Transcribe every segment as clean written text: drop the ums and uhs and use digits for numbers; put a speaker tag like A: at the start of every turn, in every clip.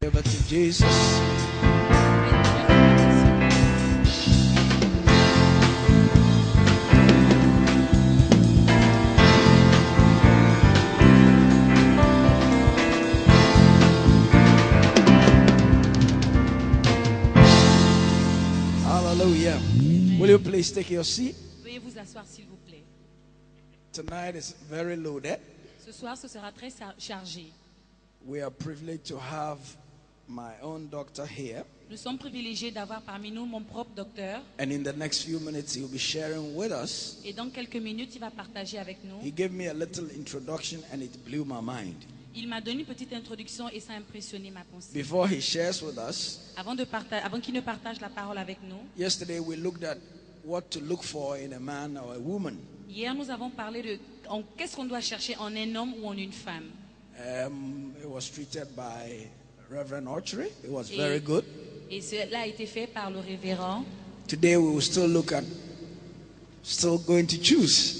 A: Over to Jesus. Hallelujah. Will you please take your seat?
B: Veuillez vous asseoir s'il vous plaît.
A: Tonight is very loaded.
B: Ce soir, ce sera très chargé.
A: We are privileged to have my own doctor here.
B: Nous sommes privilégiés d'avoir parmi nous mon propre docteur.
A: And in the next few minutes, he'll be sharing with us.
B: Et dans quelques minutes, il va partager avec nous.
A: He gave me a little introduction and it blew my mind.
B: Il m'a donné une petite introduction et ça a impressionné ma pensée.
A: Before he shares with us,
B: Avant qu'il ne partage la parole avec nous,
A: yesterday we looked at what to look for in a man or a woman.
B: hier nous avons parlé de qu'est-ce qu'on doit chercher en un homme ou en une femme.
A: It was treated by Reverend Archery. It was very good.
B: Et cela a été fait par le révérend.
A: Today we will still going to choose.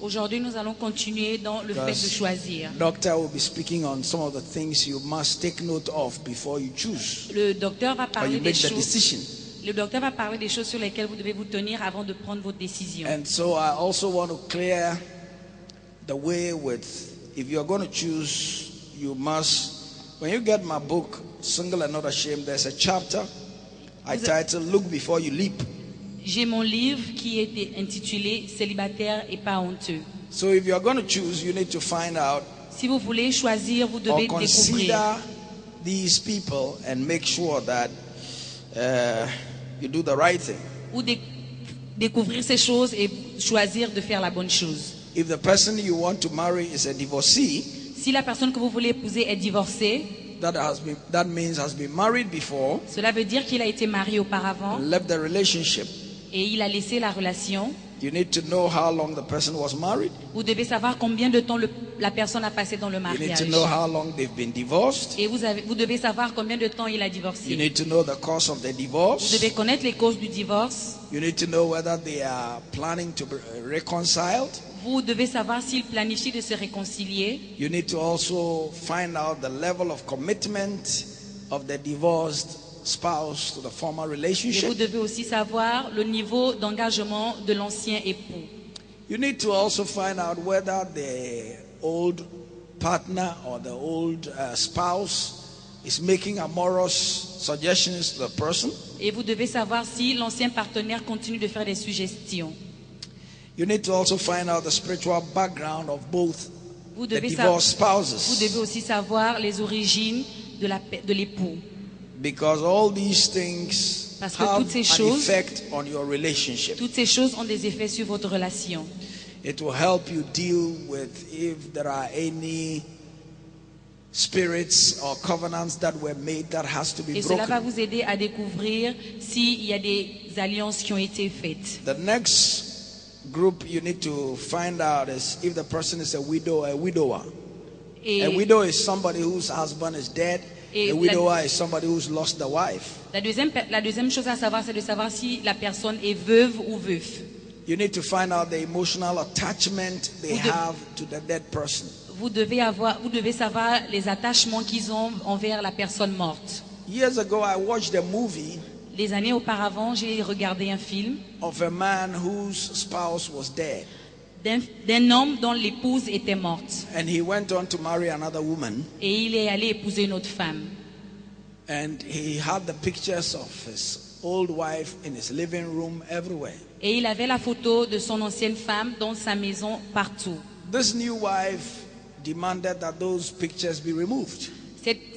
B: Aujourd'hui, nous allons continuer dans le fait de choisir.
A: Doctor will be speaking on some of the things you must take note of before you choose.
B: Le docteur va
A: Or you
B: parler des
A: make the
B: choses.
A: decision.
B: Le docteur va parler des choses sur lesquelles vous devez vous tenir avant de prendre votre décision.
A: And so I also want to clear the way with, if you're going to choose, you must, when you get my book, Single and Not Ashamed, there's a chapter I titled, Look Before You Leap.
B: J'ai mon livre qui était intitulé Célibataire et pas honteux.
A: So if you're going to choose, you need to find out
B: Si vous voulez choisir, vous devez
A: or consider
B: découvrir
A: these people and make sure that you do the right thing.
B: ou découvrir ces choses et choisir de faire la bonne chose.
A: If the person you want to marry is a divorcee,
B: Si la personne que vous voulez épouser est divorcée,
A: that means has been married before,
B: cela veut dire qu'il a été marié auparavant
A: left the relationship.
B: et il a laissé la relation.
A: You need to know how long the person was married.
B: Vous devez savoir combien de temps la personne a passé dans le
A: You need
B: mariage.
A: to know how long they've been divorced.
B: Et vous devez savoir combien de temps il a
A: You
B: divorcé.
A: need to know the cause of the
B: Vous
A: divorce.
B: devez connaître les causes du divorce.
A: You need to know whether they are planning to be reconciled.
B: Vous devez savoir s'il planifie de se réconcilier.
A: You need to also find out the level of commitment of the divorced spouse to the former
B: Et vous
A: relationship.
B: devez aussi savoir le niveau d'engagement de l'ancien époux.
A: You need to also find out whether the old partner or the old spouse is making amorous suggestions to the person.
B: Et vous devez savoir si l'ancien partenaire continue de faire des suggestions.
A: You need to also find out the spiritual background of both
B: Vous
A: the
B: devez,
A: divorced
B: vous
A: spouses.
B: devez aussi savoir les origines de l'époux.
A: Because all these things
B: Parce que
A: have
B: toutes ces
A: an
B: choses-
A: effect on your relationship.
B: Toutes ces choses ont des effets sur votre relation.
A: It will help you deal with if there are any spirits or covenants that were made that has to be
B: Et cela va
A: broken.
B: vous aider à découvrir s'il y a des alliances qui ont été faites.
A: The next group you need to find out is if the person is a widow or a widower.
B: Et
A: A widow is somebody whose husband is dead.
B: Et
A: A widower is somebody who's lost the wife.
B: la deuxième chose à savoir, c'est de savoir si la personne est veuve ou veuf.
A: You need to find out the emotional attachment they have to the dead person.
B: Vous devez savoir les attachements qu'ils ont envers la personne morte.
A: Years ago, I watched a movie
B: Les années auparavant, j'ai regardé un film
A: of a man whose spouse was dead.
B: d'un homme dont l'épouse était morte.
A: And he went on to marry another woman.
B: Et il est allé épouser une autre femme.
A: And he had the pictures of his old wife in his living room everywhere.
B: Et il avait la photo de son ancienne femme dans sa maison partout.
A: This new wife demanded that those pictures be removed.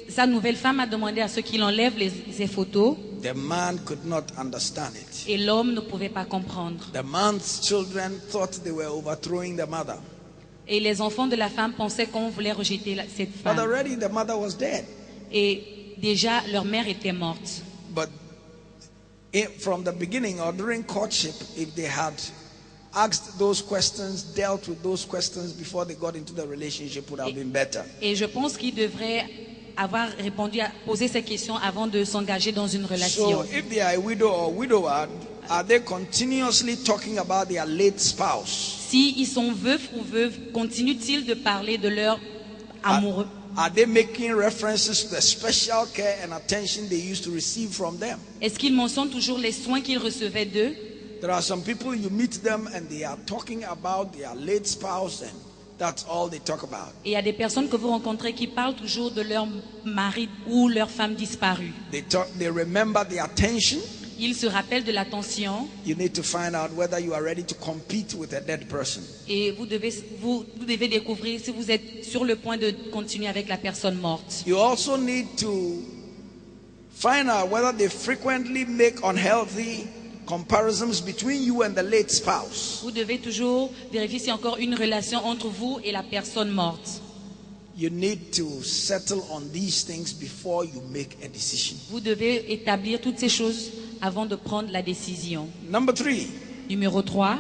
B: Sa nouvelle femme a demandé à ce qu'il enlève ces photos.
A: The man could not understand it.
B: Et l'homme ne pouvait pas comprendre.
A: The man's children thought they were overthrowing the mother.
B: Et les enfants de la femme pensaient qu'on voulait rejeter cette
A: But
B: femme.
A: already the mother was dead.
B: Et déjà, leur mère était morte.
A: But from the beginning or during courtship, if they had asked those questions, dealt with those questions before they got into the relationship, would have been better.
B: Et je pense qu'ils devraient avoir répondu à poser ces questions avant de s'engager dans une relation.
A: So if they are a widow or widower, are they continuously talking about their late spouse?
B: Si ils sont veufs ou veuves, continuent-ils de parler de leur amoureux?
A: Are they making references to the special care and attention they used to receive from them?
B: Est-ce qu'ils mentionnent toujours les soins qu'ils recevaient d'eux?
A: There are some people, you meet them and they are talking about their late spouse, and that's all they talk about.
B: Et il y a des personnes que vous rencontrez qui parlent toujours de leur mari ou leur femme disparue.
A: They remember the attention.
B: Ils se rappellent de l'attention.
A: You need to find out whether you are ready to compete with a dead person.
B: Et vous devez découvrir si vous êtes sur le point de continuer avec la personne morte.
A: You also need to find out whether they frequently make unhealthy comparisons between you and the late spouse.
B: Vous devez toujours vérifier s'il y a encore une relation entre vous et la personne morte.
A: You need to settle on these things before you make a decision.
B: Vous devez établir toutes ces choses avant de prendre la décision.
A: Number 3,
B: Numéro 3,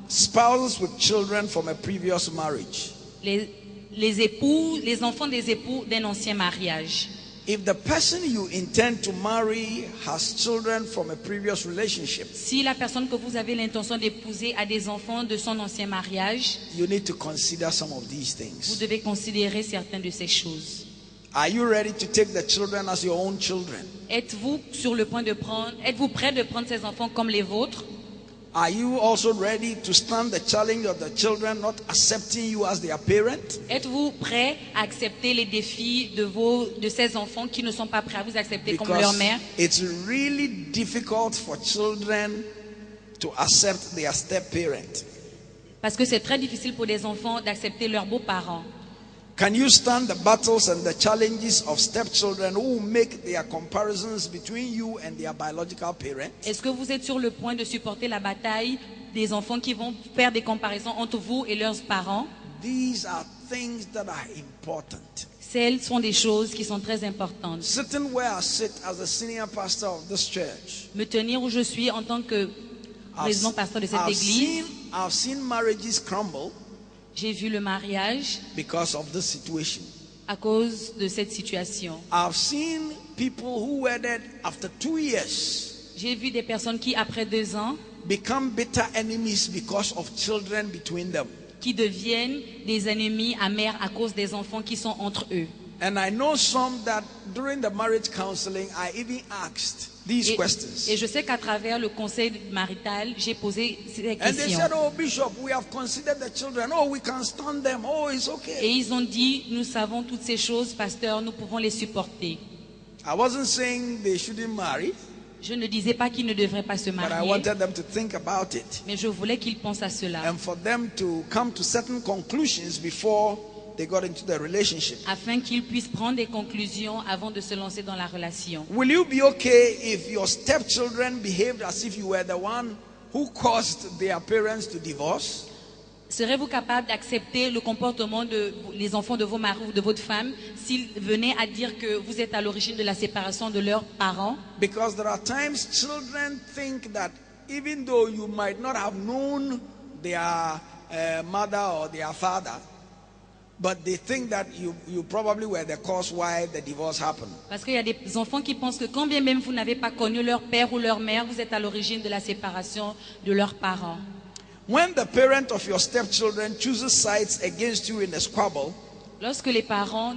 A: spouses with children from a previous marriage.
B: les enfants des époux d'un ancien mariage.
A: If the person you intend to marry has children from a previous relationship,
B: Si la personne que vous avez l'intention d'épouser a des enfants de son ancien mariage,
A: you need to consider some of these
B: vous
A: things.
B: devez considérer certaines de ces choses.
A: Are you ready to take the children as your own children?
B: Êtes-vous prêt de prendre ces enfants comme les vôtres?
A: Are you also ready to stand the challenge of the children not accepting you as their parent?
B: Êtes-vous prêt à accepter les défis de ces enfants qui ne sont pas prêts à vous accepter comme leur
A: Because
B: mère?
A: it's really difficult for children to accept their step-parent.
B: Parce que c'est très difficile pour des enfants d'accepter leurs beaux-parents.
A: Can you stand the battles and the challenges of stepchildren who make their comparisons between you and their biological parent?
B: Est-ce que vous êtes sur le point de supporter la bataille des enfants qui vont faire des comparaisons entre vous et leurs parents?
A: These are things that are important.
B: Celles sont des choses qui sont très importantes.
A: Sitting where I sit as a senior pastor of this church,
B: Me tenir où je suis en tant que président pasteur de cette église,
A: I've seen marriages crumble
B: j'ai vu le mariage
A: because of this situation.
B: à cause de cette situation.
A: I've seen people who wedded after 2 years
B: J'ai vu des personnes qui, après 2 ans,
A: become bitter enemies because of children between them.
B: qui deviennent des ennemis amers à cause des enfants qui sont entre eux.
A: And I know some that during the marriage counseling, I even asked these questions.
B: Et je sais qu'à travers le conseil marital, j'ai posé ces
A: And they
B: questions.
A: said, oh, Bishop, we have considered the children. Oh, we can stand them. Oh, it's
B: Et
A: okay.
B: ils ont dit, nous savons toutes ces choses, pasteur, nous pouvons les supporter.
A: I wasn't saying they shouldn't marry,
B: Je ne disais pas qu'ils ne devraient pas se
A: but I
B: marier,
A: wanted them to think about it
B: mais je voulais qu'ils pensent à cela,
A: and for them to come to certain conclusions before they got into the relationship.
B: afin qu'ils puissent prendre des conclusions avant de se lancer dans la relation.
A: Will you be okay if your stepchildren behaved as if you were the one who caused their parents to divorce?
B: Serez-vous capable d'accepter le comportement les enfants de vos maris ou de votre femme s'ils venaient à dire que vous êtes à l'origine de la séparation de leurs parents?
A: Because there are times children think that even though you might not have known their mother or their father, but they think that you probably were the cause why the divorce happened.
B: Parce qu'il y a des enfants qui pensent que quand bien même vous n'avez pas connu leur père ou leur mère, vous êtes à l'origine de la séparation de leurs parents.
A: When the parent of your stepchildren chooses sides against you in a squabble,
B: Lorsque les parents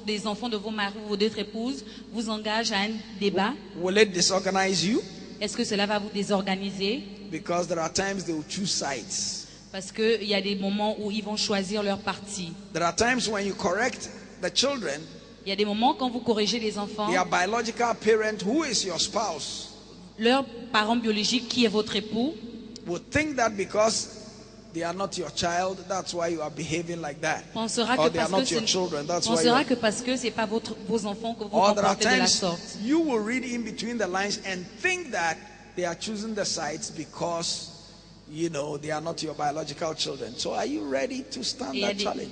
B: des enfants de vos maris ou d'autres épouses vous engagent à un débat,
A: will it disorganize you?
B: est-ce que cela va vous désorganiser?
A: Because there are times they will choose sides.
B: Parce qu'il y a des moments où ils vont choisir leur parti.
A: There are times when you correct the children,
B: Il y a des moments quand vous corrigez les enfants,
A: their biological parent, who is your spouse,
B: leur parent biologique qui est votre époux
A: would think that because they are not your child, that's why you are behaving like that.
B: pensera
A: Or
B: que
A: they are
B: parce
A: not your children, that's why you
B: pensera
A: are.
B: que parce que c'est pas vos enfants que vous
A: Or there are
B: comportez de la
A: times
B: sorte.
A: you will read in between the lines and think that they are choosing the sides because, you know, they are not your biological children. So are you ready to stand
B: Et
A: that challenge?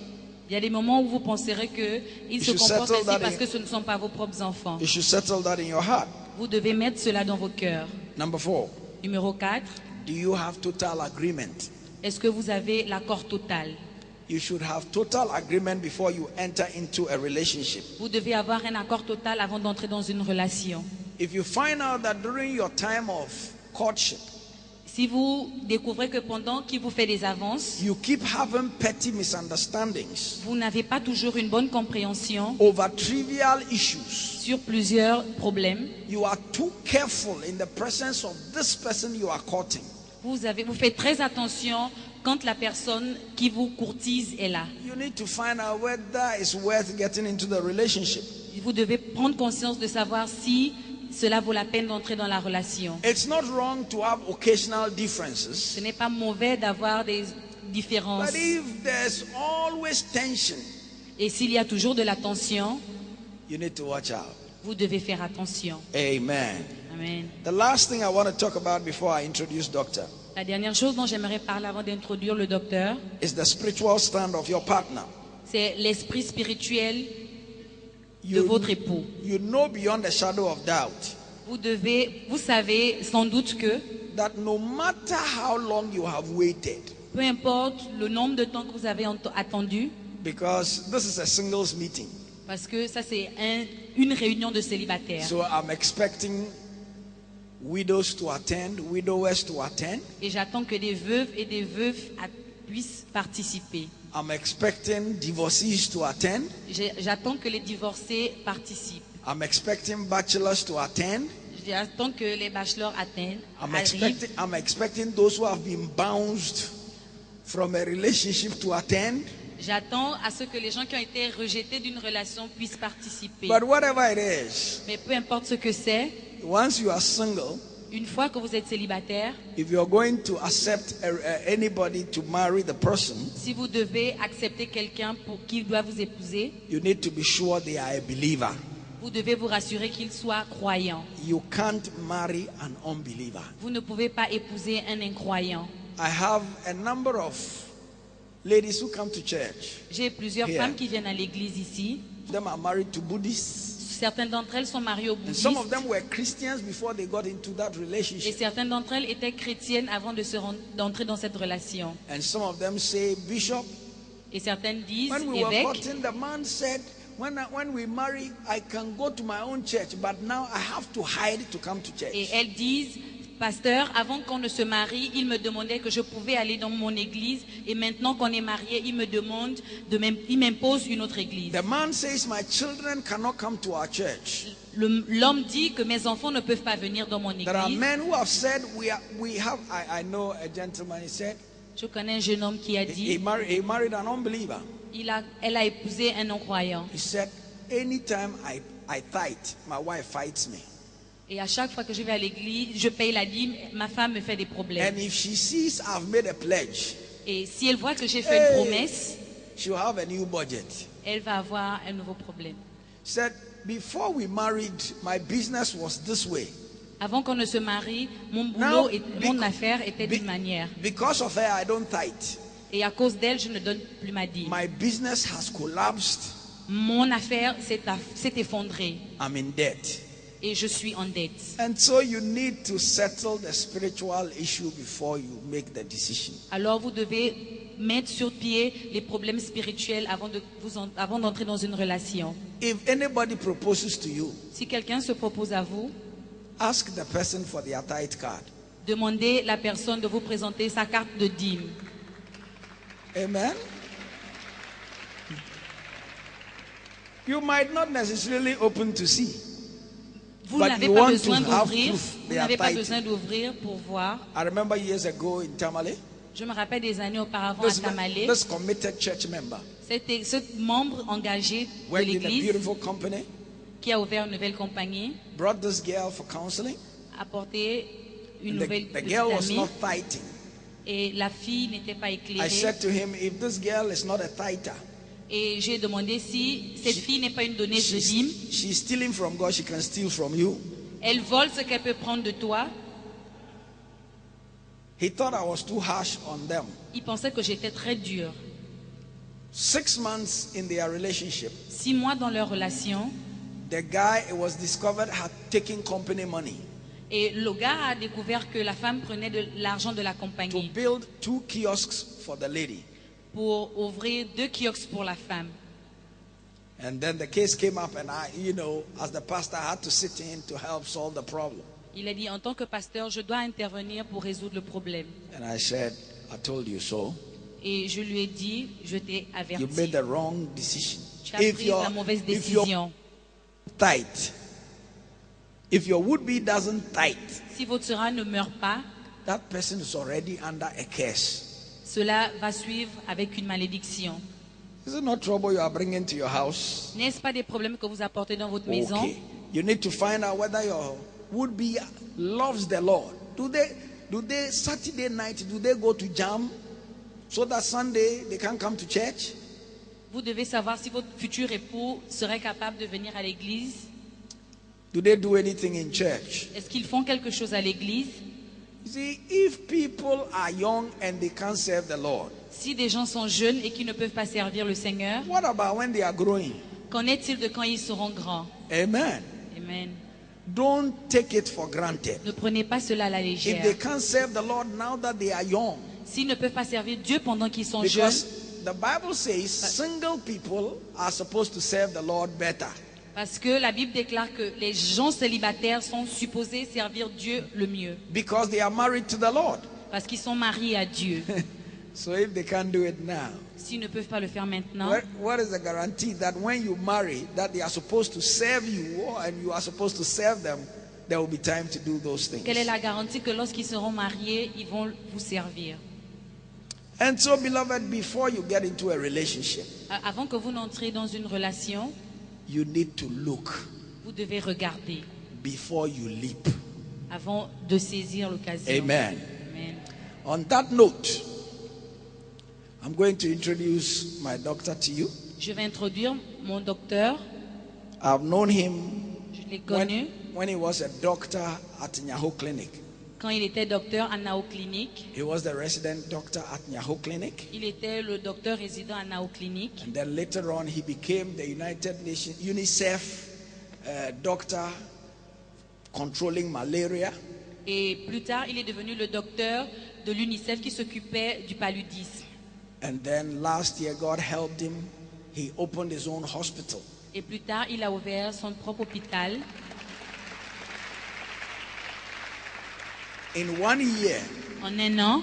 B: il y a des moments où vous penserez qu'ils se
A: should
B: comportent
A: settle
B: ainsi
A: that
B: parce
A: in-
B: que ce ne sont pas vos propres enfants.
A: You should settle that in your heart.
B: Vous devez mettre cela dans vos cœurs.
A: Number 4,
B: Numéro 4,
A: do you have total agreement?
B: est-ce que vous avez l'accord total?
A: You should have total agreement before you enter into a relationship.
B: Vous devez avoir un accord total avant d'entrer dans une relation.
A: If you find out that during your time of courtship,
B: Si vous découvrez que pendant qu'il vous fait des avances,
A: you keep having petty misunderstandings
B: vous n'avez pas toujours une bonne compréhension
A: over trivial issues,
B: sur plusieurs problèmes,
A: you are too careful in the presence of this person you are courting.
B: vous faites très attention quand la personne qui vous courtise est là.
A: You need to find out whether it's worth getting into the relationship.
B: Vous devez prendre conscience de savoir si cela vaut la peine d'entrer dans la relation.
A: It's not wrong to have occasional differences,
B: Ce n'est pas mauvais d'avoir des différences.
A: but if there's always tension,
B: Et s'il y a toujours de la tension,
A: you need to watch out.
B: vous devez faire attention.
A: Amen.
B: Amen.
A: The last thing I want to talk about before I introduce Doctor
B: La dernière chose dont j'aimerais parler avant d'introduire le docteur,
A: is the spiritual stand of your partner.
B: c'est l'esprit spirituel de votre époux.
A: You know beyond a shadow of doubt
B: Vous savez sans doute que
A: that no matter how long you have waited,
B: peu importe le nombre de temps que vous avez attendu,
A: because this is a singles meeting,
B: parce que ça c'est une réunion de célibataires.
A: so I'm expecting widows to attend, widowers to attend.
B: Et j'attends que des veuves et des veufs puissent participer.
A: I'm expecting divorcees to attend.
B: J'attends que les divorcés participent.
A: I'm expecting bachelors to attend.
B: J'attends que les bachelors arrivent.
A: I'm expecting those who have been bounced from a relationship to attend.
B: J'attends à ce que les gens qui ont été rejetés d'une relation puissent participer.
A: But whatever it is,
B: Mais peu importe ce que c'est,
A: once you are single,
B: une fois que vous êtes célibataire,
A: if you're going to accept anybody to marry the person,
B: si vous devez accepter quelqu'un pour qui doit vous épouser,
A: you need to be sure they are a believer.
B: vous devez vous rassurer qu'il soit croyant.
A: You can't marry an unbeliever.
B: Vous ne pouvez pas épouser un incroyant.
A: I have a number of ladies who come to church.
B: J'ai plusieurs
A: Here.
B: femmes qui viennent à l'église ici.
A: Them are married to Buddhists.
B: Certaines d'entre elles sont mariées aux
A: And some of
B: bouddhistes.
A: them were Christians before they got into that
B: Et
A: relationship.
B: certaines d'entre elles étaient chrétiennes avant d'entrer dans cette relation.
A: And some of them say, Bishop,
B: Et certaines disent,
A: when we were
B: évêque,
A: courting, the man said, when we marry, I can go to my own church, but now I have to hide to come to church.
B: et elles disent, pasteur, avant qu'on ne se marie, il me demandait que je pouvais aller dans mon église. Et maintenant qu'on est marié, il me demande, il m'impose une autre église.
A: The man says, my children cannot come to our church.
B: L'homme dit que mes enfants ne peuvent pas venir dans mon
A: There are
B: église.
A: men who have said, I know a gentleman, he said,
B: Je connais un jeune homme qui a
A: he
B: dit,
A: married an unbeliever.
B: elle a épousé un non-croyant.
A: He said, anytime I fight, my wife fights me.
B: Et à chaque fois que je vais à l'église, je paye la dîme, ma femme me fait des problèmes.
A: And if she sees I've made a pledge,
B: Et si elle voit que j'ai fait une promesse,
A: she'll have a new budget.
B: elle va avoir un nouveau problème.
A: He said, before we married, my business was this way.
B: Avant qu'on ne se marie, mon
A: Now,
B: boulot et mon affaire était d'une manière.
A: Because of her, I don't tithe.
B: Et à cause d'elle, je ne donne plus ma dîme.
A: My business has collapsed.
B: Mon affaire s'est effondrée
A: I'm in debt.
B: et je suis en dette.
A: And so you need to settle the spiritual issue before you make the decision.
B: Alors vous devez mettre sur pied les problèmes spirituels avant d'entrer dans une relation.
A: If anybody proposes to you,
B: Si quelqu'un se propose à vous,
A: ask the person for their tithe card.
B: demandez la personne de vous présenter sa carte de dîme.
A: Amen. You might not necessarily open to see.
B: Vous
A: But
B: n'avez
A: you
B: pas
A: want
B: besoin
A: to have
B: d'ouvrir.
A: proof
B: Vous
A: they are
B: n'avez pas
A: tithing.
B: besoin d'ouvrir pour voir.
A: I remember years ago in Tamale,
B: Je me rappelle des années auparavant à Tamale.
A: this committed church member
B: C'était ce membre engagé de
A: worked in a
B: l'église
A: beautiful company,
B: qui a ouvert une nouvelle compagnie,
A: brought this girl for counseling.
B: a apporté une
A: And
B: nouvelle
A: the
B: petite
A: girl was
B: amie
A: not tithing.
B: et la fille n'était pas
A: I
B: éclairée.
A: said to him, if this girl is not a tither,
B: Et j'ai demandé si cette fille n'est pas une donneuse de dîme.
A: she's stealing from God, she can steal from you.
B: Elle vole ce qu'elle peut prendre de toi.
A: He thought I was too harsh on them.
B: Il pensait que j'étais très dure.
A: 6 months in their relationship,
B: 6 mois dans leur relation,
A: the guy, it was discovered, had taken company money
B: et le gars a découvert que la femme prenait de l'argent de la
A: to
B: compagnie
A: build 2 kiosks for the lady.
B: pour ouvrir 2 kiosques pour la femme.
A: And then the case came up, and I, as the pastor, I had to sit in to help solve the problem.
B: Il a dit, en tant que pasteur, je dois intervenir pour résoudre le problème.
A: And I said, I told you so.
B: Et je lui ai dit, je t'ai
A: You
B: averti.
A: made the wrong decision.
B: Tu as pris la mauvaise
A: if you're
B: décision.
A: tight, if your would-be doesn't tight,
B: Si votre sera ne meurt pas,
A: that person is already under a curse.
B: cela va suivre avec une malédiction.
A: Is it not trouble you are bringing to your house?
B: N'est-ce pas des problèmes que vous apportez dans votre maison?
A: Okay. You need to find out whether your would-be loves the Lord. Do they Saturday night, do they go to jam so that Sunday they can come to church?
B: Vous devez savoir si votre futur époux serait capable de venir à l'église.
A: Do they do anything in church?
B: Est-ce qu'ils font quelque chose à l'église?
A: You see, if people are young and they can't serve the Lord,
B: Si des gens sont jeunes et qui ne peuvent pas servir le Seigneur,
A: what about when they are growing?
B: qu'en est-il de quand ils seront grands?
A: Amen.
B: Amen.
A: Don't take it for granted.
B: Ne prenez pas cela à la
A: If they
B: légère.
A: can't serve the Lord now that they are young,
B: S'ils ne peuvent pas servir Dieu pendant qu'ils sont jeunes,
A: because the Bible says single people are supposed to serve the Lord better.
B: parce que la Bible déclare que les gens célibataires sont supposés servir Dieu le mieux,
A: Because they are married to the Lord.
B: parce qu'ils sont mariés à Dieu.
A: So if they can't do it now,
B: S'ils ne peuvent pas le faire maintenant,
A: what is the guarantee that when you marry, that they are supposed to serve you and you are supposed to serve them, there will be time to do those things?
B: quelle est la garantie que lorsqu'ils seront mariés, ils vont vous servir?
A: And so, beloved, before you get into a relationship,
B: Avant que vous n'entriez dans une relation,
A: you need to look
B: vous devez regarder
A: before you leap.
B: avant de saisir l'occasion.
A: Amen.
B: Amen.
A: On that note, I'm going to introduce my doctor to you.
B: Je vais introduire mon docteur.
A: I've known him
B: Je l'ai connu
A: when he was a doctor at Nyaho Clinic.
B: quand il était docteur à Nao Clinic.
A: He was the resident doctor at Nyaho Clinic.
B: Il était le docteur résident à Nao Clinic.
A: And then later on, he became the United Nations UNICEF doctor controlling malaria.
B: Et plus tard, il est devenu le docteur de l'UNICEF qui s'occupait du paludisme.
A: And then last year, God helped him. He opened his own hospital.
B: Et plus tard, il a ouvert son propre hôpital.
A: In 1 year,
B: En un an,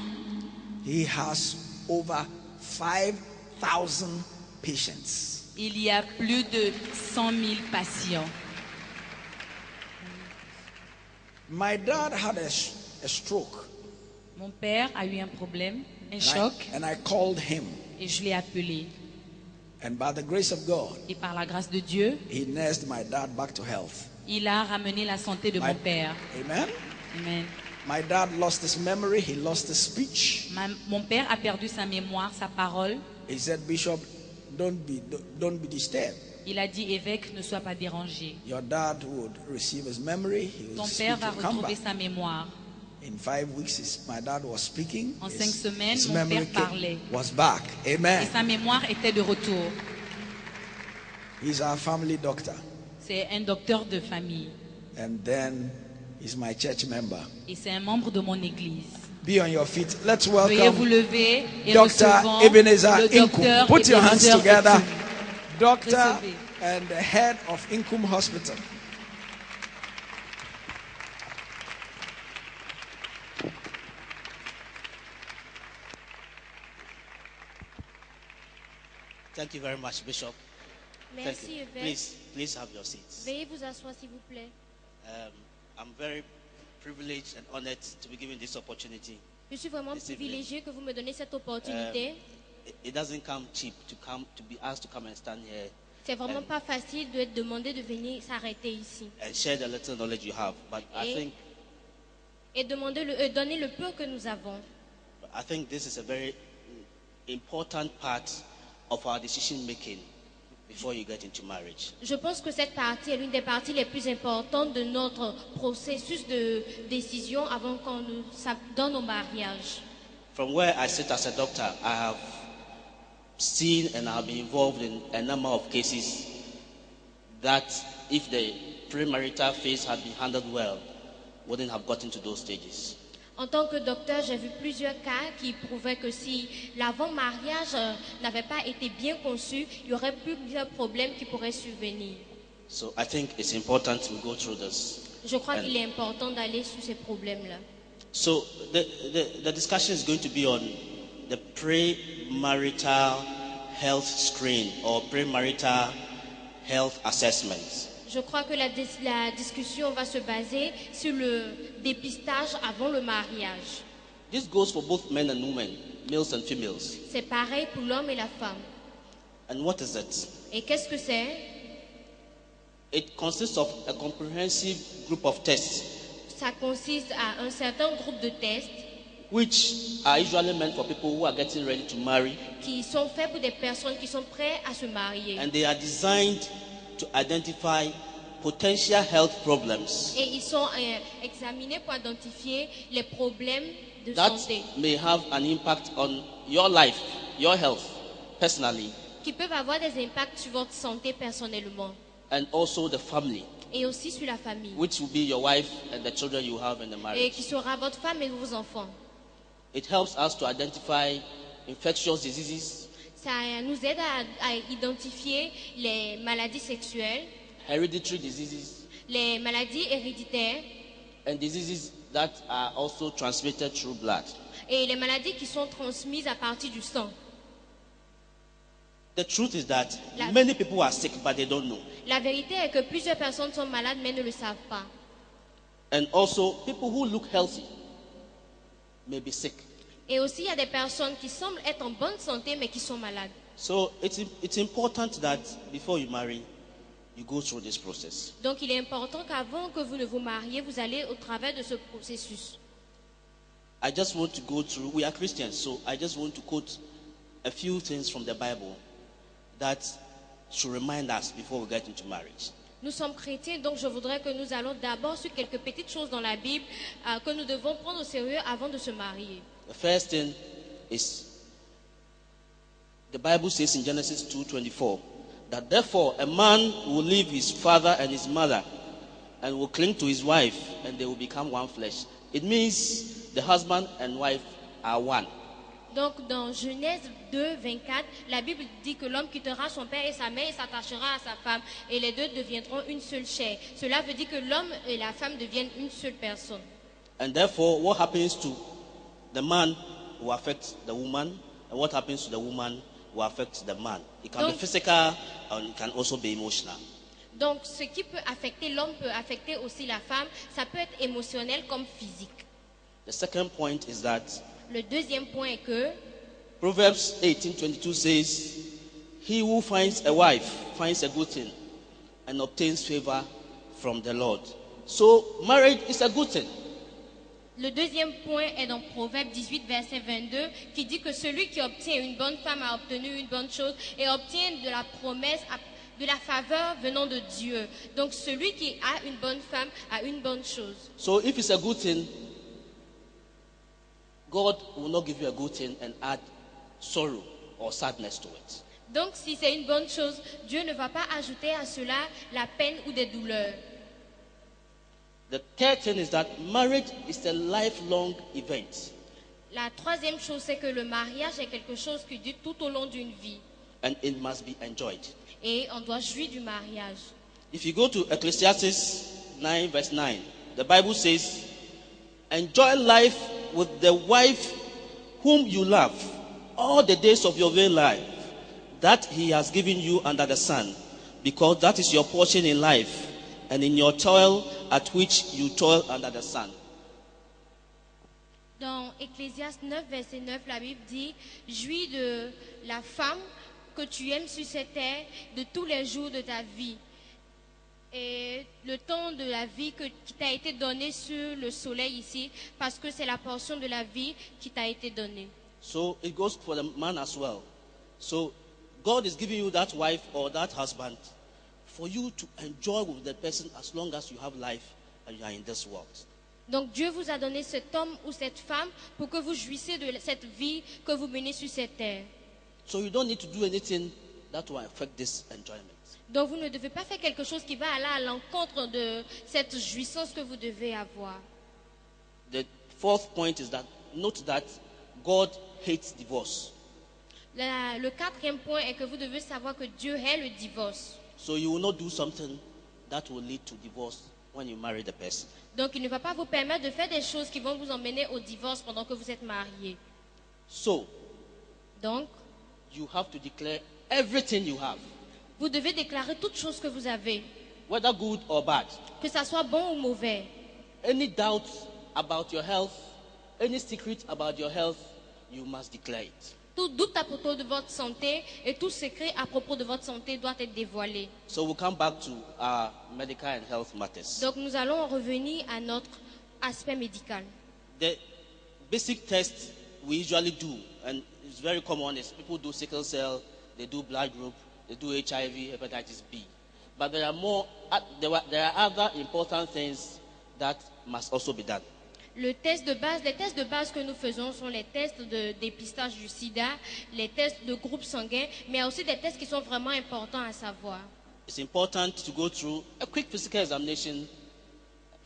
A: he has over 5,000 patients.
B: il y a plus de 100 000 patients.
A: My dad had a stroke.
B: Mon père a eu un problème, un
A: And
B: choc,
A: and I called him.
B: et je l'ai appelé.
A: And by the grace of God,
B: Et par la grâce de Dieu,
A: he nursed my dad back to health.
B: il a ramené la santé de mon père.
A: Amen.
B: Amen.
A: My dad lost his memory. He lost his speech.
B: Mon père a perdu sa mémoire, sa parole.
A: He said, Bishop, don't be disturbed.
B: Il a dit, évêque, ne sois pas dérangé.
A: Your dad would receive his memory. He
B: Ton
A: would
B: père
A: speak,
B: va
A: he'll come
B: retrouver
A: back.
B: sa mémoire.
A: In 5 weeks, my dad was speaking.
B: En 5 semaines,
A: his
B: mon
A: memory
B: père parlait.
A: was back.
B: Et
A: Amen.
B: sa mémoire était de retour.
A: He's our family doctor.
B: C'est un docteur de famille.
A: And then he's my church member.
B: Et c'est un membre de mon église.
A: Be on your feet. Let's
B: Veuillez vous
A: welcome
B: lever et
A: Dr.
B: recevons
A: Ebenezer
B: le
A: Inkum.
B: docteur
A: Put your hands
B: Ebenezer
A: together.
B: Inkum.
A: Doctor
B: Recevez.
A: and the head of Inkum Hospital.
C: Thank you very much, Bishop. Thank
D: Merci,
C: you.
D: évêque.
C: Please have your seats.
D: Veuillez vous asseoir, s'il vous plaît.
C: I'm very privileged and honored to be given this opportunity.
D: Je suis vraiment
C: This evening.
D: privilégié que vous me donnez cette opportunité.
C: It doesn't come cheap to be asked to come and stand here
D: C'est vraiment pas facile de être demandé de venir s'arrêter ici
C: and share the little knowledge you have. But
D: et donner le peu que nous avons.
C: I think this is a very important part of our decision making before you get into marriage.
D: Je pense que cette partie est l'une des parties les plus importantes de notre processus de décision avant qu'on nous donne au mariage.
C: From where I sit as a doctor, I have seen and have been involved in a number of cases that if the premarital phase had been handled well, wouldn't have gotten to those stages.
D: En tant que docteur, j'ai vu plusieurs cas qui prouvaient que si l'avant-mariage n'avait pas été bien conçu, il y aurait plusieurs problèmes qui pourraient survenir.
C: So I think it's important we go through this.
D: Je crois qu'il est important d'aller sur ces problèmes-là.
C: So the discussion is going to be on the pre-marital health screen or pre-marital health assessment.
D: Je crois que la discussion va se baser sur le dépistage avant le mariage.
C: This goes for both men and women, males and females.
D: C'est pareil pour l'homme et la femme.
C: And what is it?
D: Et qu'est-ce que c'est?
C: It consists of a comprehensive group of tests
D: Ça consiste à un certain groupe de tests
C: which are usually meant for people who are getting ready to marry,
D: qui sont faits pour des personnes qui sont prêtes à se marier.
C: and they are designed to identify potential health problems
D: Et ils sont examinés pour identifier les problèmes de
C: that
D: santé
C: may have an impact on your life, your health personally,
D: qui peuvent avoir des impacts sur votre santé personnellement
C: and also the family,
D: et aussi sur la famille.
C: which will be your wife and the children you have in the
D: Et
C: marriage.
D: qui sera votre femme et vos enfants.
C: It helps us to identify infectious diseases,
D: Ça nous aide à identifier les maladies sexuelles,
C: hereditary diseases,
D: les maladies héréditaires
C: and diseases that are also transmitted through blood.
D: et les maladies qui sont transmises à partir du sang.
C: The truth is that
D: La-
C: many people are sick, but they don't know.
D: La vérité est que plusieurs personnes sont malades mais ne le savent pas.
C: And also, people who look healthy may be sick.
D: Et aussi, il y a des personnes qui semblent être en bonne santé mais qui sont malades.
C: So it's important that before you marry, you go through this process.
D: Donc, il est important qu'avant que vous ne vous mariez, vous allez au travers de ce processus.
C: I just want to go through, we are Christians, so I just want to quote a few things from the Bible that should remind us before we get into marriage.
D: Nous sommes chrétiens, donc je voudrais que nous allons d'abord sur quelques petites choses dans la Bible que nous devons prendre au sérieux avant de se marier.
C: The first thing is the Bible says in Genesis 2:24 that therefore a man will leave his father and his mother and will cling to his wife and they will become one flesh. It means the husband and wife are one.
D: Donc dans Genèse 2, 24, la Bible dit que l'homme quittera son père et sa mère et s'attachera à sa femme et les deux deviendront une seule chair. Cela veut dire que l'homme et la femme deviennent une seule personne.
C: And therefore what happens to the man will affect the woman, and what happens to the woman will affect the man. It can be
D: Donc-
C: physical and it can also be emotional.
D: Donc ce qui peut affecter l'homme peut affecter aussi la femme. Ça peut être émotionnel comme physique.
C: The second point is that
D: Le deuxième point est que
C: Proverbs 18:22 says, he who finds a wife finds a good thing and obtains favor from the Lord. So marriage is a good thing.
D: le deuxième point est dans Proverbe 18, verset 22, qui dit que celui qui obtient une bonne femme a obtenu une bonne chose et obtient de la promesse, de la faveur venant de Dieu. Donc celui qui a une bonne femme a une bonne chose.
C: So if it's a good thing, God will not give you a good thing and add sorrow or sadness to it.
D: Donc si c'est une bonne chose, Dieu ne va pas ajouter à cela la peine ou des douleurs.
C: The third thing is that marriage is a lifelong event
D: La troisième chose, c'est que le mariage est quelque chose qui dure tout au long d'une vie.
C: and it must be enjoyed.
D: Et on doit jouir du mariage.
C: If you go to Ecclesiastes 9 verse 9, the Bible says, enjoy life with the wife whom you love all the days of your very life that he has given you under the sun, because that is your portion in life and in your toil at which you toil under the sun.
D: Dans Ecclésiaste 9, verset 9, la Bible dit « Jouis de la femme que tu aimes sur cette terre de tous les jours de ta vie. » Et le temps de la vie qui t'a été donné sur le soleil ici, parce que c'est la portion de la vie qui t'a été donnée.
C: So it goes for the man as well. So God is giving you that wife or that husband for you to enjoy with the person as long as you have life and you are in this world.
D: Donc Dieu vous a donné cet homme ou cette femme pour que vous jouissiez de cette vie que vous menez sur cette terre.
C: So you don't need to do anything that will affect this enjoyment.
D: Donc vous ne devez pas faire quelque chose qui va aller à l'encontre de cette jouissance que vous devez avoir.
C: The fourth point is that note that God hates divorce.
D: Le quatrième point est que vous devez savoir que Dieu hait le divorce.
C: So you will not do something that will lead to divorce when you marry the person.
D: Donc, il ne va pas vous permettre de faire des choses qui vont vous emmener au divorce pendant que vous êtes marié.
C: So,
D: Donc,
C: you have to declare everything you have,
D: vous devez déclarer toutes choses que vous avez,
C: whether good or bad.
D: que ça soit bon ou mauvais.
C: Any doubt about your health, any secret about your health, you must declare it.
D: Tout doute à propos de votre santé et tout secret à propos de votre santé doit être dévoilé.
C: So we'll come back to our medical and health matters.
D: Donc, nous allons revenir à notre aspect médical.
C: The basic test we usually do, and it's very common, is people do sickle cell, they do blood group, they do HIV, hepatitis B. But there are more. There are other important things that must also be done.
D: Les tests de base que nous faisons sont les tests de dépistage du sida, les tests de groupe sanguin, mais il y a aussi des tests qui sont vraiment importants à savoir.
C: It's important to go through a quick physical examination.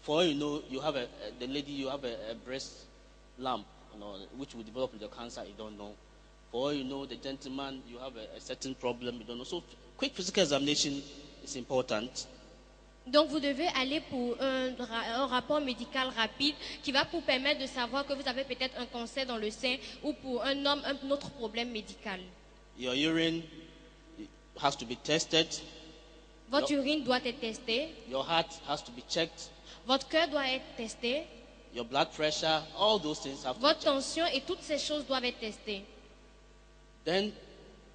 C: For all you know, you have the lady, you have a breast lump, which will develop into cancer. You don't know. For all you know, the gentleman, you have a certain problem. You don't know. So, quick physical examination is important.
D: Donc vous devez aller pour un rapport médical rapide qui va vous permettre de savoir que vous avez peut-être un cancer dans le sein ou pour un homme un autre problème médical.
C: Your urine has to be tested.
D: Votre urine doit être testée,
C: Your heart has to be checked.
D: votre cœur doit être testé,
C: Your blood pressure, all those things have to be
D: votre
C: checked.
D: tension et toutes ces choses doivent être testées.
C: Then,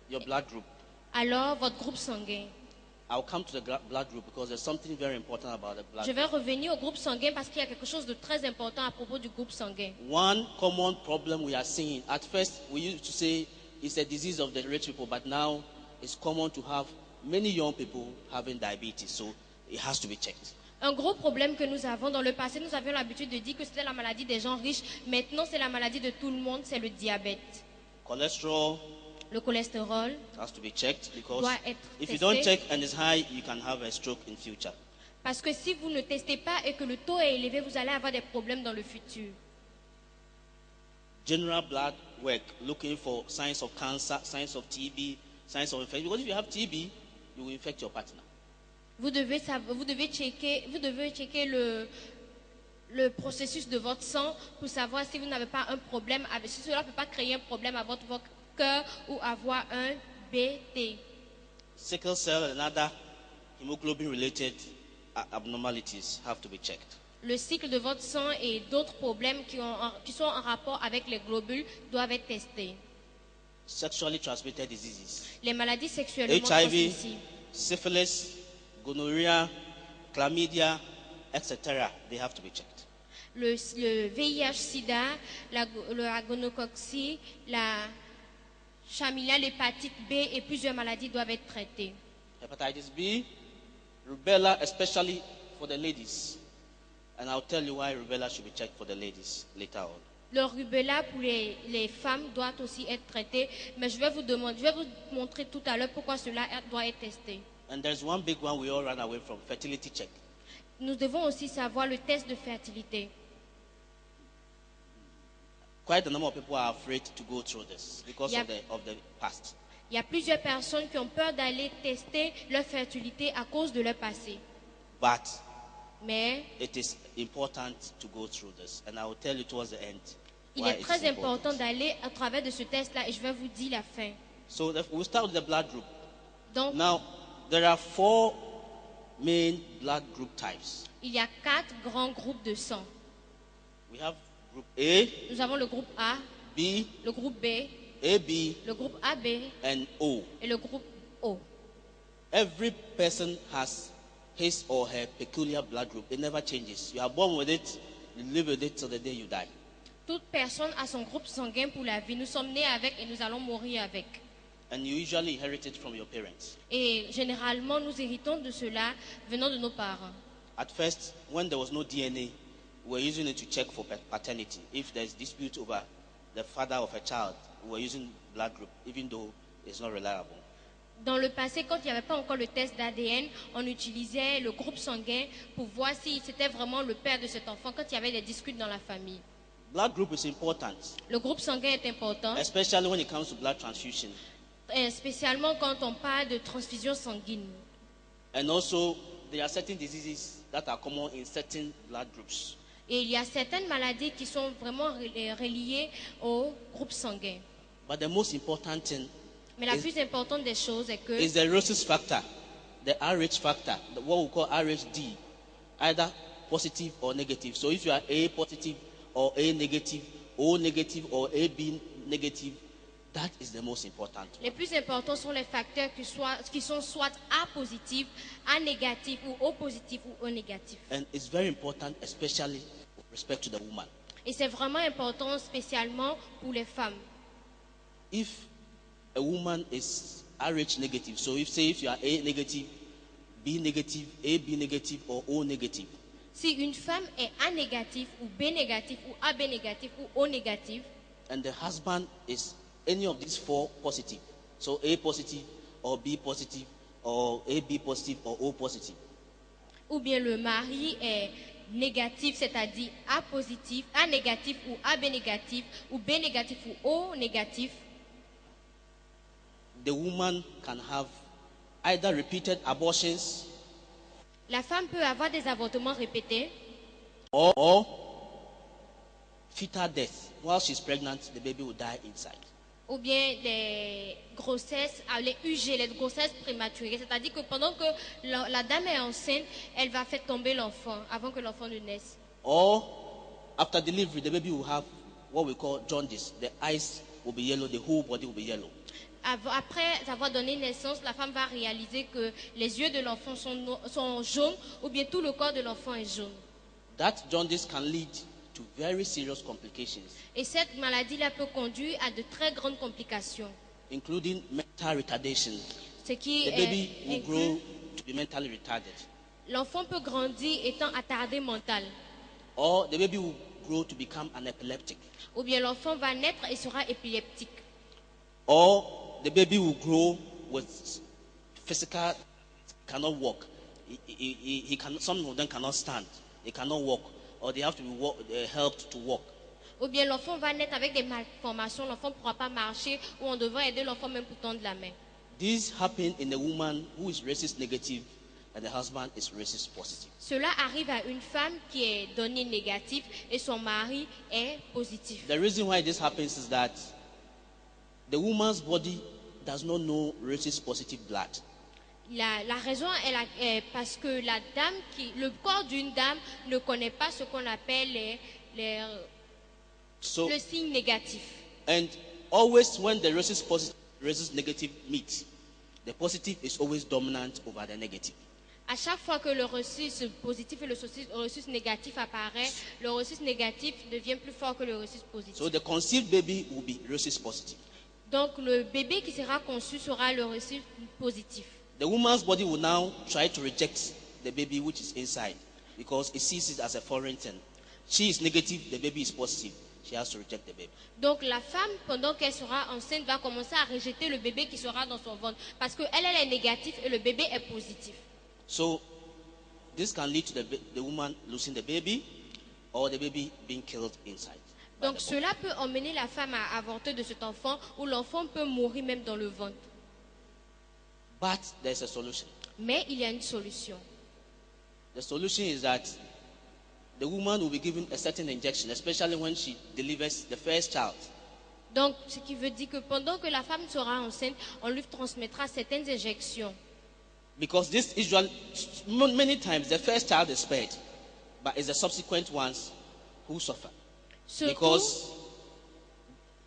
C: your blood group.
D: Alors votre groupe sanguin.
C: I'll come to the blood group because there's something very important about the blood
D: Je
C: group.
D: vais revenir au groupe sanguin parce qu'il y a quelque chose de très important à propos du groupe sanguin.
C: One common problem we are seeing, at first we used to say it's a disease of the rich people, but now it's common to have many young people having diabetes, so it has to be checked.
D: Un gros problème que nous avons dans le passé, nous avions l'habitude de dire que c'était la maladie des gens riches. Maintenant, c'est la maladie de tout le monde, c'est le diabète.
C: Cholesterol
D: Le cholestérol
C: has to be checked because
D: doit être
C: if you
D: testé.
C: don't check and it's high, you can have a stroke in future.
D: Parce que si vous ne testez pas et que le taux est élevé, vous allez avoir des problèmes dans le futur.
C: General blood work, looking for signs of cancer, signs of TB, signs of infection. Because if you have TB, you will infect your partner.
D: Vous devez checker le processus de votre sang pour savoir si vous n'avez pas un problème, si cela ne peut pas créer un problème à votre cœur ou avoir un BT.
C: Sickle cell and other hemoglobin-related abnormalities have to be checked.
D: Le cycle de votre sang et d'autres problèmes qui sont en rapport avec les globules doivent être testés.
C: Sexually transmitted diseases,
D: Les maladies sexuellement
C: HIV,
D: transmissibles,
C: syphilis, gonorrhea, chlamydia, etc. They have to be checked.
D: le VIH-Sida, la gonococcie, la chlamydia, l'hépatite B et plusieurs maladies doivent être traitées.
C: Hepatitis B, rubella, especially for the ladies. And I'll tell you why rubella should be checked for the ladies later on.
D: Le rubella pour les femmes doit aussi être traité, mais je vais vous montrer tout à l'heure pourquoi cela doit être testé.
C: And there's one big one we all run away from, fertility check.
D: Nous devons aussi savoir le test de fertilité.
C: Quite a number of people are afraid to go through this because
D: Yep.
C: of the past.
D: Il y a plusieurs personnes qui ont peur d'aller tester leur fertilité à cause de leur passé.
C: But
D: Mais
C: it is important to go through this. And I will tell you towards the end
D: il
C: why
D: est
C: it
D: très
C: is
D: important
C: important.
D: d'aller à travers de ce test-là et je vais vous dire la fin.
C: So we'll start with the blood group.
D: Donc,
C: Now, there are 4 main blood group types.
D: il y a 4 grands groupes de sang.
C: We have group A,
D: Nous avons le groupe A,
C: B,
D: le groupe B,
C: AB,
D: le groupe AB
C: and O.
D: et le groupe O.
C: Every person has his or her peculiar blood group. It never changes. You are born with it, you live with it till the day you die.
D: Toute personne a son groupe sanguin pour la vie. Nous sommes nés avec et nous allons mourir avec.
C: And you usually inherit it from your parents.
D: Et généralement, nous héritons de cela venant de nos parents.
C: At first, when there was no DNA, we were using it to check for paternity. If there's dispute over the father of a child, we were using blood group, even though it's not reliable.
D: Dans le passé, quand il n'y avait pas encore le test d'ADN, on utilisait le groupe sanguin pour voir si c'était vraiment le père de cet enfant quand il y avait des disputes dans la famille.
C: Blood group is important,
D: Le groupe sanguin est important,
C: especially when it comes to blood transfusion.
D: spécialement quand on parle de transfusion sanguine.
C: And also, there are certain diseases that are common in certain blood groups.
D: Et il y a certaines maladies qui sont vraiment reliées au groupe sanguin.
C: But the most important thing
D: Mais la
C: is,
D: plus importante des choses est que
C: is the rhesus factor, the RH factor, what we call RHD, either positive or negative. So if you are A positive or A negative, O negative or AB negative, that is the most important
D: les
C: one.
D: plus importants sont les facteurs qui sont soit A positif, A négatif ou O positif ou O négatif.
C: And it's very important, especially with respect to the woman.
D: Et c'est vraiment important spécialement pour les femmes.
C: If a woman is RH negative, so if you are A negative, B negative, AB negative, or O negative,
D: Si une femme est A négatif ou B négatif ou AB négatif ou O négatif,
C: and the husband is any of these four positive, so A positive or B positive or AB positive or O positive,
D: ou bien le mari est négatif, c'est-à-dire A positif, A négatif ou AB négatif, ou B négatif ou O négatif,
C: the woman can have either repeated abortions
D: la femme peut avoir des avortements répétés
C: or fetal death. While she's pregnant, the baby will die inside.
D: ou bien des grossesses, les UG, les grossesses prématurées. C'est-à-dire que pendant que la dame est enceinte, elle va faire tomber l'enfant avant que l'enfant ne naisse.
C: Or after delivery, the baby will have what we call jaundice. The eyes will be yellow, the whole body will be yellow.
D: Après avoir donné naissance, la femme va réaliser que les yeux de l'enfant sont jaunes ou bien tout le corps de l'enfant est jaune.
C: That jaundice can lead to very serious complications,
D: Et cette maladie-là peut conduire à de très grandes complications,
C: including mental retardation.
D: ce qui
C: The baby will
D: inclut
C: grow to be mentally retarded.
D: l'enfant peut grandir étant attardé mental,
C: Or the baby will grow to become an epileptic.
D: ou bien l'enfant va naître et sera épileptique,
C: Or the baby will grow with physical, cannot walk. He can, some of them cannot stand. They cannot walk. Or they have to be helped to walk.
D: ou bien l'enfant va naître avec des malformations, l'enfant ne pourra pas marcher ou on devra aider l'enfant même pour tendre la main.
C: This happens in a woman who is rhesus negative and the husband is rhesus positive.
D: Cela arrive à une femme qui est donnée négative et son mari est positif.
C: The reason why this happens is that the woman's body does not know rhesus positive blood.
D: La raison est parce que le corps d'une dame ne connaît pas ce qu'on appelle
C: So,
D: le signe négatif.
C: and always when the rhesus positive, rhesus negative meet, the positive is always dominant over the negative.
D: À chaque fois que le reçu positif et le reçu négatif apparaît, le reçu négatif devient plus fort que le reçu positif.
C: So the conceived baby will be rhesus positive.
D: Donc le bébé qui sera conçu sera le reçu positif.
C: The woman's body will now try to reject the baby which is inside because it sees it as a foreign thing. She is negative, the baby is positive. She has to reject the baby.
D: Donc la femme, pendant qu'elle sera enceinte, va commencer à rejeter le bébé qui sera dans son ventre parce qu'elle est négative et le bébé est positif.
C: So this can lead to the woman losing the baby or the baby being killed inside. by
D: Donc
C: the
D: cela peut emmener la femme à avorter de cet enfant ou l'enfant peut mourir même dans le ventre.
C: But there's a solution.
D: Mais il y a une solution.
C: The solution is that the woman will be given a certain injection, especially when she delivers the first child.
D: Donc ce qui veut dire que pendant que la femme sera enceinte, on lui transmettra certaines injections.
C: Because this usually, many times, the first child is spared, but it's the subsequent ones who suffer. Because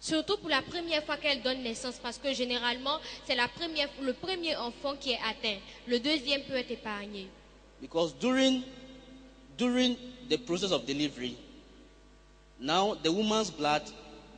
D: Surtout pour la première fois qu'elle donne naissance, parce que généralement, c'est le premier enfant qui est atteint. Le deuxième peut être épargné.
C: Because during the process of delivery, now the woman's blood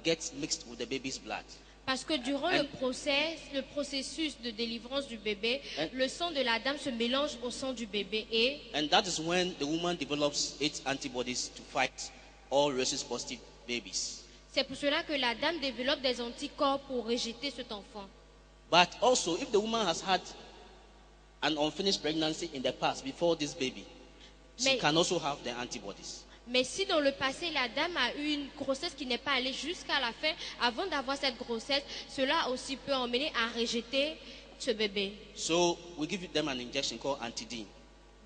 C: gets mixed with the baby's blood.
D: Parce que durant le processus de délivrance du bébé, le sang de la dame se mélange au sang du bébé
C: And that is when the woman develops its antibodies to fight all rhesus positive babies.
D: c'est pour cela que la dame développe des anticorps pour rejeter cet enfant.
C: But also, if the woman has had an unfinished pregnancy in the past before this baby, she can also have the antibodies.
D: Mais si dans le passé, la dame a eu une grossesse qui n'est pas allée jusqu'à la fin, avant d'avoir cette grossesse, cela aussi peut emmener à rejeter ce bébé.
C: So we give them an injection called Antidine.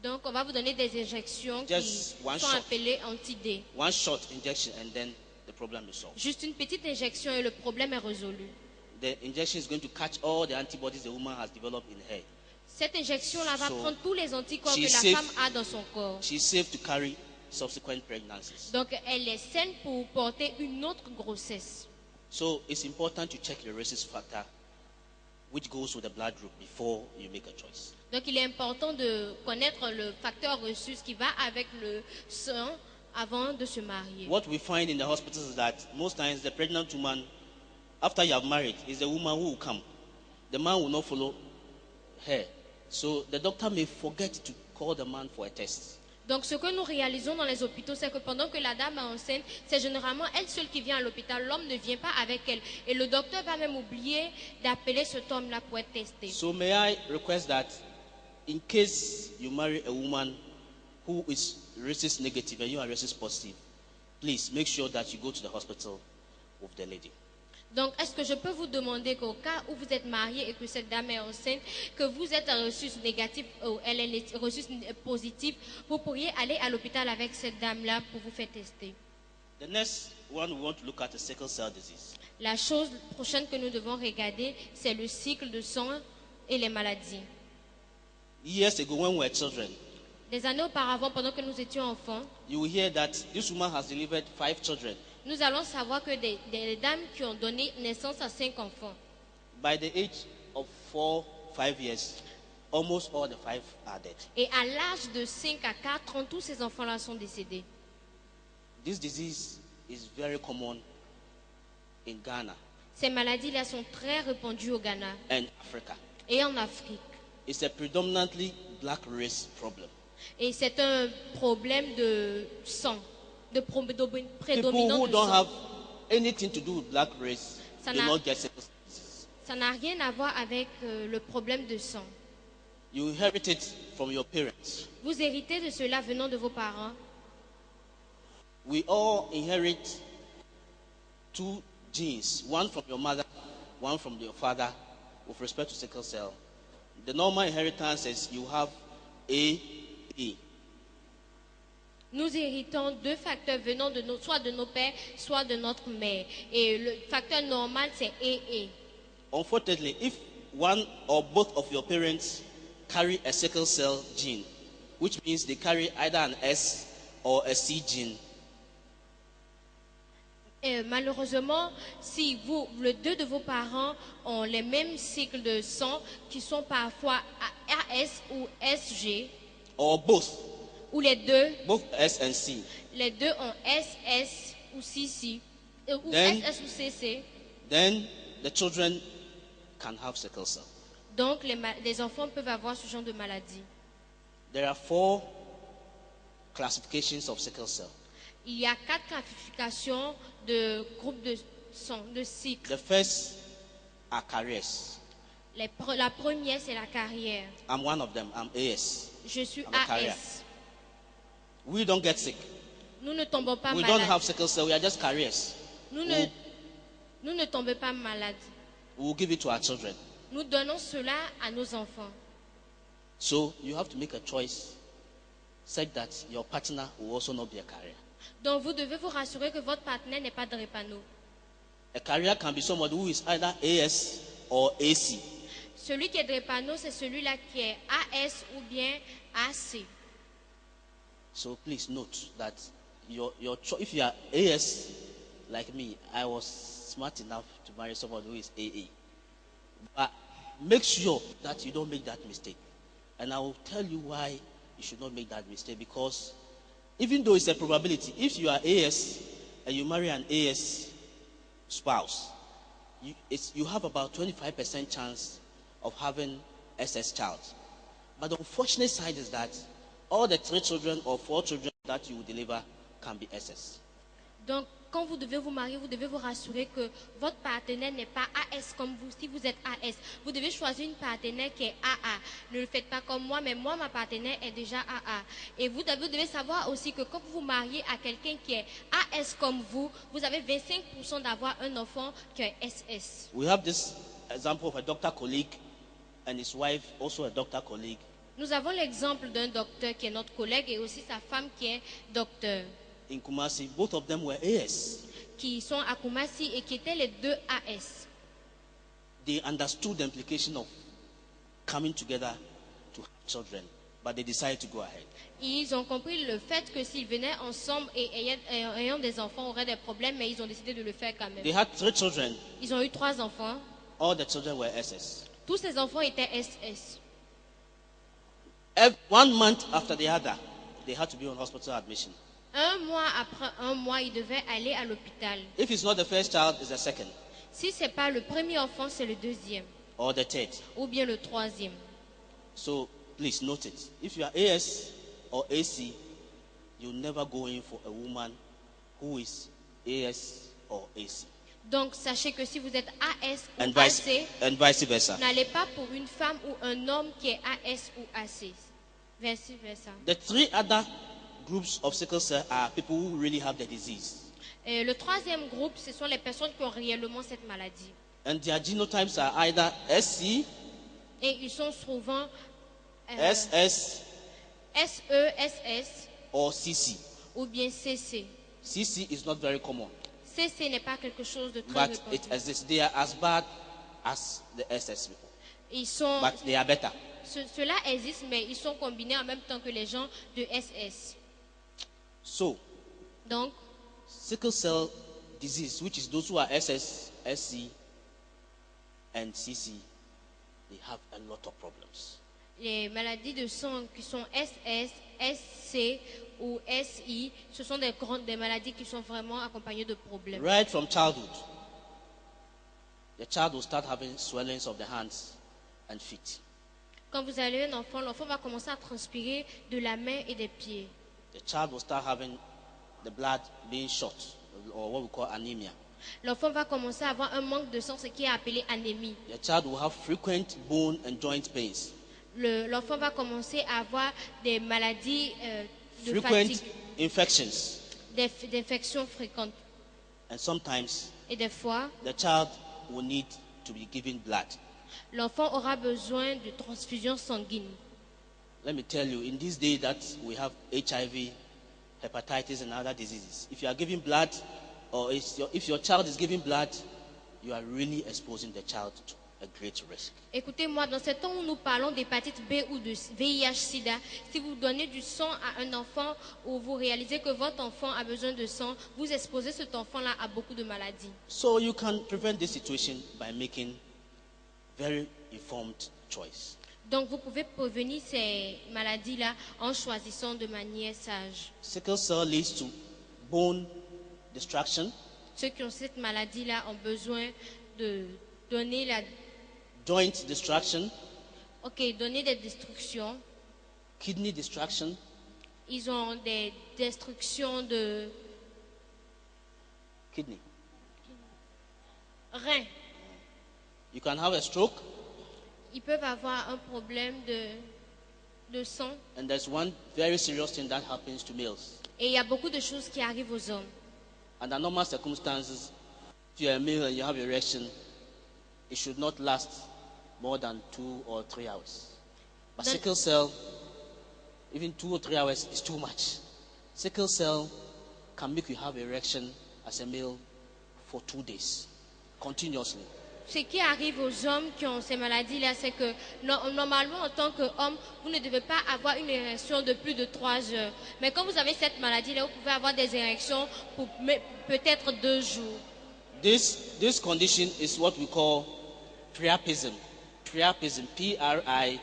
D: Donc, on va vous donner des injections
C: Just
D: qui
C: one
D: sont
C: shot.
D: appelées anti-D.
C: One short injection and then the problem is solved.
D: Juste une petite injection et le problème est résolu.
C: The injection is going to catch all the antibodies the woman has developed in her.
D: Cette injection-là va
C: So,
D: prendre tous les anticorps que
C: she's
D: la
C: safe.
D: femme a dans son corps.
C: She's safe to carry subsequent pregnancies.
D: Donc, elle est saine pour porter une autre grossesse.
C: So it's important to check the rhesus factor which goes with the blood group before you make a choice.
D: Donc, il est important de connaître le facteur rhesus qui va avec le sang avant de se marier.
C: What we find in the hospitals is that most times the pregnant woman, after you have married, is the woman who will come. The man will not follow her. So the doctor may forget to call the man for a test.
D: Donc, ce que nous réalisons dans les hôpitaux, c'est que pendant que la dame est enceinte, c'est généralement elle seule qui vient à l'hôpital. L'homme ne vient pas avec elle. Et le docteur va même oublier d'appeler cet homme-là pour être testé.
C: So may I request that in case you marry a woman who is rhesus negative and you are rhesus positive, please make sure that you go to the hospital with the lady.
D: Donc, est-ce que je peux vous demander qu'au cas où vous êtes marié et que cette dame est enceinte, que vous êtes un rhesus négatif ou elle est rhesus positif, vous pourriez aller à l'hôpital avec cette dame-là pour vous faire tester.
C: The next one we want to look at is sickle cell disease.
D: La chose prochaine que nous devons regarder, c'est le cycle de sang et les maladies.
C: Years ago, when we were children,
D: Des années auparavant, pendant que nous étions enfants,
C: you will hear that this woman has delivered 5 children.
D: nous allons savoir que des dames qui ont donné naissance à 5 enfants,
C: By the age of 4, 5 years, almost all the 5 are dead.
D: et à l'âge de 5 à 4 ans, tous ces enfants-là sont décédés.
C: This disease is very common in Ghana
D: Ces maladies-là sont très répandues au Ghana
C: and Africa.
D: et en Afrique.
C: It's a predominantly black race problem.
D: Et c'est un problème de sang, de
C: People
D: prédominant
C: who
D: de
C: don't
D: sang.
C: have anything to do with black race
D: Ça
C: do
D: n'a-
C: not get sickle cell disease.
D: Ça n'a rien à voir avec le problème de sang.
C: You inherit it from your parents.
D: Vous héritez de cela venant de vos parents.
C: We all inherit 2 genes, one from your mother, one from your father, with respect to sickle cell. The normal inheritance is you have A.
D: Nous héritons 2 facteurs venant de soit de nos pères, soit de notre mère. Et le facteur normal, c'est AA.
C: Unfortunately, if one or both of your parents carry a sickle cell gene, which means they carry either an S or a C gene,
D: Malheureusement, si les 2 de vos parents ont les mêmes cycles de sang qui sont parfois AS ou SG,
C: or both,
D: ou les 2,
C: both S and C,
D: les 2 ont SS ou CC, ou
C: Then-
D: SS ou CC,
C: then the children can have sickle cell.
D: donc les enfants peuvent avoir ce genre de maladie.
C: There are 4 classifications of sickle cell.
D: Il y a 4 classifications de groupes de sang, de cycles.
C: The first are carriers.
D: La première, c'est la carrière.
C: I'm one of them. I'm AS.
D: Je suis
C: I'm a carrier.
D: AS.
C: We don't get sick.
D: Nous ne tombons pas
C: We don't
D: malades.
C: have sickle cell. We are just carriers.
D: Nous ne tombons pas malades.
C: We will give it to our children.
D: Nous donnons cela à nos enfants.
C: So you have to make a choice such that your partner will also not be a carrier.
D: Donc vous devez vous rassurer que votre partenaire n'est pas drépano.
C: A carrier can be somebody who is either AS or AC.
D: Celui qui est drépano, c'est celui-là qui est AS ou bien AC.
C: So please note that if you are AS like me, I was smart enough to marry somebody who is AA. But make sure that you don't make that mistake. And I will tell you why you should not make that mistake. Because even though it's a probability, if you are AS and you marry an AS spouse, you have about 25% chance of having SS child. But the unfortunate side is that all the 3 children or 4 children that you will deliver can be SS.
D: Donc, quand vous devez vous marier, vous devez vous rassurer que votre partenaire n'est pas AS comme vous. Si vous êtes AS, vous devez choisir une partenaire qui est AA. Ne le faites pas comme moi, mais moi, ma partenaire est déjà AA. Et vous devez savoir aussi que quand vous vous mariez à quelqu'un qui est AS comme vous avez 25% d'avoir un enfant qui est SS.
C: We have this example of a doctor colleague and his wife, also a doctor colleague.
D: Nous avons l'exemple d'un docteur qui est notre collègue et aussi sa femme qui est docteur,
C: In Kumasi, both of them were AS.
D: qui sont à Kumasi et qui étaient les deux AS.
C: They understood the implication of coming together to have children, but they decided to go ahead.
D: Ils ont compris le fait que s'ils venaient ensemble et ayant des enfants, auraient des problèmes, mais ils ont décidé de le faire quand même.
C: They had 3 children.
D: Ils ont eu 3 enfants.
C: All the children were SS.
D: Tous ces enfants étaient SS.
C: 1 month after the other, they had to be on hospital admission.
D: Un mois après un mois, ils devaient aller à l'hôpital.
C: If it's not the first child, it's the second
D: Si ce n'est pas le premier enfant, c'est le deuxième
C: or the third.
D: ou bien le troisième.
C: So please note it. If you are AS or AC, you'll never go in for a woman who is AS or AC.
D: Donc, sachez que si vous êtes AS ou
C: And vice versa.
D: n'allez pas pour une femme ou un homme qui est AS ou AC. Vice versa.
C: The 3 other groups of sickle cell are people who really have the disease.
D: Et le troisième groupe, ce sont les personnes qui ont réellement cette maladie.
C: And their genotypes are either SC,
D: Et ils sont souvent
C: SS,
D: SE, SS
C: or CC.
D: ou bien CC.
C: CC is not very common,
D: CC n'est pas quelque chose de très
C: but it
D: répandu.
C: exists. They are as bad as the SS people,
D: Ils sont,
C: but they are better.
D: cela existe, mais ils sont combinés en même temps que les gens de SS.
C: So,
D: Donc,
C: sickle cell disease, which is those who are SS, SC, and CC, they have a lot of problems.
D: les maladies de sang qui sont SS, SC ou SI, ce sont des maladies qui sont vraiment accompagnées de problèmes.
C: Right from childhood, the child will start having swellings of the hands and feet.
D: Quand vous avez un enfant, l'enfant va commencer à transpirer de la main et des pieds.
C: The child will start having the blood being short, or what we call anemia.
D: L'enfant va commencer à avoir un manque de sang, ce qui est appelé anémie.
C: The child will have frequent bone and joint pains,
D: L'enfant va commencer à avoir des maladies de
C: frequent
D: fatigue,
C: infections,
D: des infections fréquentes.
C: and sometimes
D: Et des fois,
C: the child will need to be given blood.
D: l'enfant aura besoin de transfusion sanguine.
C: Let me tell you, in this day that we have HIV, hepatitis, and other diseases, if you are giving blood, or if your child is giving blood, you are really exposing the child to a great risk.
D: Écoutez-moi, dans ce temps où nous parlons d'hépatite B ou de VIH-Sida, si vous donnez du sang à un enfant ou vous réalisez que votre enfant a besoin de sang, vous exposez cet enfant-là à beaucoup de maladies.
C: So you can prevent this situation by making very informed choice.
D: Donc vous pouvez prévenir ces maladies-là en choisissant de manière sage.
C: Sickle cell leads to bone destruction,
D: Ceux qui ont cette maladie-là ont besoin de donner
C: joint destruction,
D: donner des destructions.
C: kidney destruction,
D: Ils ont des destructions de
C: kidney.
D: reins.
C: You can have a stroke,
D: Ils peuvent avoir un problème de sang.
C: and there's one very serious thing that happens to males.
D: Et il y a beaucoup de choses qui arrivent aux hommes.
C: Under normal circumstances, if you're a male and you have erection, it should not last more than 2 or 3 hours. But
D: Then-
C: sickle cell, even 2 or 3 hours is too much. Sickle cell can make you have erection as a male for 2 days, continuously.
D: Ce qui arrive aux hommes qui ont ces maladies-là, c'est que normalement, en tant qu'homme, vous ne devez pas avoir une érection de plus de 3 heures. Mais quand vous avez cette maladie-là, vous pouvez avoir des érections pour peut-être 2 jours.
C: This condition is what we call priapism. Priapism, P-R-I-P-I-S-M,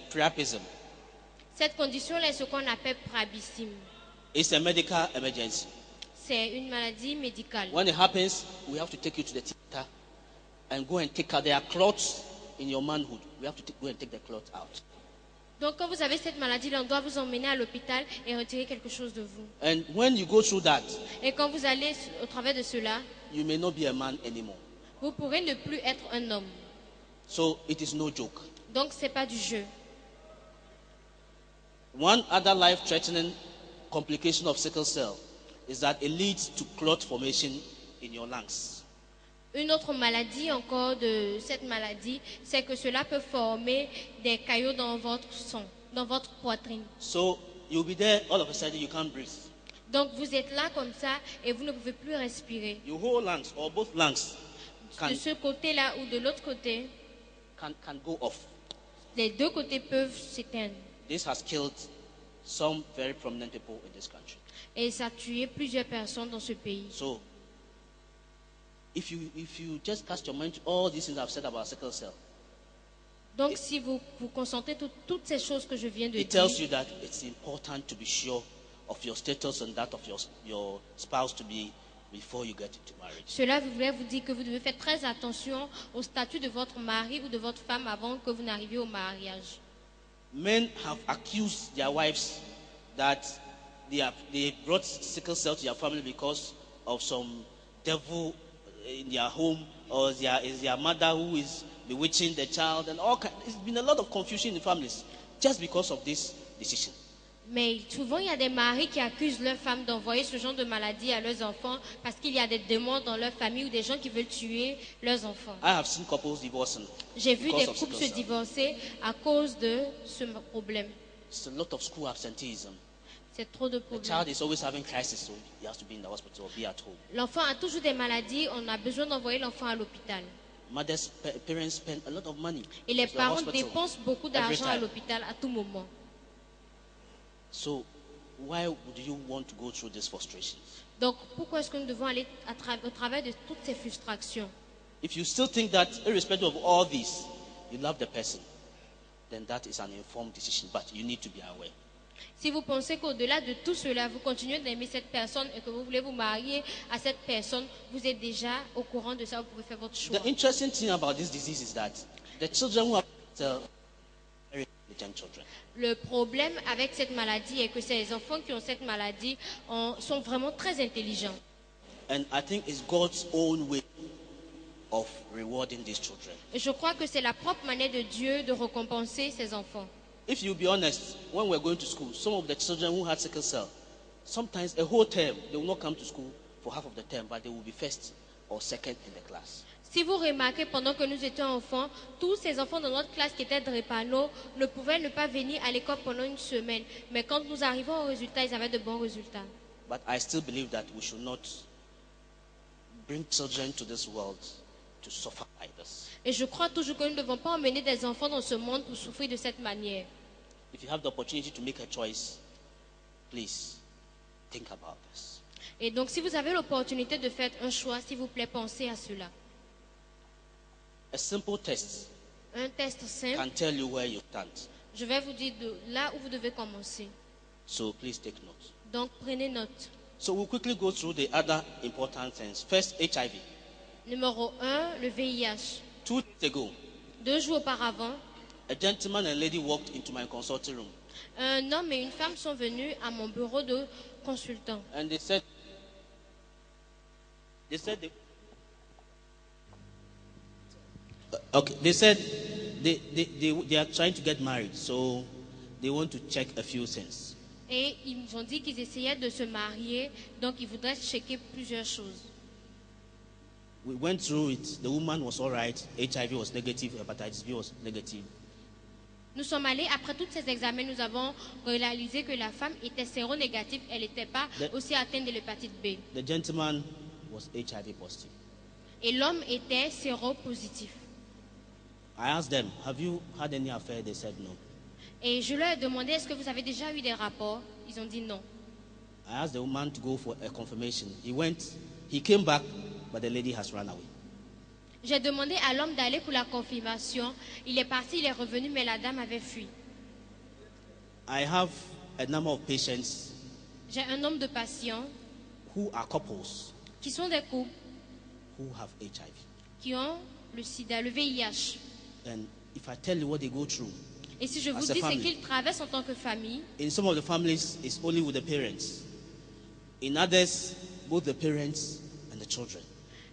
C: priapism.
D: Cette condition-là est ce qu'on appelle priapisme.
C: It's a medical emergency.
D: C'est une maladie médicale.
C: When it happens, we have to take you to the theater and go and take out. There are clots in your manhood. We have to go and take the clot out.
D: Donc quand vous avez cette maladie-là, on doit vous emmener à l'hôpital et retirer quelque chose de vous.
C: And when you go through that,
D: Et quand vous allez au travers de cela,
C: you may not be a man anymore.
D: vous pourrez ne plus être un homme.
C: So it is no joke.
D: Donc ce n'est pas du jeu.
C: One other life-threatening complication of sickle cell is that it leads to clot formation in your lungs.
D: Une autre maladie encore de cette maladie, c'est que cela peut former des caillots dans votre sang, dans votre poitrine.
C: So you'll be there, all of a sudden you can't breathe.
D: Donc vous êtes là comme ça et vous ne pouvez plus respirer.
C: Your whole lungs or both lungs
D: De ce côté-là ou de l'autre côté,
C: can go off.
D: les deux côtés peuvent s'éteindre.
C: This has killed some very prominent people in this country.
D: Et ça a tué plusieurs personnes dans ce pays.
C: So if you just cast your mind to all these things I've said about sickle cell,
D: Donc si vous vous concentrez sur toutes ces choses que je viens de
C: it
D: dire,
C: tells you that it's important to be sure of your status and that of your spouse to be before you get into marriage.
D: cela voulait vous dire que vous devez faire très attention au statut de votre mari ou de votre femme avant que vous n'arriviez au mariage.
C: Men have accused their wives that they brought sickle cell to their family because of some devil in their home, or is their mother who is bewitching the child, and all kind. It's been a lot of confusion in families just because of this decision.
D: Mais souvent, il y a des maris qui accusent leurs femmes d'envoyer ce genre de maladie à leurs enfants parce qu'il y a des démons dans leur famille ou des gens qui veulent tuer leurs enfants.
C: I have seen couples divorcing
D: J'ai vu
C: because
D: des
C: of
D: couples
C: sickle
D: se
C: cell.
D: divorcer à cause de ce problème.
C: It's a lot of school absenteeism.
D: C'est trop de
C: The
D: problèmes.
C: child is always having crisis, so he has to be in the hospital or be at home.
D: L'enfant a toujours des maladies, on a besoin d'envoyer l'enfant à l'hôpital.
C: Parents spend a lot of money
D: Et les
C: to the
D: parents
C: hospital
D: dépensent beaucoup
C: every
D: d'argent à
C: time.
D: l'hôpital à tout moment.
C: So why would you want to go through this frustration?
D: Donc, pourquoi est-ce que nous devons aller au travers de toutes ces frustrations?
C: If you still think that, irrespective of all this, you love the person, then that is an informed decision, but you need to be aware.
D: Si vous pensez qu'au-delà de tout cela, vous continuez d'aimer cette personne et que vous voulez vous marier à cette personne, vous êtes déjà au courant de ça, vous pouvez faire votre choix.
C: The interesting thing about this disease is that the children who have very intelligent children.
D: Le problème avec cette maladie est que ces enfants qui ont cette maladie sont vraiment très intelligents.
C: And I think it's God's own way of rewarding these children.
D: Et je crois que c'est la propre manière de Dieu de récompenser ces enfants.
C: If you be honest, when we're going to school, some of the children who had sickle cell, sometimes a whole term, they will not come to school for half of the term, but they will be first or second in the class.
D: Si vous remarquez, pendant que nous étions enfants, tous ces enfants dans notre classe qui étaient drépano ne pouvaient ne pas venir à l'école pendant une semaine. Mais quand nous arrivons aux résultats, ils avaient de bons résultats.
C: But I still believe that we should not bring children to this world to suffer like this.
D: Et je crois toujours que nous ne devons pas emmener des enfants dans ce monde pour souffrir de cette manière.
C: If you have the opportunity to make a choice, please think about this.
D: Et donc, si vous avez l'opportunité de faire un choix, s'il vous plaît, pensez à cela.
C: A simple test
D: Un test simple,
C: can tell you where you stand.
D: je vais vous dire de là où vous devez commencer.
C: So please take note.
D: Donc, prenez note.
C: So we'll quickly go through the other important things. First, HIV.
D: Numéro 1, le VIH.
C: 2 days ago,
D: 2 jours auparavant,
C: a gentleman and lady walked into my consulting room
D: un homme et une femme sont venus à mon bureau de consultant.
C: and they said they are trying to get married, so they want to check a few things.
D: Et ils nous ont dit qu'ils essayaient de se marier, donc ils voudraient checker plusieurs choses.
C: We went through it. The woman was all right. HIV was negative. Hepatitis B was negative.
D: Nous sommes allés, après tous ces examens, nous avons réalisé que la femme était séronégative, elle n'était pas aussi atteinte de l'hépatite B.
C: The gentleman was HIV positive.
D: Et l'homme était séropositif.
C: I asked them, have you had any affair? They said no.
D: Et je leur ai demandé, est-ce que vous avez déjà eu des rapports? Ils ont dit non.
C: I asked the woman to go for a confirmation. He came back, but the lady has run away.
D: J'ai demandé à l'homme d'aller pour la confirmation. Il est parti, il est revenu, mais la dame avait fui.
C: I have a number of patients
D: J'ai un nombre de patients
C: who are couples
D: qui sont des couples
C: who have HIV.
D: qui ont le sida, le VIH.
C: And if I tell you what they go through,
D: Et si je vous
C: As a
D: dis ce
C: family.
D: qu'ils traversent en tant que famille,
C: in some of the families, it's only with the parents. In others, both the parents and the children.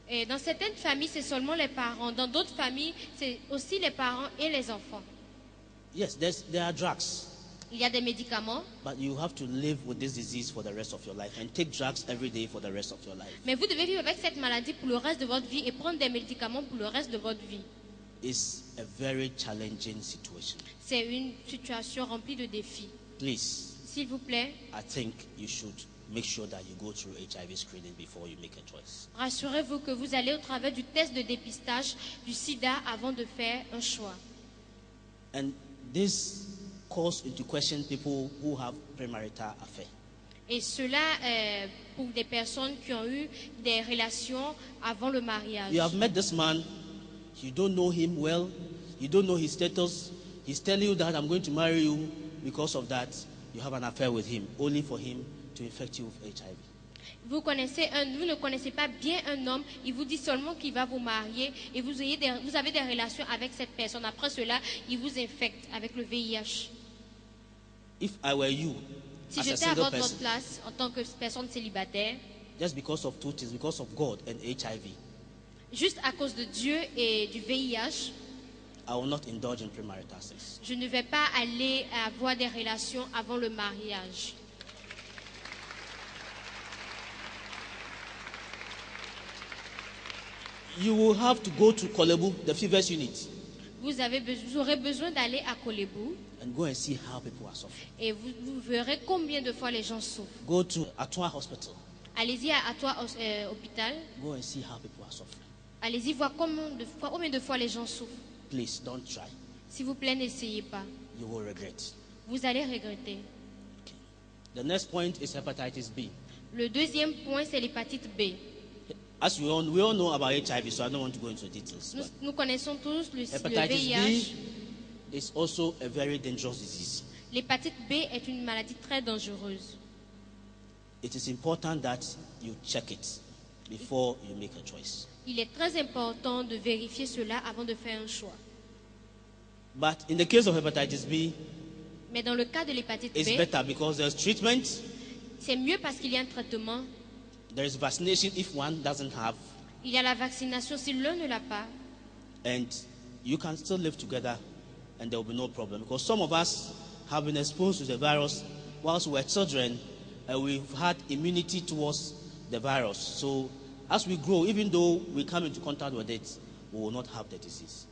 D: et dans certaines familles, c'est seulement les parents. Dans d'autres familles, c'est aussi les parents et les enfants.
C: Yes, there are drugs.
D: Il y a des médicaments,
C: but you have to live with this disease for the rest of your life and take drugs every day for the rest of your life.
D: mais vous devez vivre avec cette maladie pour le reste de votre vie et prendre des médicaments pour le reste de votre vie.
C: It's a very challenging situation.
D: C'est une situation remplie de défis.
C: Please,
D: S'il vous plaît,
C: I think you should make sure that you go through HIV screening before you make a choice.
D: rassurez-vous que vous allez au travers du test de dépistage du sida avant de faire un choix.
C: And this calls into question people who have premarital affair.
D: Et cela pour des personnes qui ont eu des relations avant le mariage.
C: You have met this man, you don't know him well, you don't know his status. He's telling you that I'm going to marry you. Because of that, you have an affair with him, only for him to infect you with HIV.
D: Vous ne connaissez pas bien un homme, il vous dit seulement qu'il va vous marier et vous avez des relations avec cette personne. Après cela, il vous infecte avec le VIH.
C: If I were you,
D: Si
C: as a
D: j'étais à
C: single
D: votre
C: person,
D: place en tant que personne célibataire,
C: just because of two things, because of God and HIV,
D: juste à cause de Dieu et du VIH,
C: I will not indulge in premarital sex.
D: je ne vais pas aller avoir des relations avant le mariage.
C: You will have to go to Kolebu, the fevers unit,
D: Vous aurez besoin d'aller à Kolebu
C: and go and see how people are suffering.
D: et vous verrez combien de fois les gens souffrent.
C: Go to Atwa Hospital,
D: Allez-y à toi hôpital,
C: go and see how people are suffering.
D: allez-y voir combien de fois les gens souffrent.
C: Please don't try.
D: S'il vous plaît, n'essayez pas.
C: You will regret.
D: Vous allez regretter.
C: Okay. The next point is hepatitis B.
D: Le deuxième point, c'est l'hépatite B.
C: As we all know about HIV, so I don't want to go into details.
D: Nous,
C: But
D: nous connaissons tous le
C: hepatitis
D: VIH.
C: B is also a very dangerous disease.
D: L'hépatite B est une maladie très dangereuse.
C: It is important that you check it before you make a choice.
D: Il est très important de vérifier cela avant de faire un choix.
C: But in the case of hepatitis B,
D: Mais dans le cas de l'hépatite
C: it's
D: B,
C: better because there's treatment,
D: c'est mieux parce qu'il y a un traitement.
C: there is vaccination if one doesn't have,
D: Il y a la vaccination si l'un ne l'a pas.
C: and you can still live together and there will be no problem. Because some of us have been exposed to the virus whilst we were children and we've had immunity towards the virus. So as we grow, even though we come into contact with it, we will not have the disease.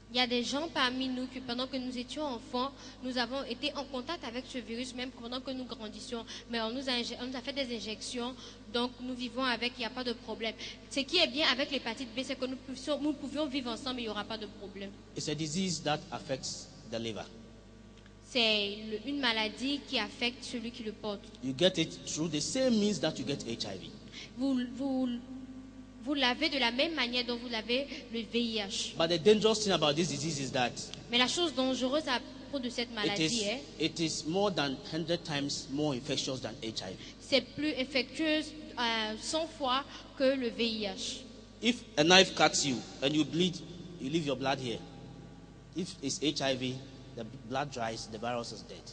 D: Il y a des gens parmi nous que pendant que nous étions enfants, nous avons été en contact avec ce virus même pendant que nous grandissions. Mais on nous a fait des injections, donc nous vivons avec, il n'y a pas de problème. Ce qui est bien avec l'hépatite B, c'est que nous pouvions vivre ensemble, il n'y aura pas de problème.
C: It's a disease that affects the liver.
D: C'est une maladie qui affecte celui qui le porte.
C: You get it through the same means that you get HIV.
D: Vous l'avez de la même manière dont vous l'avez le VIH.
C: But the dangerous thing about this disease is that
D: Mais la chose dangereuse à propos de cette maladie est,
C: it is more than 100 times more infectious than HIV.
D: c'est plus infectieuse 100 fois que le VIH.
C: If a knife cuts you and you bleed, you leave your blood here. If it's HIV, the blood dries, the virus is dead.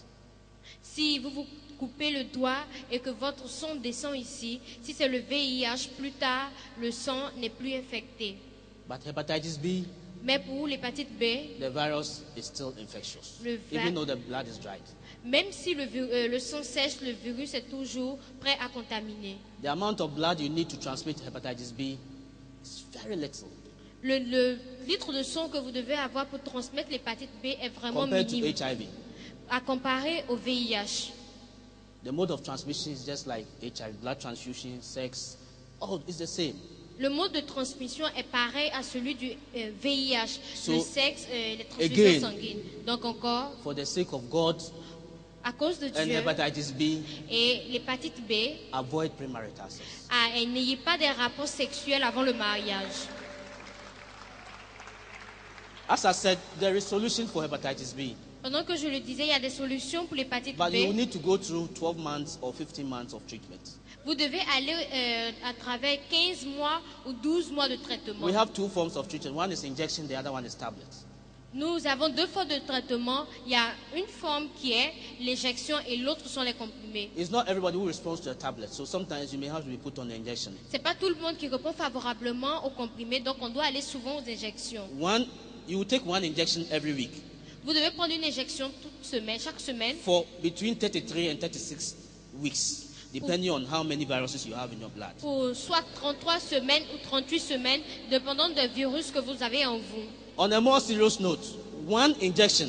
D: Si vous vous coupez le doigt et que votre sang descend ici, si c'est le VIH, plus tard, le sang n'est plus infecté.
C: But hepatitis B,
D: Mais pour l'hépatite B,
C: the virus is still infectious,
D: Le
C: even though the blood is dried.
D: même si le sang sèche, le virus est toujours prêt à contaminer.
C: The amount of blood you need to transmit hepatitis B is very little
D: Le litre de sang que vous devez avoir pour transmettre l'hépatite B est vraiment
C: compared to
D: minime
C: HIV.
D: à comparer au VIH.
C: The mode of transmission is just like HIV, blood transfusion, sex, all is the same.
D: Le mode de transmission est pareil à celui du VIH,
C: So,
D: le sexe, les transfusions
C: again,
D: sanguines. Donc encore,
C: For the sake of God
D: à cause de
C: and
D: Dieu
C: hepatitis B,
D: et l'hépatite B,
C: avoid premarital sex.
D: n'ayez pas des rapports sexuels avant le mariage.
C: As I said, there is solution for hepatitis B,
D: Pendant que je le disais, il y a des solutions pour l'hépatite
C: but you
D: B.
C: need to go through 12 months or 15 months of treatment.
D: Vous devez aller à travers 15 mois ou 12 mois de traitement.
C: We have two forms of treatment. One is injection, the other one is tablets.
D: Nous avons deux formes de traitement. Il y a une forme qui est l'injection et l'autre sont les comprimés.
C: It's not everybody who responds to a tablet, so sometimes you may have to be put on the injection.
D: C'est pas tout le monde qui répond favorablement aux comprimés, donc on doit aller souvent aux injections.
C: You will take one injection every week.
D: Vous devez prendre une injection chaque semaine
C: for between 33 and 36 weeks, depending on how many viruses you have in your blood.
D: pour soit 33 semaines ou 38 semaines, dépendant des virus que vous avez en vous.
C: On a more serious note, one injection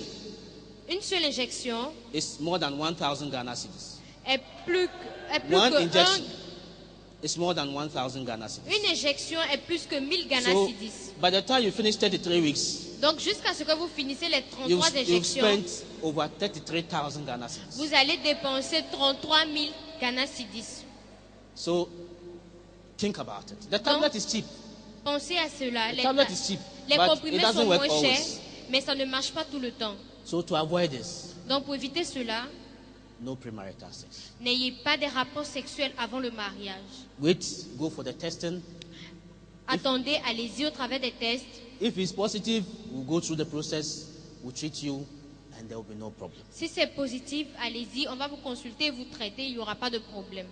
D: Une seule injection
C: is more than 1,000 Ghana cedis.
D: est plus
C: One
D: que
C: injection is more than 1,000 Ghana cedis.
D: une injection est plus que 1000 Ghana
C: So,
D: cedis.
C: by the time you finish 33 weeks,
D: Donc jusqu'à ce que vous finissez les
C: you've
D: 33 injections,
C: spent over 33,000 Ghana cedis.
D: vous allez dépenser 33 000 Ghana cedis.
C: So, think about it. The tablet is cheap.
D: Pensez à cela.
C: The tablet is cheap,
D: Les
C: but it
D: comprimés sont
C: doesn't work
D: moins chers,
C: always.
D: mais ça ne marche pas tout le temps.
C: So, to avoid this,
D: Donc pour éviter cela,
C: no premarital sex.
D: n'ayez pas des rapports sexuels avant le mariage.
C: Wait, go for the testing.
D: Attendez, allez-y au travers des tests.
C: If it's positive, we'll go through the process, we'll treat you, and there will be no problem.
D: Si c'est positif, allez-y, on va vous consulter, vous traiter, il n'y aura pas de problème.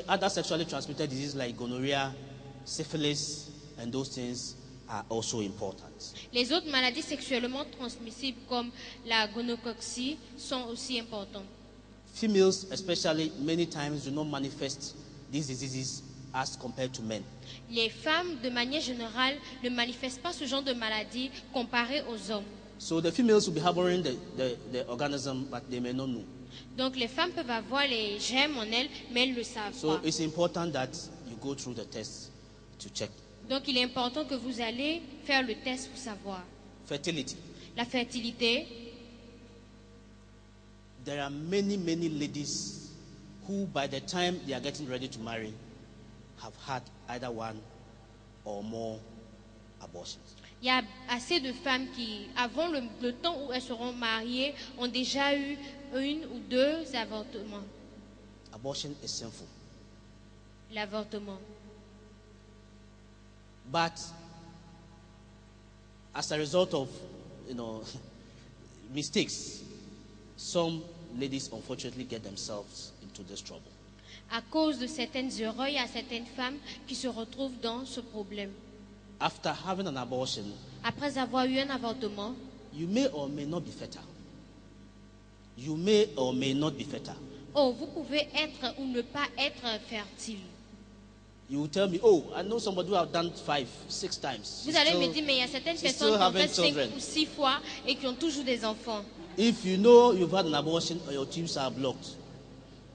C: Other sexually transmitted diseases like gonorrhea, syphilis, and those things are also important.
D: Les autres maladies sexuellement transmissibles comme la gonococcie sont aussi importantes.
C: Females, especially, many times do not manifest these diseases as compared to men.
D: Les femmes, de manière générale, ne manifestent pas ce genre de maladie comparé aux hommes.
C: So the females will be harboring the organism, but they may not know.
D: Donc les femmes peuvent avoir les germes en elles, mais elles ne le savent
C: So
D: pas.
C: it's important that you go through the test to check.
D: Donc il est important que vous allez faire le test pour savoir.
C: Fertility.
D: La fertilité,
C: There are many ladies who, by the time they are getting ready to marry, have had either one or more abortions.
D: il y a assez de femmes qui, avant le temps où elles seront mariées, ont déjà eu une ou deux avortements.
C: Abortion is sinful.
D: L'avortement.
C: But as a result of, mistakes, some ladies unfortunately get themselves into this trouble.
D: À cause de certaines erreurs, il y a certaines femmes qui se retrouvent dans ce problème.
C: After having an abortion,
D: Après avoir eu un avortement,
C: you may or may not be fertile. You may or may not be fertile.
D: vous pouvez être ou ne pas être fertile.
C: You will tell me, oh, I know somebody who have done 5, 6 times.
D: Vous allez me dire, mais il y a certaines
C: she's
D: personnes
C: still
D: qui ont
C: having
D: fait 5
C: children.
D: ou 6 fois et qui ont toujours des enfants.
C: If you know you've had an abortion or your tubes are blocked,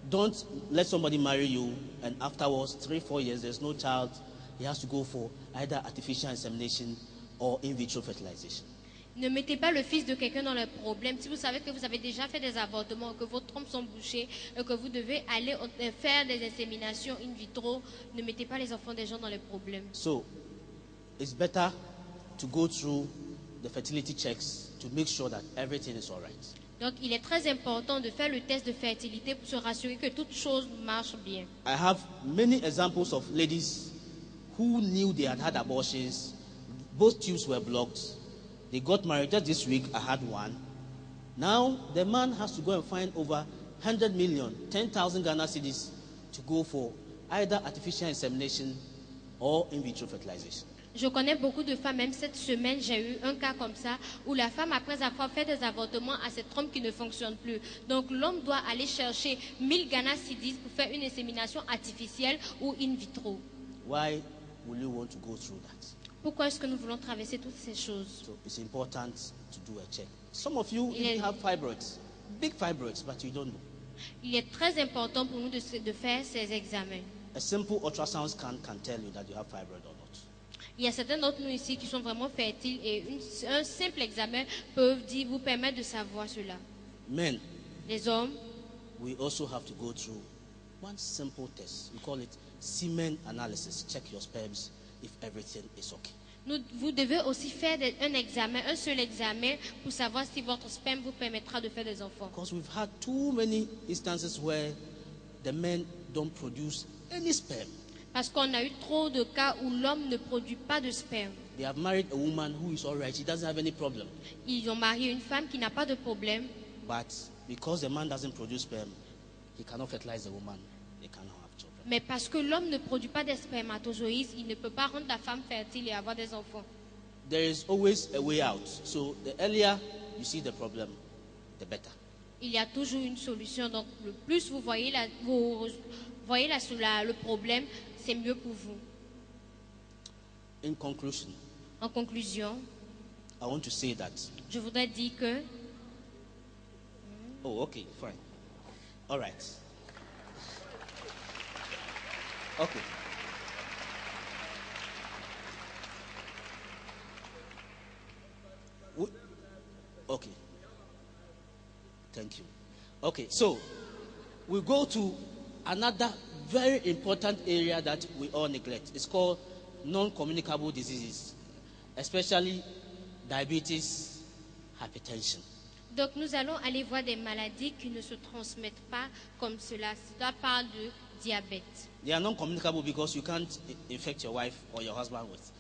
C: don't let somebody marry you and afterwards, 3-4 years, there's no child. He has to go for either artificial insemination or in vitro fertilization.
D: Ne mettez pas le fils de quelqu'un dans le problème. Si vous savez que vous avez déjà fait des avortements, que vos trompes sont bouchées, et que vous devez aller faire des inséminations in vitro, ne mettez pas les enfants des gens dans le problème.
C: So, it's better to go through the fertility checks to make sure that everything is all right.
D: Donc, il est très important de faire le test de fertilité pour se rassurer que toute chose marche bien.
C: I have many examples of ladies who knew they had abortions. Both tubes were blocked. They got married just this week. I had one. Now the man has to go and find over 100 million, 10,000 Ghana cedis to go for either artificial insemination or in vitro fertilization.
D: Je connais beaucoup de femmes, même cette semaine, j'ai eu un cas comme ça, où la femme, après avoir fait des avortements, a cette trompe qui ne fonctionne plus. Donc l'homme doit aller chercher 1000 Ghana cedis pour faire une insémination artificielle ou in vitro.
C: Why will you want to go through that?
D: Pourquoi est-ce que nous voulons traverser toutes ces choses?
C: So it's important to do a check. Some of you
D: Il est-
C: even have fibroids, big fibroids, but you don't know.
D: Il est très important pour nous de faire ces examens.
C: A simple ultrasound scan can tell you that you have fibroid or not.
D: Il y a certains d'entre nous ici qui sont vraiment fertiles et un simple examen peut vous permettre de savoir cela.
C: Men,
D: Les hommes,
C: we also have to go through one simple test. We call it semen analysis. Check your sperms if everything is okay.
D: vous devez aussi faire un examen, un seul examen pour savoir si votre sperme vous permettra de faire des enfants.
C: Because we've had too many instances where the men don't produce any sperm.
D: Parce qu'on a eu trop de cas où l'homme ne produit pas de sperme.
C: They have married a woman who is all right. She doesn't have any problem.
D: Ils ont marié une femme qui n'a pas de problème,
C: But because the man doesn't produce sperm, he cannot fertilize the woman. They cannot have children.
D: mais parce que l'homme ne produit pas de spermatozoïdes, il ne peut pas rendre la femme fertile et avoir des enfants.
C: there is always a way out. So the earlier you see the problem, the better.
D: Il y a toujours une solution. Donc, le plus vous voyez, le problème, c'est mieux pour vous.
C: In conclusion,
D: En conclusion,
C: I want to say that.
D: je voudrais dire que
C: Oh, okay, fine. All right. Okay. Okay. Thank you. Okay, so we go to another very important area that we all neglect. It's called non-communicable diseases, especially diabetes, hypertension.
D: Donc nous allons aller voir des maladies qui ne se transmettent pas comme cela. Cela parle de diabète.
C: They are non-communicable because you can't infect your wife or your husband with.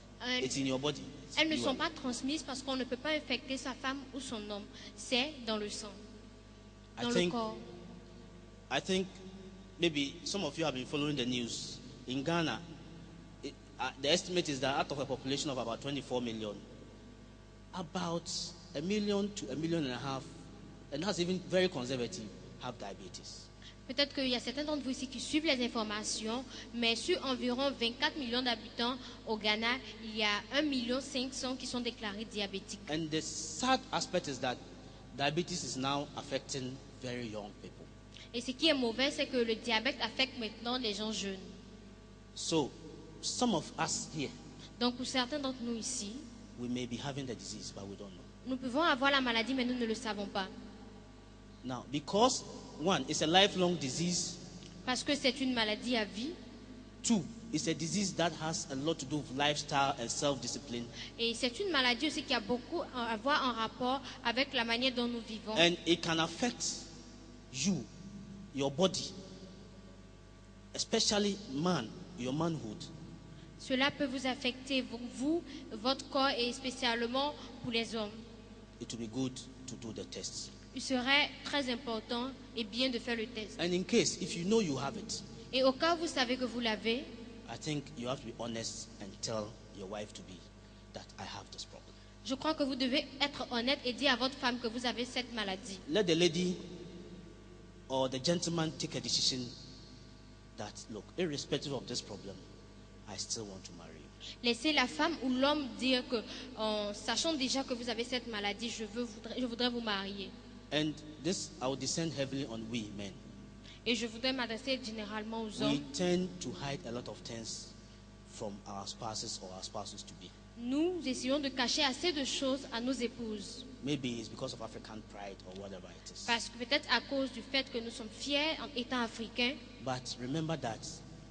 C: It's in your body.
D: Elles ne sont pas transmises parce qu'on ne peut pas infecter sa femme ou son homme. C'est dans le sang, dans le corps.
C: I think maybe some of you have been following the news. In Ghana, the estimate is that out of a population of about 24 million, about 1 million to 1.5 million, and that's even very conservative, have diabetes.
D: Peut-être qu'il y a certains d'entre vous ici qui suivent les informations, mais sur environ 24 millions d'habitants au Ghana, il y a 1,5 million qui sont déclarés diabétiques.
C: And the sad aspect is that diabetes is now affecting very young people.
D: Et ce qui est mauvais, c'est que le diabète affecte maintenant les gens jeunes.
C: So, some of us here,
D: Donc pour certains d'entre nous ici,
C: we may be having the disease, but we don't know.
D: nous pouvons avoir la maladie, mais nous ne le savons pas.
C: Now, because one, it's a lifelong disease.
D: Parce que c'est une maladie à vie.
C: Two, it's a disease that has a lot to do with lifestyle and self-discipline.
D: Et c'est une maladie aussi qui a beaucoup à voir en rapport avec la manière dont nous vivons.
C: And it can affect you, your body, especially man, your manhood.
D: Cela peut vous affecter, vous, votre corps et spécialement pour les hommes.
C: It will be good to do the tests.
D: Il serait très important et bien de faire le test.
C: And in case, if you know you have it,
D: Et au cas où vous savez que vous l'avez,
C: I think you have to be honest and tell your wife to be that I have this problem.
D: je crois que vous devez être honnête et dire à votre femme que vous avez cette maladie.
C: Let the lady or the gentleman take a decision that, look, irrespective of this problem, I still want to marry you.
D: Laissez la femme ou l'homme dire que, en sachant déjà que vous avez cette maladie, je voudrais vous marier.
C: And this, I will descend heavily on we men.
D: Et je voudrais m'adresser généralement aux
C: We
D: hommes.
C: tend to hide a lot of things from our spouses or our spouses to be.
D: Nous essayons de cacher assez de choses à nos épouses.
C: Maybe it's because of African pride or whatever it is.
D: Parce que peut-être à cause du fait que nous sommes fiers en étant africains.
C: But remember that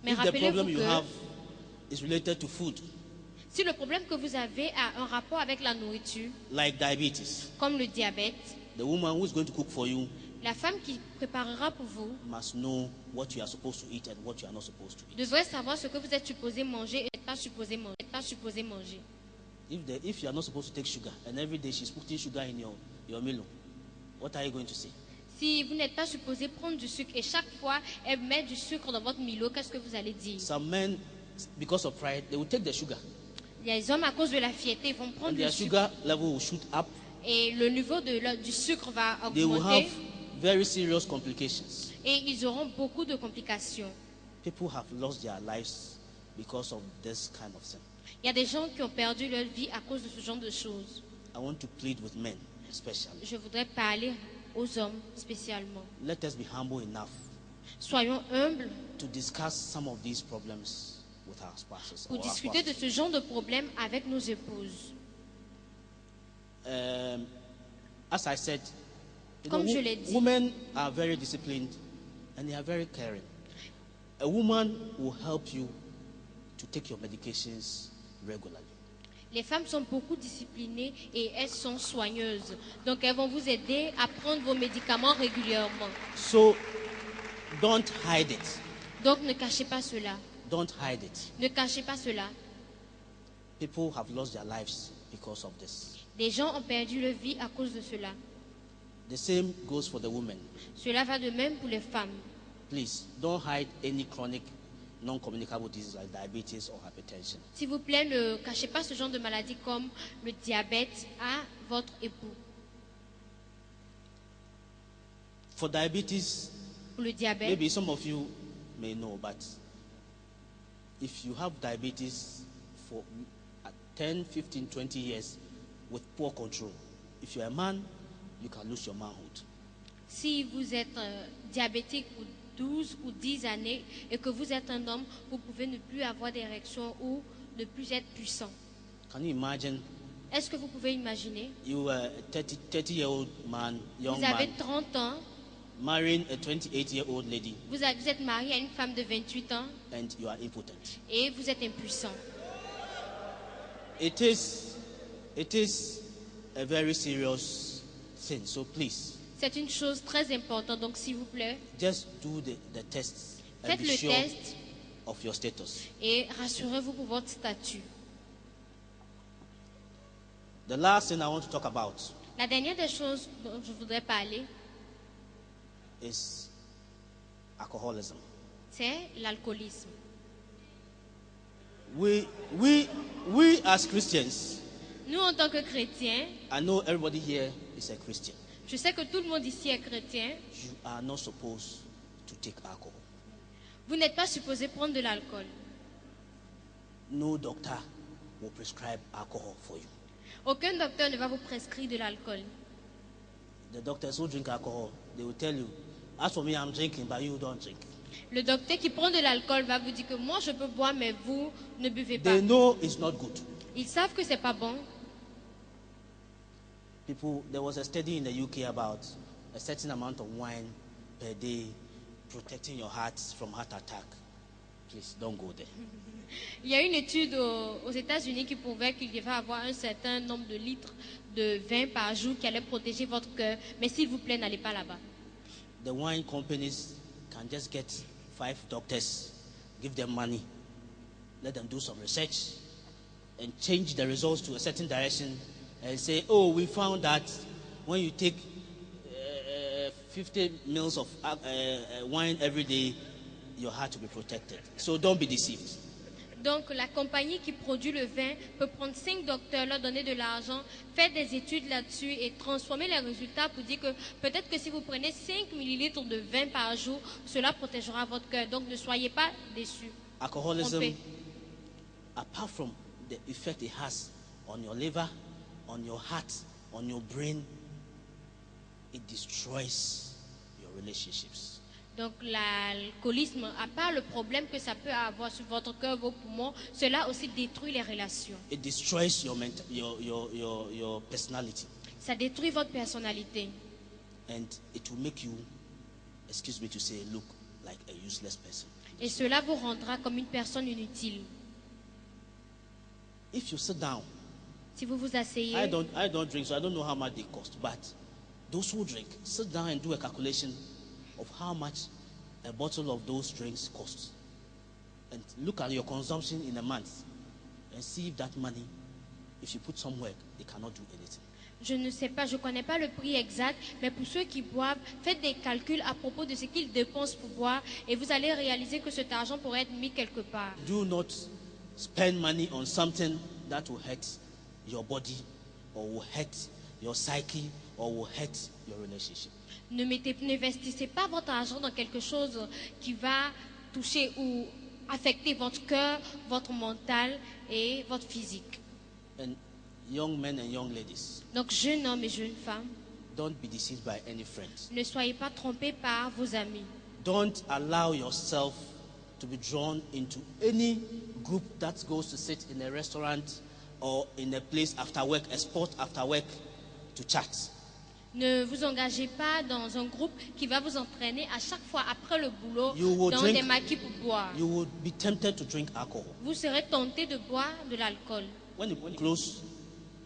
D: Mais
C: if the
D: rappelez-vous
C: problem you
D: que-
C: have is related to food,
D: Si le problème que vous avez a un rapport avec la nourriture,
C: like diabetes,
D: comme le diabète,
C: the woman who is going to cook for you
D: la femme qui préparera pour vous
C: must know what you are supposed to eat and what you are not supposed to eat.
D: devrait savoir ce que vous êtes supposé manger et pas supposé manger. Pas supposé manger.
C: If you are not supposed to take sugar and every day she's putting sugar in your meal, what are you going to say?
D: Si vous n'êtes pas supposé prendre du sucre et chaque fois elle met du sucre dans votre Milo, qu'est-ce que vous allez dire?
C: Some men, because of pride, they will take the sugar
D: Les hommes, à cause de la fierté, vont prendre
C: and
D: du
C: their
D: sucre
C: sugar level will shoot up.
D: et le niveau du sucre va
C: They will have
D: augmenter
C: very serious complications.
D: et ils auront beaucoup de complications.
C: People have lost their lives because of this kind of thing.
D: Il y a des gens qui ont perdu leur vie à cause de ce genre de choses.
C: I want to plead with men, especially.
D: Je voudrais parler aux hommes spécialement.
C: Let us be humble enough
D: Soyons humbles
C: to discuss some of these problems with our spouses.
D: pour
C: or our
D: discuter de
C: spouses.
D: ce genre de problème avec nos épouses.
C: As I said,
D: Comme je l'ai dit.
C: women are very disciplined and they are very caring. A woman will help you to take your medications regularly.
D: Les femmes sont beaucoup disciplinées et elles sont soigneuses. Donc elles vont vous aider à prendre vos médicaments régulièrement.
C: So don't hide it.
D: Donc ne cachez pas cela.
C: Don't hide it.
D: Ne cachez pas cela.
C: People have lost their lives because of this.
D: Des gens ont perdu leur vie à cause de cela.
C: The same goes for the women.
D: Cela va de même pour les femmes.
C: Please don't hide any chronic non-communicable diseases like diabetes or hypertension.
D: S'il vous plaît, ne cachez pas ce genre de maladie comme le diabète à votre époux.
C: For diabetes,
D: Pour le diabète,
C: maybe some of you may know, but if you have diabetes for 10, 15, 20 years with poor control, if you're a man, you can lose your manhood.
D: si vous êtes diabétique pour 12 ou 10 années et que vous êtes un homme, vous pouvez ne plus avoir d'érection ou ne plus être puissant.
C: Can you imagine
D: Est-ce que vous pouvez imaginer?
C: you are a 30-year-old man, young
D: Vous avez
C: man,
D: 30 ans,
C: marrying a 28-year-old lady,
D: vous êtes marié à une femme de 28 ans
C: and you are impotent?
D: et vous êtes impuissant.
C: It is a very serious thing. So please,
D: C'est une chose très importante, donc s'il vous plaît,
C: just do the tests and
D: faites
C: be
D: le
C: sure
D: test
C: of your status.
D: et rassurez-vous pour votre statut.
C: The last thing I want to talk about
D: La dernière des choses dont je voudrais parler,
C: is alcoholism.
D: c'est l'alcoolisme.
C: We as Christians,
D: Nous, en tant que chrétiens,
C: I know everybody here is a Christian.
D: je sais que tout le monde ici est chrétien.
C: You are not supposed to take alcohol.
D: Vous n'êtes pas supposé prendre de l'alcool.
C: No doctor will prescribe alcohol for you.
D: Aucun docteur ne va vous prescrire de l'alcool.
C: The doctors who drink alcohol, they will tell you, as for me, I'm drinking, but you don't drink.
D: Le docteur qui prend de l'alcool va vous dire que moi je peux boire, mais vous ne buvez pas.
C: They know it's not good.
D: Ils savent que c'est pas bon.
C: There was a study in the UK about a certain amount of wine per day protecting your heart from heart attack. Please don't go there.
D: Il y a une étude aux États-Unis qui prouvait qu'il devait avoir un certain nombre de litres de vin par jour qui allait protéger votre cœur. Mais s'il vous plaît, n'allez pas là-bas.
C: The wine companies can just get 5 doctors, give them money, let them do some research, and change the results to a certain direction, and say, oh, we found that when you take 50 mils of wine every day, your heart will be protected. So don't be deceived.
D: Donc la compagnie qui produit le vin peut prendre 5 docteurs, leur donner de l'argent, faire des études là-dessus et transformer les résultats pour dire que peut-être que si vous prenez 5 millilitres de vin par jour, cela protégera votre cœur. Donc ne soyez pas déçus.
C: Alcoholism,
D: Trompés.
C: apart from the effect it has on your liver, on your heart, on your brain, it destroys your relationships.
D: Donc l'alcoolisme, à part le problème que ça peut avoir sur votre cœur, vos poumons, cela aussi détruit les relations.
C: It destroys your personality,
D: Ça détruit votre personnalité.
C: and it will make you, excuse me to say, look like a useless person.
D: Et cela vous rendra comme une personne inutile.
C: If you sit down,
D: Si vous vous asseyez,
C: I don't drink, so I don't know how much they cost, but those who drink, sit down and do a calculation of how much a bottle of those drinks costs, and look at your consumption in a month, and see if that money, if you put somewhere, they cannot do anything.
D: je ne sais pas, je ne connais pas le prix exact, mais pour ceux qui boivent, faites des calculs à propos de ce qu'ils dépensent pour boire et vous allez réaliser que cet argent pourrait être mis quelque part.
C: Do not spend money on something that will hurt your body, or will hurt your psyche, or will hurt your relationship.
D: N'investissez pas votre argent dans quelque chose qui va toucher ou affecter votre cœur, votre mental et votre physique.
C: And young men and young ladies,
D: Donc, jeunes hommes et jeunes femmes,
C: don't be deceived by any friends.
D: ne soyez pas trompés par vos amis.
C: Don't allow yourself to be drawn into any group that goes to sit in a restaurant or in a place after work, a spot after work, to chat.
D: Ne vous engagez pas dans un groupe qui va vous entraîner à chaque fois après le boulot
C: You will
D: dans
C: drink-
D: des maquis pour boire.
C: You would be tempted to drink alcohol.
D: Vous serez tenté de boire de l'alcool.
C: When you close,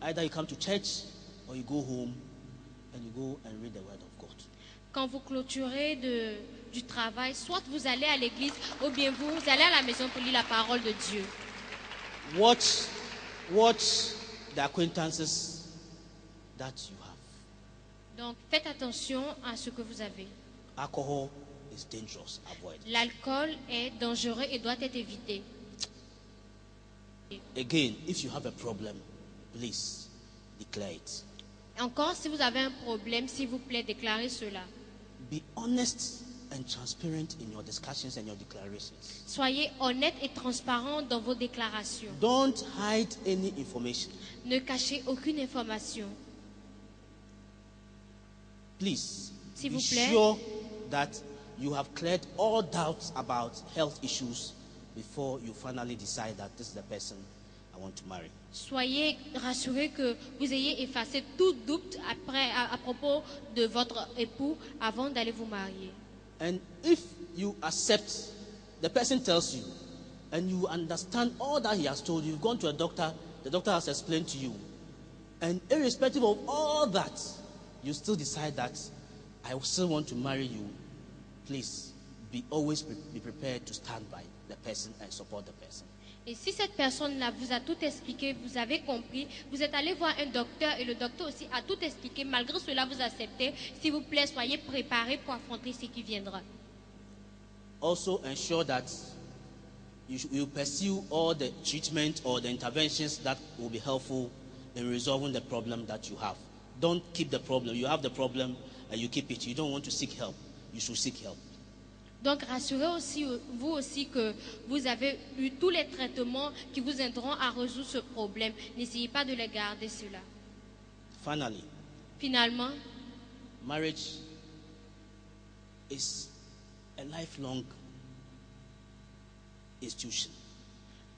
C: either you come to church or you go home and you go and read the word of God.
D: Quand vous clôturez du travail, soit vous allez à l'église ou bien vous allez à la maison pour lire la parole de Dieu.
C: Watch the acquaintances that you have.
D: Donc faites attention à ce que vous avez.
C: Alcohol is dangerous. Avoid it.
D: L'alcool est dangereux et doit être évité.
C: Again, if you have a problem, please declare it.
D: Encore, si vous avez un problème, s'il vous plaît, déclarez cela.
C: Be honest and transparent in your discussions and your declarations.
D: Soyez honnête et transparent dans vos déclarations.
C: Don't hide any information.
D: Ne cachez aucune information.
C: Please
D: S'il
C: be
D: vous plaît.
C: sure that you have cleared all doubts about health issues before you finally decide that this is the person I want to marry.
D: Soyez rassurés que vous ayez effacé tout doute à propos de votre époux avant d'aller vous marier.
C: And if you accept, the person tells you, and you understand all that he has told you, you've gone to a doctor, the doctor has explained to you, and irrespective of all that, you still decide that I still want to marry you, please always be prepared to stand by the person and support the person.
D: Et si cette personne-là vous a tout expliqué, vous avez compris, vous êtes allé voir un docteur et le docteur aussi a tout expliqué, malgré cela vous acceptez, s'il vous plaît, soyez préparés pour affronter ce qui viendra.
C: Also ensure that you pursue all the treatment or the interventions that will be helpful in resolving the problem that you have. Don't keep the problem. You have the problem and you keep it. You don't want to seek help. You should seek help.
D: Donc rassurez aussi, vous aussi que vous avez eu tous les traitements qui vous aideront à résoudre ce problème. N'essayez pas de les garder cela.
C: Finally,
D: Finalement,
C: marriage is a lifelong institution.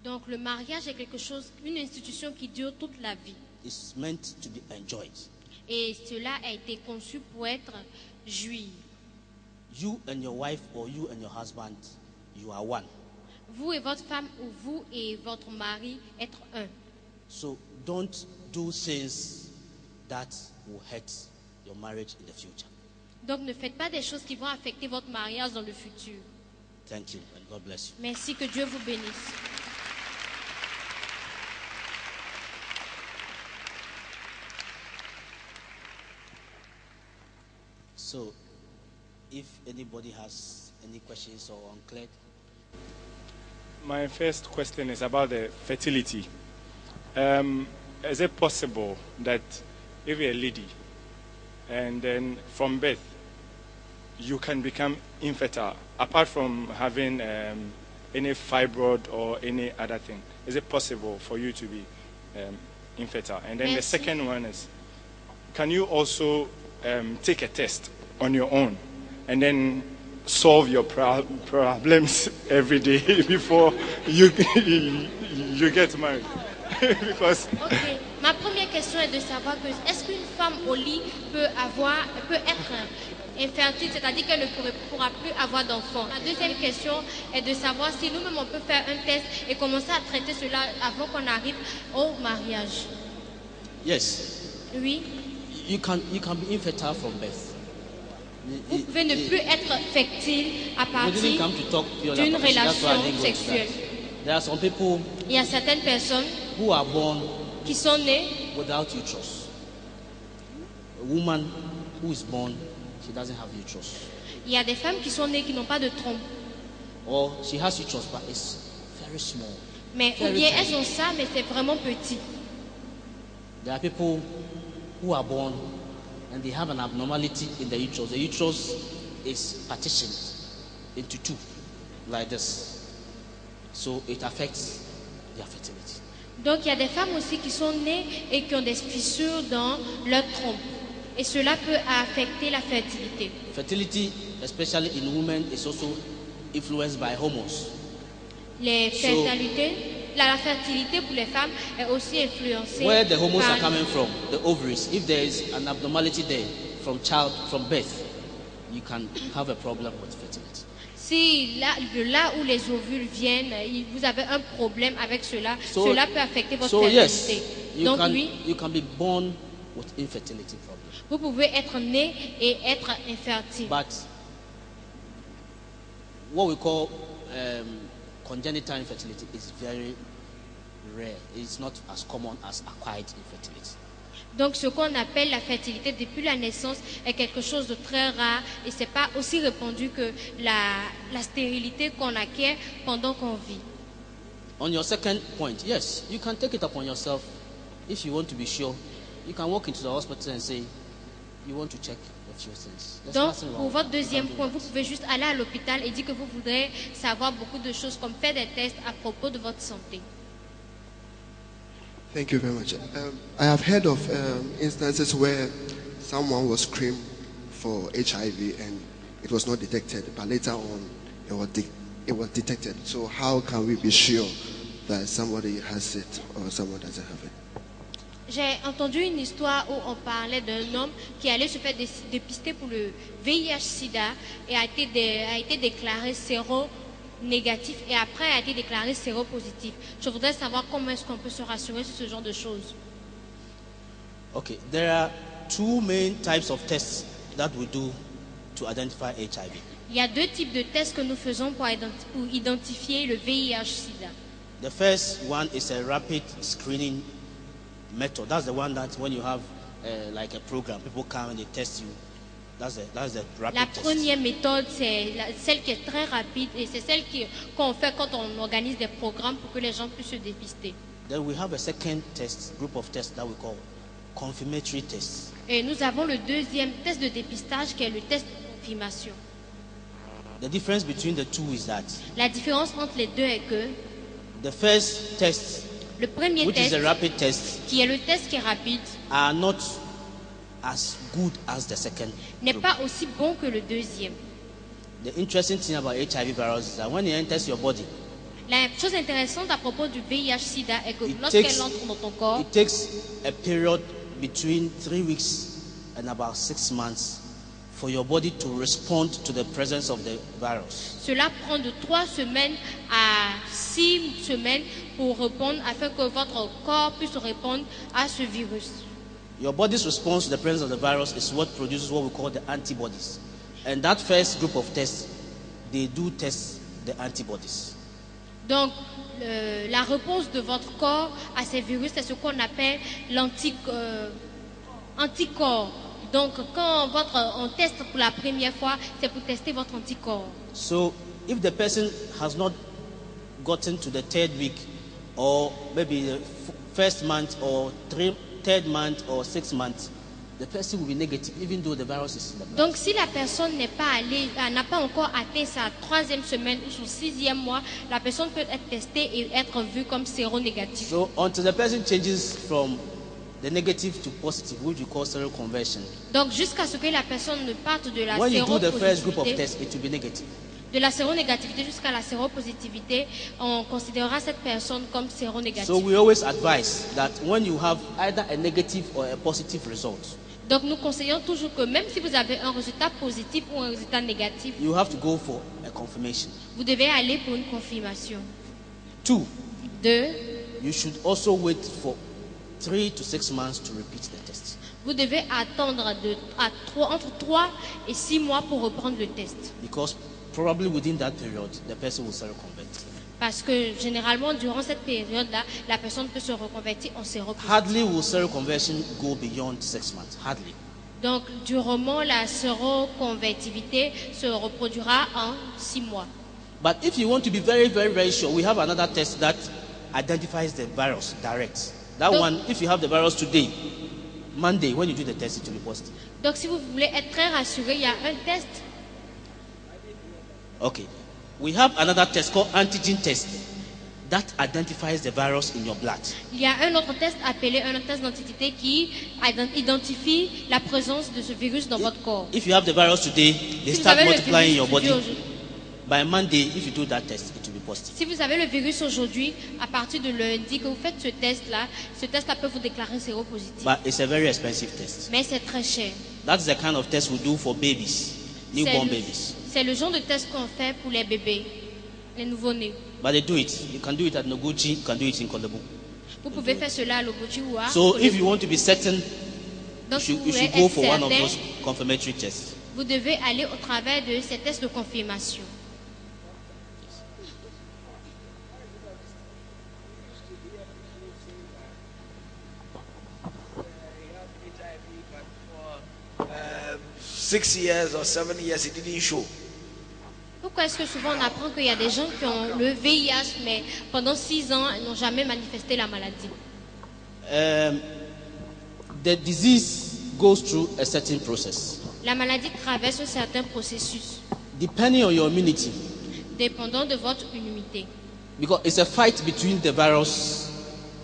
D: donc le mariage est quelque chose, une institution qui dure toute la vie.
C: It's meant to be enjoyed.
D: Et cela a été conçu pour être joui.
C: You and your wife or you and your husband, you are one.
D: Vous et votre femme ou vous et votre mari être un.
C: So don't do things that will hurt your marriage in the future.
D: Donc ne faites pas des choses qui vont affecter votre mariage dans le futur.
C: Thank you and God bless you.
D: Merci, que Dieu vous bénisse.
C: So if anybody has any questions or unclear,
E: My first question is about the fertility. Is it possible that if you're a lady and then from birth you can become infertile apart from having any fibroid or any other thing? Is it possible for you to be infertile? And then the
D: Merci.
E: second one is, can you also take a test on your own and then solve your problems every day before you get married? Because
D: Ok. Ma première question est de savoir que est-ce qu'une femme au lit peut être infertile, c'est-à-dire qu'elle ne pourra plus avoir d'enfants. La deuxième question est de savoir si nous-mêmes on peut faire un test et commencer à traiter cela avant qu'on arrive au mariage.
C: yes,
D: Oui.
C: you can be infertile from birth.
D: Vous pouvez ne plus être fertile à
C: We didn't
D: partir
C: come to talk purely
D: d'une
C: about it. That's why I
D: relation
C: didn't go into
D: sexuelle.
C: that. There are some people
D: Il y a certaines personnes
C: who are born
D: qui sont nées
C: without uterus. A woman who is born, she doesn't have uterus.
D: il y a des femmes qui sont nées qui n'ont pas de trompe.
C: Or she has uterus, but it's very small.
D: Mais ou
C: Very
D: bien
C: tiny.
D: elles ont ça, mais c'est vraiment petit.
C: There are people who are born and they have an abnormality in the uterus. The uterus is partitioned into two, like this. So it affects their fertility.
D: Donc il y a des femmes aussi qui sont nées et qui ont des fissures dans leur trompe. Et cela peut affecter la fertilité.
C: Fertility, especially in women, is also influenced by hormones.
D: La fertilité pour les femmes est aussi influencée
C: Where the hormones are
D: par
C: coming from, the ovaries, if there is an abnormality there from birth, you can have a problem with fertility.
D: si de là où les ovules viennent, vous avez un problème avec cela,
C: So-
D: cela peut affecter votre
C: So yes,
D: fertilité.
C: you
D: Donc
C: can,
D: oui,
C: you can be born with infertility problem.
D: vous pouvez être né et être infertile.
C: But what we call congenital infertility is very rare. It's not as common as acquired infertility.
D: Donc ce qu'on appelle la fertilité depuis la naissance est quelque chose de très rare et ce n'est pas aussi répandu que la stérilité qu'on acquiert pendant qu'on vit.
C: On your second point, yes, you can take it upon yourself. If you want to be sure, you can walk into the hospital and say, you want to check a few things. There's
D: Donc
C: nothing wrong
D: pour
C: with
D: votre
C: it. You can
D: deuxième
C: do
D: point,
C: that.
D: vous pouvez juste aller à l'hôpital et dire que vous voudrez savoir beaucoup de choses comme faire des tests à propos de votre santé.
F: Thank you very much. I have heard of instances where someone was screened for HIV and it was not detected, but later on it was detected. So how can we be sure that somebody has it or someone doesn't have it?
D: J'ai entendu une histoire où on parlait d'un homme qui allait se faire dépister pour le VIH-Sida et a été déclaré séro-négatif et après a été déclaré séropositif. Je voudrais savoir comment est-ce qu'on peut se rassurer sur ce genre de choses.
C: Okay, there are two main types of tests that we do to identify HIV.
D: Il y a deux types de tests que nous faisons pour identifier le VIH-Sida.
C: The first one is a rapid screening method. That's the one that when you have like a program, people come and they test you. That's the rapid
D: La
C: test.
D: première méthode, c'est celle qui est très rapide et c'est celle qu'on fait quand on organise des programmes pour que les gens puissent se dépister.
C: Then we have a second test, group of tests that we call confirmatory tests.
D: Et nous avons le deuxième test de dépistage qui est le test de confirmation.
C: The difference between the two is that
D: La différence entre les deux est que
C: the first test,
D: le premier
C: which is
D: test,
C: a rapid test,
D: qui est le test qui est rapide,
C: are not as good as the second
D: n'est
C: group.
D: pas aussi bon que le deuxième.
C: The interesting thing about HIV virus is that when it enters your body,
D: La chose intéressante à propos du VIH-Sida est que
C: It
D: lorsqu'elle
C: takes-
D: entre dans ton corps,
C: it takes a period between 3 weeks and about 6 months for your body to respond to the presence of the virus.
D: cela prend de 3 semaines à 6 semaines pour répondre afin que votre corps puisse répondre à ce virus.
C: Your body's response to the presence of the virus is what produces what we call the antibodies. And that first group of tests, they do test the antibodies.
D: Donc, la réponse de votre corps à ces virus, c'est ce qu'on appelle l'anticorps. Donc, quand on teste pour la première fois, c'est pour tester votre anticorps.
C: So if the person has not gotten to the third week or maybe the first month or third month or 6 months, the person will be negative even though the virus is in the blood.
D: Donc, si la personne n'a pas encore atteint sa 3e semaine ou son 6e mois, la personne peut être testée et être vue comme séronégative.
C: So until the person changes from the negative to positive, which we call seroconversion,
D: Donc, jusqu'à ce que la personne ne parte de la
C: when you do the first group of
D: séropositivité,
C: tests, it will be negative.
D: de la séronégativité jusqu'à la séropositivité, on considérera cette personne comme séronégative.
C: So we always advise that when you have either a negative or a positive result,
D: Donc nous conseillons toujours que même si vous avez un résultat positif ou un résultat négatif,
C: you have to go for a confirmation.
D: vous devez aller pour une confirmation.
C: 2,
D: 2,
C: you should also wait for 3 to 6 months to repeat the test.
D: vous devez attendre entre 3 et 6 mois pour reprendre le test.
C: Because probably within that period, the person will seroconvert.
D: Parce que généralement, durant cette période-là, la personne peut se reconvertir en séropositif.
C: Hardly will seroconversion go beyond 6 months. Hardly.
D: Donc, durement, la séroconvertivité se reproduira en 6 mois.
C: But if you want to be very, very, very sure, we have another test that identifies the virus direct. That
D: Donc-
C: one, if you have the virus today, Monday, when you do the test, it will be positive.
D: Donc, si vous voulez être très rassuré, il y a un test.
C: Okay. We have another test called antigen test that identifies the virus in your blood.
D: Il y a un autre test appelé un test d'identité qui identifie la présence de ce virus dans votre corps.
C: If you have the virus today, they
D: Si vous
C: start
D: avez le
C: multiplying in your
D: virus
C: body.
D: aujourd'hui-
C: By Monday, if you do that test, it will be positive.
D: Si vous avez le virus aujourd'hui, à partir de lundi que vous faites ce test-là peut vous déclarer séropositif.
C: But it's a very expensive test.
D: Mais c'est très cher.
C: That's the kind of test we do for babies, newborn babies.
D: C'est le genre de test qu'on fait pour les bébés, les nouveau-nés.
C: But they do it. You can do it at Noguchi, you can do it in Kolebu.
D: Vous pouvez faire cela à Logochi ou à
C: So
D: Kolebu.
C: if you want to be certain, you
D: Donc, si vous
C: should
D: voulez
C: go
D: être
C: for one of
D: certain,
C: those confirmatory tests.
D: vous devez aller au travers de ces tests de confirmation.
A: 6 years or 7 years, it didn't show?
D: Pourquoi est-ce que souvent on apprend qu'il y a des gens qui ont le VIH, mais pendant 6 ans, ils n'ont jamais manifesté la maladie?
C: The disease goes through a certain process.
D: La maladie traverse un certain processus,
C: Depending on your immunity,
D: dépendant de votre immunité.
C: because it's a fight between the virus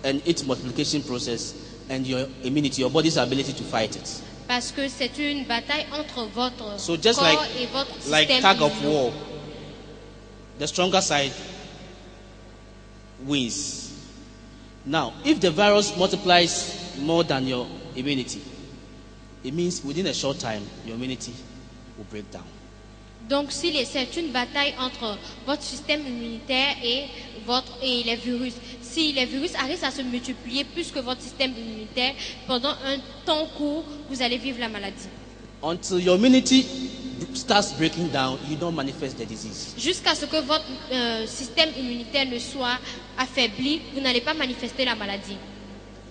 C: and its multiplication process and your immunity, your body's ability to fight it.
D: Parce que c'est une bataille entre votre
C: So just
D: corps et votre
C: like
D: système
C: tug of
D: immuno.
C: war, the stronger side wins. Now, if the virus multiplies more than your immunity, it means within a short time, your immunity will break down.
D: Donc, c'est une bataille entre votre système immunitaire et les virus. Si les virus arrivent à se multiplier plus que votre système immunitaire, pendant un temps court, vous allez vivre la maladie.
C: Until your immunity starts breaking down, you don't manifest the disease.
D: Jusqu'à ce que votre système immunitaire ne soit affaibli, vous n'allez pas manifester la maladie.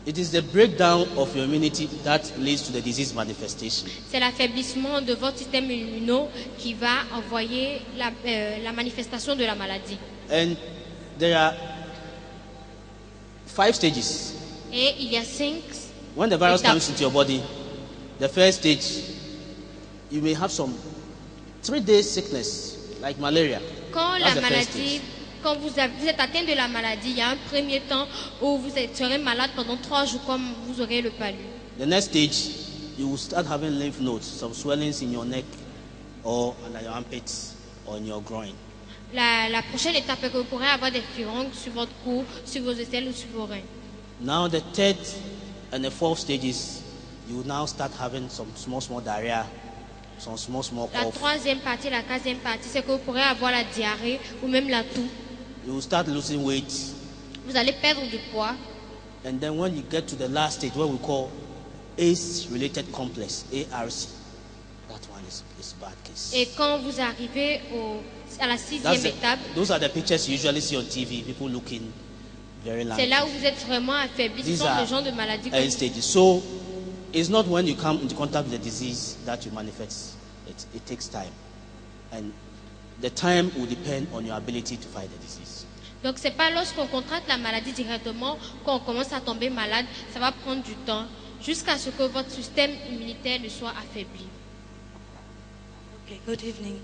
C: It is the breakdown of your immunity that leads to the disease manifestation.
D: C'est l'affaiblissement de votre système immuno qui va envoyer la manifestation de la maladie.
C: And there are 5 stages.
D: Et il y a 5.
C: When the virus
D: Étapes.
C: comes into your body, the first stage, you may have some 3-day sickness, like malaria.
D: Quand
C: That's
D: la
C: the first
D: maladie,
C: stage.
D: quand vous êtes atteint de la maladie, il y a un premier temps où vous serez malade pendant 3 jours comme vous aurez le palu.
C: The next stage, you will start having lymph nodes, some swellings in your neck or under your armpits or in your groin.
D: La prochaine étape est que vous pourrez avoir des furoncles sur votre cou, sur vos aisselles ou sur vos reins.
C: Now the third and the fourth stages, you will now start having some small diarrhea, some small
D: La
C: cough.
D: troisième partie, la quatrième partie, c'est que vous pourrez avoir la diarrhée ou même la toux.
C: You will start losing weight.
D: Vous allez perdre du poids.
C: And then when you get to the last stage, what we call ACE-related complex, ARC, that one is bad case.
D: Et quand vous arrivez à la 6e étape,
C: Those are the pictures you usually see on TV, people looking very
D: c'est
C: lanky.
D: là où vous êtes vraiment affaibli. Ce
C: These
D: sont
C: are
D: le genre de maladies que
C: end stages. So it's not when you come into contact with the disease that you manifest. It takes time. And the time will depend on your ability to fight the disease.
D: Donc c'est pas lorsqu'on contracte la maladie directement qu'on commence à tomber malade, ça va prendre du temps jusqu'à ce que votre système immunitaire ne soit affaibli.
G: Okay, good evening.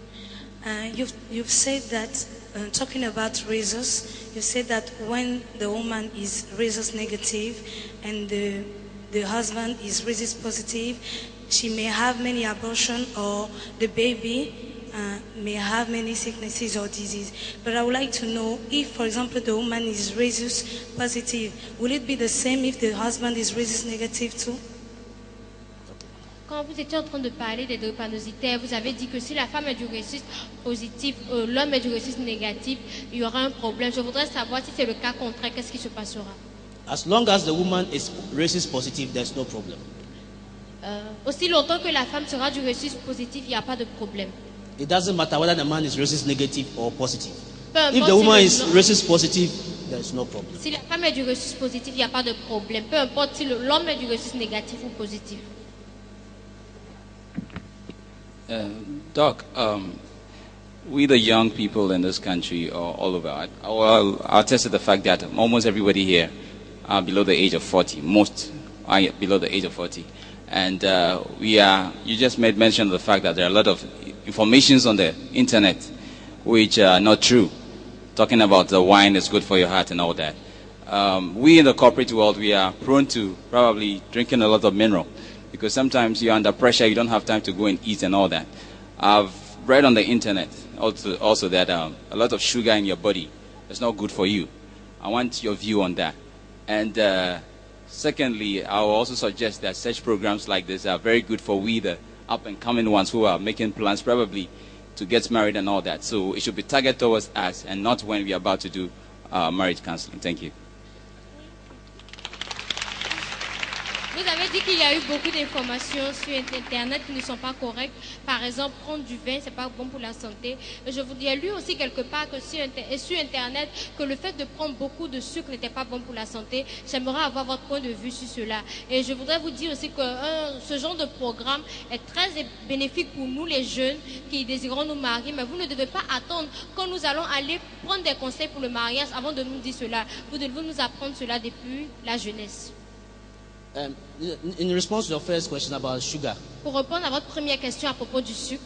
G: You've said that, talking about rhesus, you said that when the woman is rhesus negative and the husband is rhesus positive, she may have many abortions or the baby may have many sicknesses or disease. But I would like to know if, for example, the woman is rhesus positive, will it be the same if the husband is rhesus negative too?
D: Quand vous étiez en train de parler des drépanocytaires, vous avez dit que si la femme est du rhésus positif, l'homme est du rhésus négatif, il y aura un problème. Je voudrais savoir si c'est le cas contraire, qu'est-ce qui se passera?
C: As long as the woman is rhesus positive, there's no problem.
D: Aussi longtemps que la femme sera du rhésus positif, il n'y a pas de problème.
C: It doesn't matter whether the man is rhesus negative or positive.
D: Peu
C: If
D: importe
C: the woman
D: si
C: is
D: le-
C: rhesus positive, there's no problem.
D: Si la femme est du rhésus positif, il n'y a pas de problème. Peu importe si l'homme est du rhésus négatif ou positif.
H: Doc, we the young people in this country or all over, I'll attest to the fact that almost everybody here are below the age of 40. Most are below the age of 40. And you just made mention of the fact that there are a lot of informations on the internet which are not true. Talking about the wine is good for your heart and all that. We in the corporate world, we are prone to probably drinking a lot of mineral because sometimes you're under pressure, you don't have time to go and eat and all that. I've read on the internet also that a lot of sugar in your body is not good for you. I want your view on that. And secondly, I will also suggest that such programs like this are very good for we, the up-and-coming ones who are making plans probably to get married and all that. So it should be targeted towards us and not when we are about to do marriage counseling. Thank you.
D: Vous avez dit qu'il y a eu beaucoup d'informations sur Internet qui ne sont pas correctes. Par exemple, prendre du vin, c'est pas bon pour la santé. Je vous ai lu aussi quelque part que sur Internet que le fait de prendre beaucoup de sucre n'était pas bon pour la santé. J'aimerais avoir votre point de vue sur cela. Et je voudrais vous dire aussi que ce genre de programme est très bénéfique pour nous les jeunes qui désirons nous marier. Mais vous ne devez pas attendre quand nous allons aller prendre des conseils pour le mariage avant de nous dire cela. Vous devez nous apprendre cela depuis la jeunesse.
C: In response to your first question about sugar,
D: Pour répondre à votre première question à propos du sucre,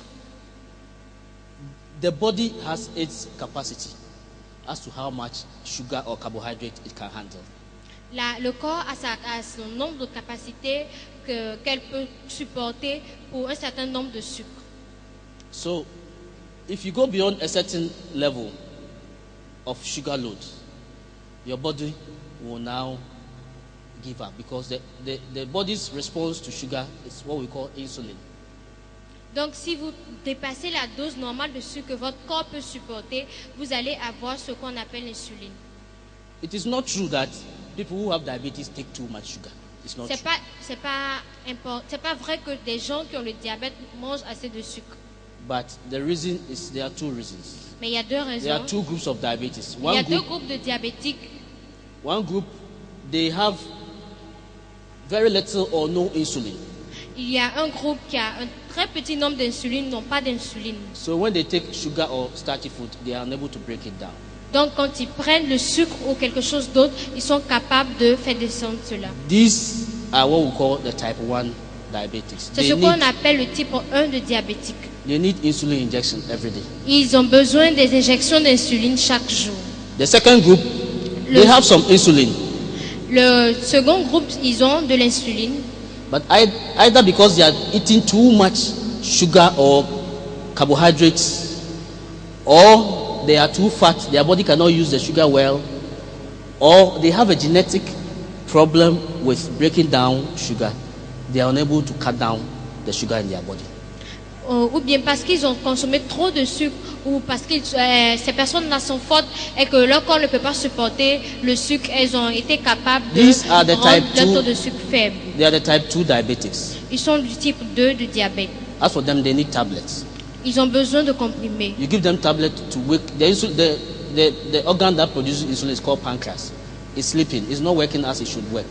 C: the body has its capacity as to how much sugar or carbohydrate it can handle.
D: le corps a son nombre de capacités qu'elle peut supporter pour un certain nombre de sucres.
C: So, if you go beyond a certain level of sugar load, your body will now give up because the body's response to sugar is what we call insulin.
D: Donc, si vous dépassez la dose normale de sucre que votre corps peut supporter, vous allez avoir ce qu'on appelle l'insuline.
C: It is not true that people who have diabetes take too much sugar. It's not true.
D: C'est pas vrai que des gens qui ont le diabète mangent assez de sucre.
C: But the reason is there are two reasons.
D: Mais il y a deux raisons.
C: There are two groups of diabetes.
D: Il y a deux groupes de diabétiques.
C: One group, they have very little or no insulin.
D: Il y a un groupe qui a un très petit nombre d'insuline, n'ont pas d'insuline.
C: So when they take sugar or starchy food, they are unable to break it down.
D: Donc quand ils prennent le sucre ou quelque chose d'autre, ils sont capables de faire descendre cela.
C: These are what we call the type 1 diabetes.
D: C'est ce qu'on appelle le type 1 de diabétique.
C: They need insulin injection every day.
D: Ils ont besoin des injections d'insuline chaque jour.
C: The second group, they have some insulin.
D: Le second groupe, ils ont de l'insuline.
C: But either because they are eating too much sugar or carbohydrates, or they are too fat, their body cannot use the sugar well, or they have a genetic problem with breaking down sugar, they are unable to cut down the sugar in their body.
D: Ou bien parce qu'ils ont consommé trop de sucre, ou parce que ces personnes-là sont fortes et que leur corps ne peut pas supporter le sucre, elles ont été capables de rendre leur taux de sucre faible.
C: They are the type 2 diabetics.
D: Ils sont du type 2 de diabète.
C: As for them, they need tablets.
D: Ils ont besoin de comprimés.
C: You give them tablets to wake the organ that produces insulin is called pancreas. It's sleeping. It's not working as it should work.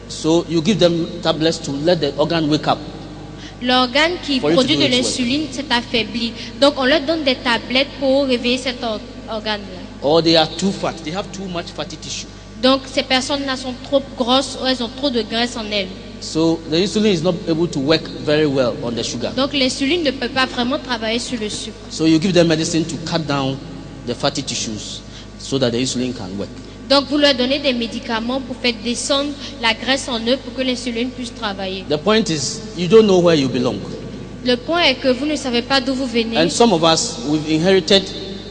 C: So you give them tablets to let the organ wake up.
D: L'organe qui produit de l'insuline s'est affaibli. Donc on leur donne des tablettes pour réveiller cet organe-là.
C: Or they are too fat. They have too much fatty tissue.
D: Donc ces personnes-là sont trop grosses ou elles ont trop de graisse en elles.
C: So the insulin is not able to work very well on the sugar.
D: Donc l'insuline ne peut pas vraiment travailler sur le sucre.
C: So you give them medicine to cut down the fatty tissues so that the insulin can work.
D: Donc vous leur donnez des médicaments pour faire descendre la graisse en eux pour que l'insuline puisse travailler.
C: The point is, you don't know where you belong.
D: Le point est que vous ne savez pas d'où vous venez.
C: And some of us, we've inherited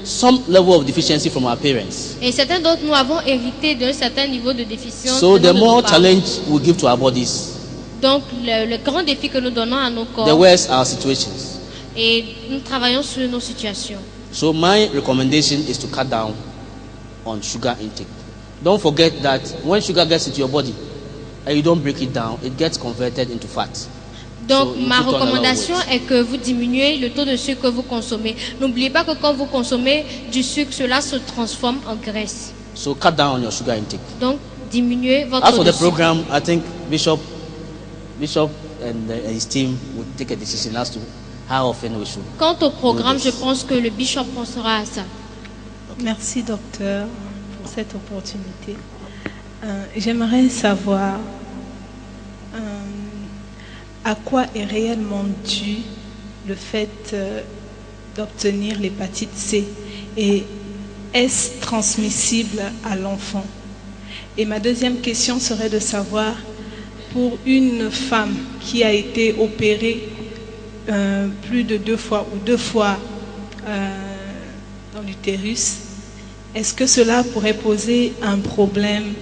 C: some level of deficiency from our parents.
D: Et certains d'entre nous avons hérité d'un certain niveau de déficience.
C: So the more challenge we give to our bodies,
D: donc le grand défi que nous donnons à nos corps,
C: the worse our situations.
D: Et nous travaillons sur nos situations.
C: So my recommendation is to cut down on sugar intake. Don't forget that when sugar gets into your body and you don't break it down, it gets converted into fat.
D: Donc ma recommandation est que vous diminuez le taux de sucre que vous consommez. N'oubliez pas que quand vous consommez du sucre, cela se transforme en graisse.
C: So cut down on your sugar intake.
D: Donc diminuez votre
C: taux de sucre. As for the
D: sucre.
C: program, I think Bishop and his team will take a decision as to how often we should.
D: Quant au programme, je pense que le bishop pensera à ça.
I: Merci docteur pour cette opportunité. J'aimerais savoir à quoi est réellement dû le fait d'obtenir l'hépatite C et est-ce transmissible à l'enfant? Et ma deuxième question serait de savoir, pour une femme qui a été opérée plus de 2 fois ou 2 fois dans l'utérus, est-ce que cela pourrait poser un problème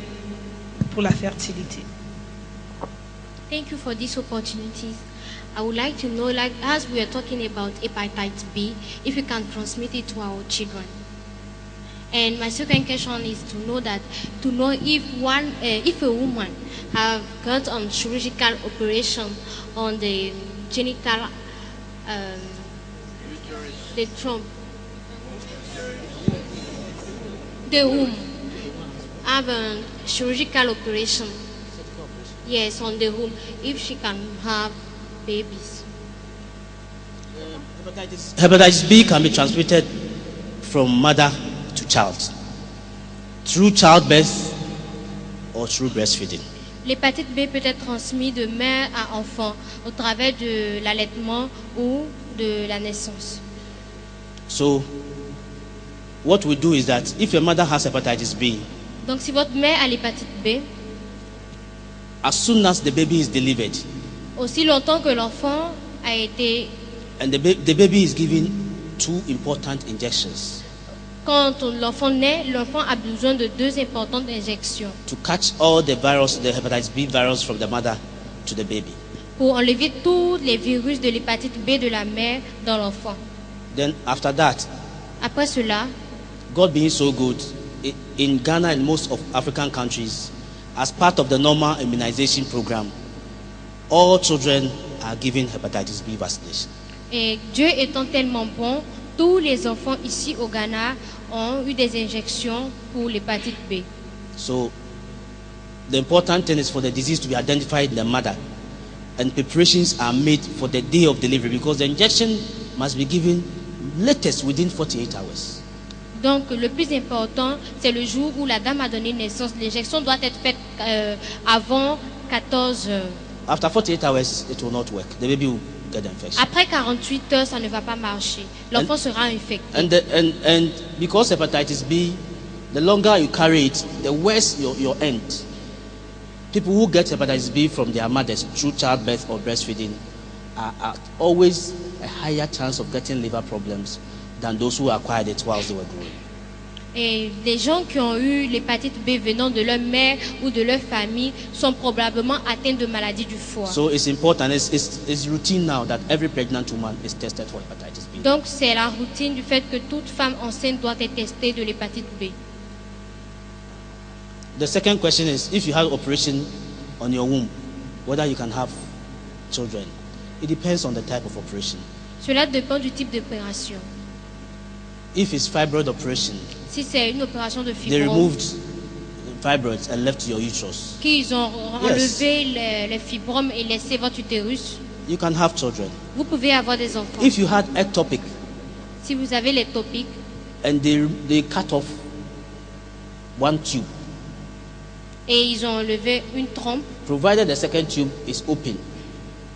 I: pour la fertilité?
D: Thank you for this opportunity. I would like to know, like as we are talking about hepatitis B, if we can transmit it to our children. And my second question is to know if a woman have got on chirurgical operation on the genital, the trompe, the womb, have a chirurgical operation. Yes, on the womb, if she can have babies.
C: Hepatitis B can be transmitted from mother to child through childbirth or through breastfeeding.
D: L'hépatite B peut être transmise de mère à enfant au travers de l'allaitement ou de la naissance.
C: So, what we do is that if your mother has hepatitis B,
D: donc si votre mère a l'hépatite B,
C: as soon as the baby is delivered,
D: aussi longtemps que l'enfant a été,
C: and the baby is given 2 important injections.
D: Quand l'enfant naît, l'enfant a besoin de 2 importantes injections.
C: To catch all the virus, the hepatitis B virus from the mother to the baby.
D: Pour enlever tous les virus de l'hépatite B de la mère dans l'enfant.
C: Then after that,
D: après cela,
C: God being so good, in Ghana and most of African countries, as part of the normal immunization program, all children are given hepatitis B vaccination.
D: Et Dieu étant tellement bon, tous les enfants ici au Ghana ont eu des injections pour l'hépatite B.
C: So, the important thing is for the disease to be identified in the mother, and preparations are made for the day of delivery because the injection must be given latest within 48 hours.
D: Donc, le plus important, c'est le jour où la dame a donné naissance. L'injection doit être faite avant 14 heures.
C: After 48 hours, it will not work. The baby will get the infection.
D: Après 48 heures, ça ne va pas marcher. L'enfant sera infecté.
C: And because hepatitis B, the longer you carry it, the worse your end. People who get hepatitis B from their mothers through childbirth or breastfeeding are always a higher chance of getting liver problems than those who acquired it whilst they were growing.
D: Et les gens qui ont eu l'hépatite B venant de leur mère ou de leur famille sont probablement atteints de maladies du foie.
C: So it's important, it's routine now that every pregnant woman is tested for hepatitis B.
D: Donc c'est la routine du fait que toute femme enceinte doit être testée de l'hépatite B.
C: The second question is, if you have operation on your womb, whether you can have children. It depends on the type of operation.
D: Cela dépend du type d'opération.
C: If it's fibroid operation,
D: si c'est une opération de
C: they
D: fibrome,
C: removed fibroids and left your uterus.
D: Qu'ils ont enlevé les fibromes et laissé votre utérus.
C: You can have children.
D: Vous pouvez avoir des enfants.
C: If you had ectopic,
D: si vous avez l'ectopic,
C: and they cut off one tube,
D: et ils ont enlevé une trompe,
C: provided the second tube is open,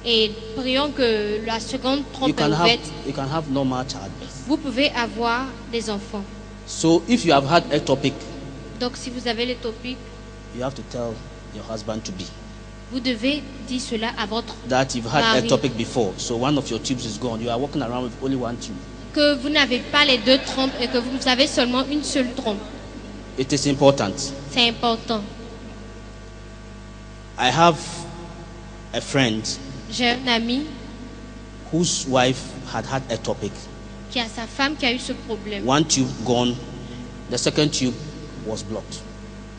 D: et prions que la seconde trompe est ouverte,
C: you can have normal childbirth.
D: Vous pouvez avoir des enfants.
C: So if you have had ectopic,
D: donc si vous avez l'ectopic,
C: you have to tell your husband to be.
D: Vous devez dire cela à votre
C: that you've had
D: mari.
C: ectopic before, so one of your tubes is gone. You are walking around with only one tube.
D: Que vous n'avez pas les deux trompes et que vous avez seulement une seule trompe.
C: It is important.
D: C'est important.
C: I have a friend.
D: J'ai un ami
C: whose wife had ectopic.
D: Qui a sa femme qui a eu ce problème.
C: One tube gone, the second tube was blocked.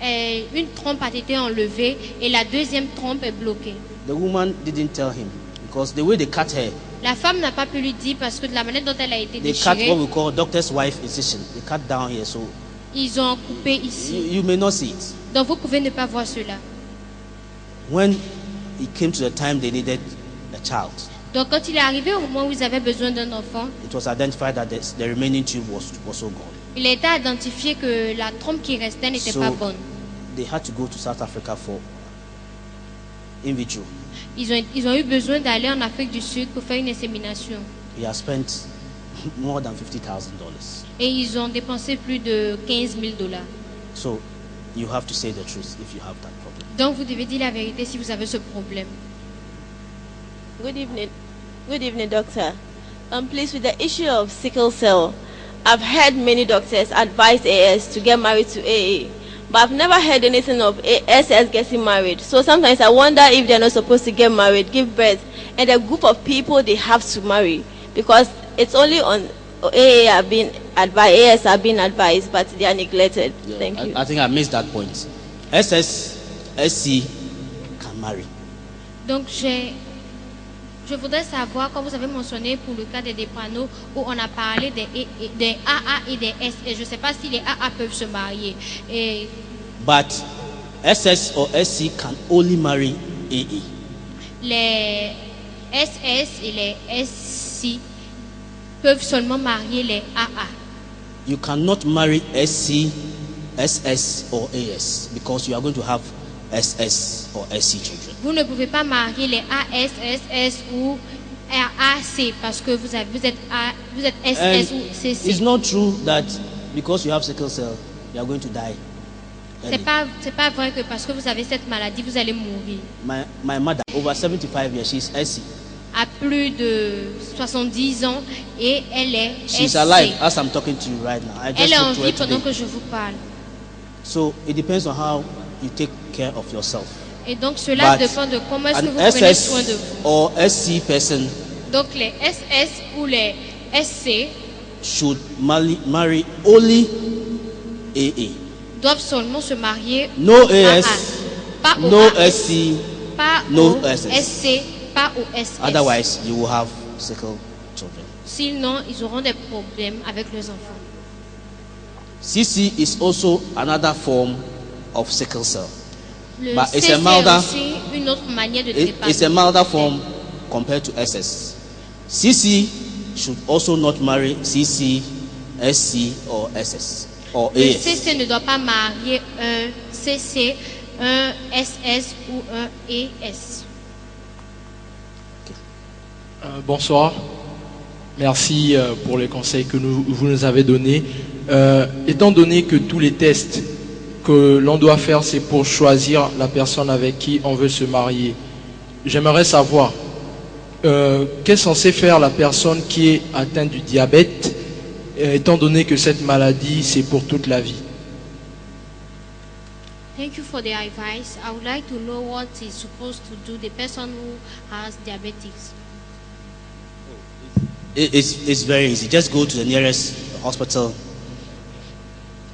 D: Et une trompe a été enlevée et la deuxième trompe est bloquée.
C: The woman didn't tell him because the way they cut her.
D: La femme n'a pas pu lui dire parce que de la manière dont elle a été
C: they
D: déchirée.
C: They cut what we call doctor's wife incision. They cut down here, so.
D: Ils ont coupé ici.
C: You may not see it.
D: Donc vous pouvez ne pas voir cela.
C: When it came to the time they needed a child.
D: Donc quand il est arrivé au moment où ils avaient besoin d'un enfant,
C: it was identified that the remaining tube was also gone.
D: Il a été identifié que la trompe qui restait n'était pas bonne.
C: They had to go to South Africa for in vitro.
D: Ils ont eu besoin d'aller en Afrique du Sud pour faire une insémination.
C: He has spent more than $50,000.
D: Et ils ont dépensé plus de $15,000.
C: So you have to say the truth if you have that problem.
D: Donc vous devez dire la vérité si vous avez ce problème.
J: Good evening. Good evening, doctor. Please, with the issue of sickle cell, I've heard many doctors advise AS to get married to AA, but I've never heard anything of SS getting married. So sometimes I wonder if they're not supposed to get married, give birth, and a group of people they have to marry, because it's only on AA have been advised, AS have been advised, but they are neglected.
C: Yeah,
J: Thank you.
C: I think I missed that point. SS, SC can marry.
D: Donc, je voudrais savoir, comme vous avez mentionné pour le cas des Dépano, où on a parlé des AA et des S. Et je ne sais pas si les AA peuvent se marier. Et
C: But SS or SC can only marry AA.
D: les SS et les SC peuvent seulement marier les AA.
C: You cannot marry SC, SS or AS because you are going to have SS or SC children.
D: Vous ne pouvez pas marier les AS, SS ou AAC parce que vous êtes SS
C: And
D: ou CC.
C: it's not true that because you have sickle cell, you are going to die. early.
D: C'est pas vrai que parce que vous avez cette maladie, vous allez mourir.
C: My mother, over 75 years, she's SC.
D: À plus de 70 ans et elle est
C: She's
D: SC.
C: alive as I'm talking to you right now. I just
D: Elle est en
C: spoke to her
D: vie pendant
C: today.
D: que je vous parle.
C: So it depends on how you take care of yourself.
D: Et donc cela
C: But
D: dépend de comment est-ce que vous
C: an
D: prenez
C: SS
D: soin de vous.
C: or SC person
D: Donc les SS ou les SC
C: should marry only AA.
D: doivent seulement se marier
C: No
D: au
C: AS,
D: pas au
C: no
D: AS,
C: SC,
D: pas
C: no
D: au
C: SS.
D: SC, pas au SS.
C: Otherwise, you will have sickle children.
D: Sinon, ils auront des problèmes avec leurs enfants.
C: CC is also another form of sickle cell.
D: Le
C: But it's
D: CC
C: a milder-
D: est aussi une autre manière de
C: It's a
D: drépano.
C: milder form compared to SS. CC should also not marry CC, SC, or SS or
D: Le
C: AS.
D: CC ne doit pas marier un CC, un SS ou un ES.
K: Bonsoir. Merci pour les conseils que vous nous avez donnés. Étant donné que tous les tests que l'on doit faire, c'est pour choisir la personne avec qui on veut se marier, j'aimerais savoir qu'est censé faire la personne qui est atteinte du diabète, étant donné que cette maladie, c'est pour toute la vie.
D: Thank you for the advice. I would like to know what is supposed to do the person who has diabetes.
C: It's very easy. Just go to the nearest hospital.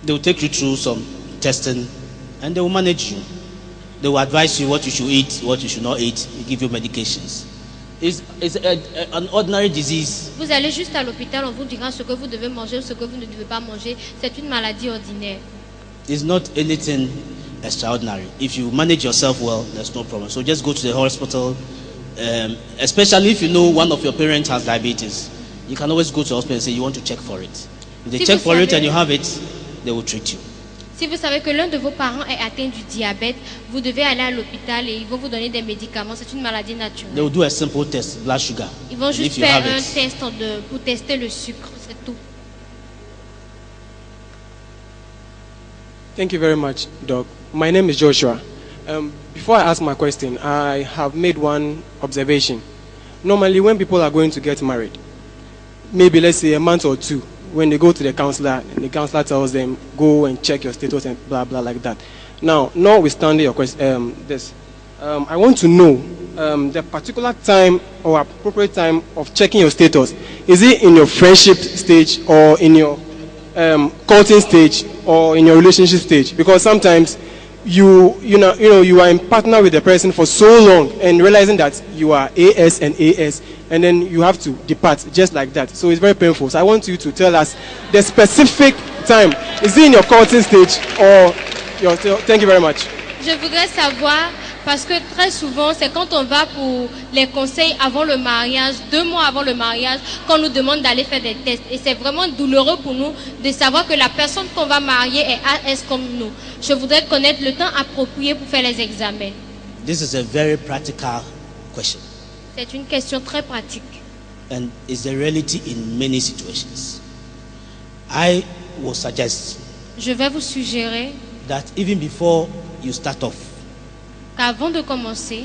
C: They will take you through some testing and they will manage you. They will advise you what you should eat, what you should not eat, give you medications. It's an ordinary disease.
D: Vous allez juste à l'hôpital, on vous dira ce que vous devez manger ou ce que vous ne devez pas manger. C'est une maladie ordinaire.
C: It's not anything extraordinary. If you manage yourself well, there's no problem. So just go to the hospital, especially if you know one of your parents has diabetes. You can always go to the hospital and say you want to check for it. If they
D: Si
C: check
D: vous
C: for it
D: savez-
C: and you have it, they will treat you.
D: Si vous savez que l'un de vos parents est atteint du diabète, vous devez aller à l'hôpital et ils vont vous donner des médicaments. C'est une maladie
C: They
D: naturelle.
C: will do a simple test, blood sugar.
D: Ils vont
C: And
D: juste
C: if you
D: faire
C: have
D: un
C: it,
D: test pour tester le sucre, c'est tout.
L: Thank you very much, Doc. My name is Joshua. Before I ask my question, I have made one observation. Normally, when people are going to get married, maybe let's say a month or two, when they go to the counselor, and the counselor tells them, go and check your status and blah, blah, like that. Now, notwithstanding your question, I want to know the particular time or appropriate time of checking your status. Is it in your friendship stage or in your courting stage or in your relationship stage? Because sometimes you are in partner with the person for so long and realizing that you are AS and AS, and then you have to depart just like that. So it's very painful. So I want you to tell us the specific time. Is it in your courting stage or your? Thank you very much.
D: Je voudrais savoir, parce que très souvent, c'est quand on va pour les conseils avant le mariage, 2 mois avant le mariage, qu'on nous demande d'aller faire des tests. Et c'est vraiment douloureux pour nous de savoir que la personne qu'on va marier est AS comme nous. Je voudrais connaître le temps approprié pour faire les examens.
C: this is a very practical question.
D: C'est une question très pratique.
C: And it's the reality in many situations. I will suggest
D: Je vais vous suggérer
C: that even before you start off,
D: qu'avant de commencer,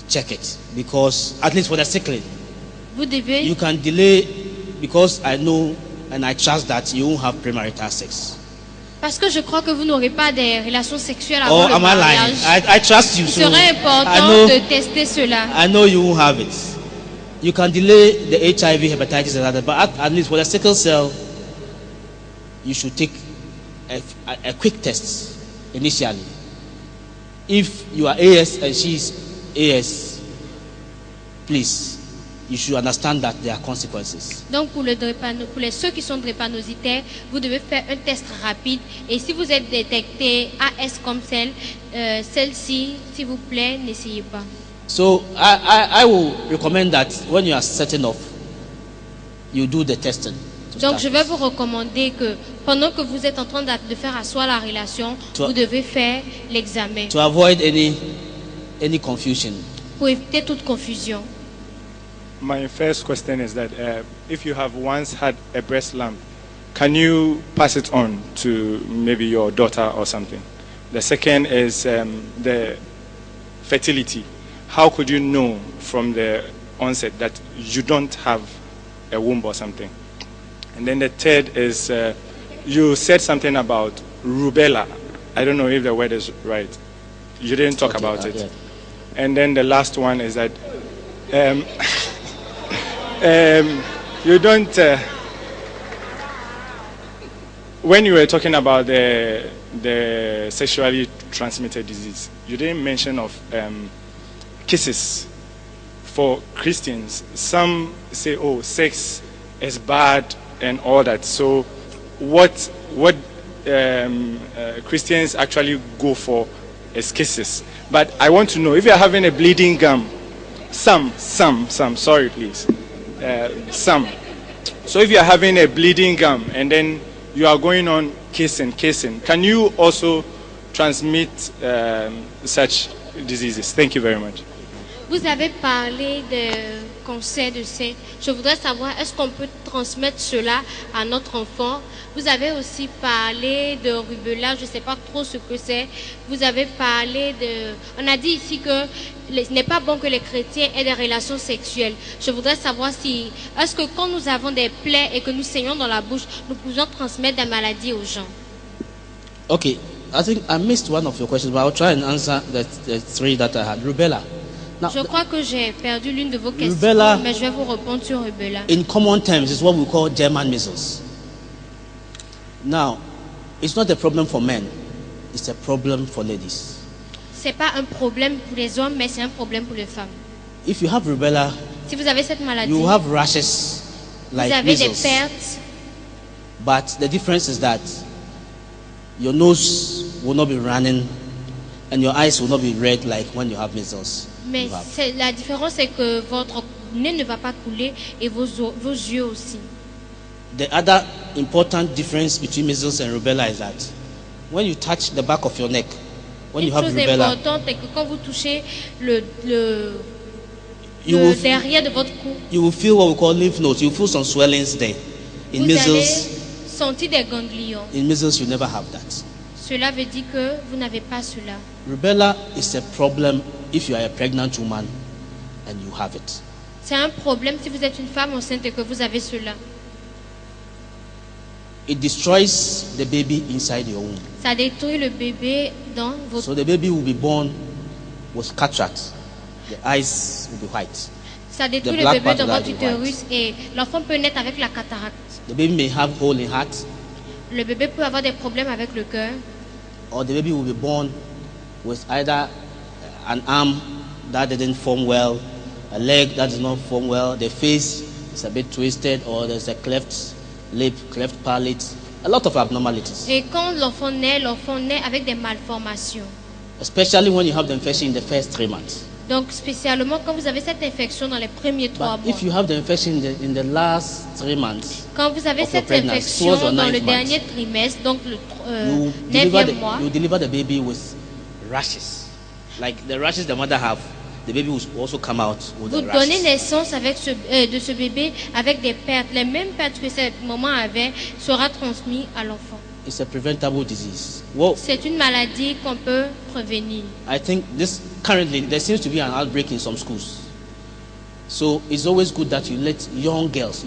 C: check it. Because at least for the sickling,
D: vous devez...
C: you can delay because I know and I trust that you won't have premarital sex.
D: Parce que je crois que vous n'aurez pas des relations sexuelles
C: Or
D: avant le
C: am I lying?
D: mariage.
C: I trust you.
D: Il
C: So
D: serait
C: I
D: important
C: know,
D: de tester cela.
C: I know you won't have it. you can delay the HIV, hepatitis, and other, but at least for the sickle cell, you should take a quick test initially. If you are AS and she is AS, please, you should understand that there are consequences.
D: Donc pour ceux qui sont drépanocytaires, vous devez faire un test rapide. Et si vous êtes détecté AS comme celle-ci, s'il vous plaît, n'essayez pas.
C: So I will recommend that when you are setting off, you do the testing.
D: Donc je vais vous recommander que pendant que vous êtes en train de faire asseoir la relation, vous devez faire l'examen.
C: To avoid any confusion.
D: Pour éviter toute confusion.
E: My first question is that if you have once had a breast lump, can you pass it on to maybe your daughter or something? The second is the fertility. How could you know from the onset that you don't have a womb or something? And then the third is you said something about rubella. I don't know if the word is right. You didn't talk about it.
C: Yeah.
E: And then the last one is that you don't. When you were talking about the sexually transmitted disease, you didn't mention of kisses. For Christians, some say, "Oh, sex is bad and all that." So, what Christians actually go for is kisses. But I want to know if you are having a bleeding gum. Some. Sorry, please. Some. So if you are having a bleeding gum and then you are going on kissing, can you also transmit such diseases? Thank you very much.
D: Vous avez parlé de cancer de sein. Je voudrais savoir, est-ce qu'on peut transmettre cela à notre enfant? Vous avez aussi parlé de rubella, je ne sais pas trop ce que c'est. Vous avez parlé de... On a dit ici que ce n'est pas bon que les chrétiens aient des relations sexuelles. Je voudrais savoir si... Est-ce que quand nous avons des plaies et que nous saignons dans la bouche, nous pouvons transmettre des maladies aux gens?
C: Okay, I think I missed one of your questions, but I'll try and answer the three that I had. Rubella. Now,
D: je crois que j'ai perdu l'une de vos questions,
C: rubella,
D: mais je vais vous répondre sur rubella.
C: In common terms, is what we call German measles. Now, it's not a problem for men, it's a problem for ladies.
D: C'est pas un problème pour les hommes, mais c'est un problème pour les femmes.
C: If you have rubella,
D: si vous avez cette maladie,
C: you have rashes like
D: vous avez
C: measles.
D: des pertes.
C: But the difference is that your nose will not be running and your eyes will not be red like when you have measles.
D: Mais la différence c'est que votre nez ne va pas couler et vos yeux aussi.
C: The other important difference between measles and rubella is that when you touch the back of your neck, when you have rubella,
D: une chose importante est que quand vous touchez le derrière de votre cou,
C: you will feel what we call lymph nodes. You will feel some swellings there. In
D: vous
C: measles,
D: allez sentir des ganglions.
C: In measles, you never have that.
D: Cela veut dire que vous n'avez pas cela.
C: Rubella is a problem if you are a pregnant woman and you have it.
D: C'est un problème si vous êtes une femme enceinte et que vous avez cela.
C: It destroys the baby inside your womb.
D: Ça détruit le bébé dans votre.
C: So the baby will be born with cataract. The eyes will be white.
D: Ça détruit le bébé dans votre utérus et l'enfant peut naître avec la cataracte.
C: The baby may have hole in heart.
D: Le bébé peut avoir des problèmes avec le cœur.
C: Or the baby will be born with either an arm that didn't form well, a leg that does not form well, the face is a bit twisted, or there's a cleft lip, cleft palate, a lot of abnormalities.
D: Et quand l'enfant naît avec des malformations.
C: Especially when you have the infection in the first 3 months.
D: Donc spécialement quand vous avez cette infection dans les premiers 3 mois.
C: If you have the infection in the last 3 months,
D: quand vous avez cette infection dans le dernier trimestre, donc le 9e mois,
C: you deliver the baby with rashes, like the rashes the mother have. The baby will also come out with the rashes.
D: Vous donnez naissance avec de ce bébé avec des pertes, les mêmes pertes que cette maman avait sera transmis à l'enfant.
C: It's a preventable disease.
D: C'est une maladie qu'on peut prévenir.
C: I think currently there seems to be an outbreak in some schools. So it's always good that you let young girls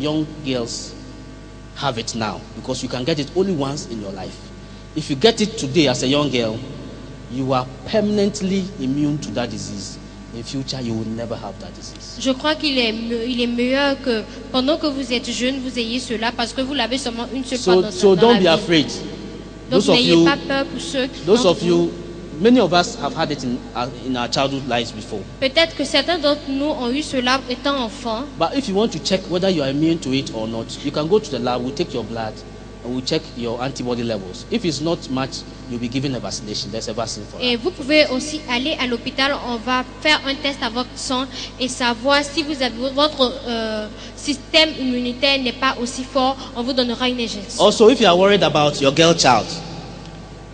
C: have it now, because you can get it only once in your life. If you get it today as a young girl, you are permanently immune to that disease in future you will never have that disease.
D: Je crois qu'il est, il est meilleur que pendant que vous êtes jeune, vous ayez cela parce que vous l'avez seulement une seule fois dans
C: So
D: dans
C: don't
D: la
C: be
D: vie.
C: afraid.
D: Donc
C: Those of
D: n'ayez
C: you,
D: pas peur pour ceux qui
C: those
D: d'entre
C: of
D: vous.
C: you, many of us have had it in our childhood lives before.
D: Peut-être que certains d'entre nous ont eu cela étant enfants.
C: But if you want to check whether you are immune to it or not, you can go to the lab, we'll take your blood, and we'll check your antibody levels. If it's not much, you'll be given a vaccination. There's a vaccine for
D: Et
C: that.
D: vous pouvez aussi aller à l'hôpital, on va faire un test à votre sang et savoir si vous avez, votre système immunitaire n'est pas aussi fort, on vous donnera une injection.
C: Also, if you are worried about your girl child,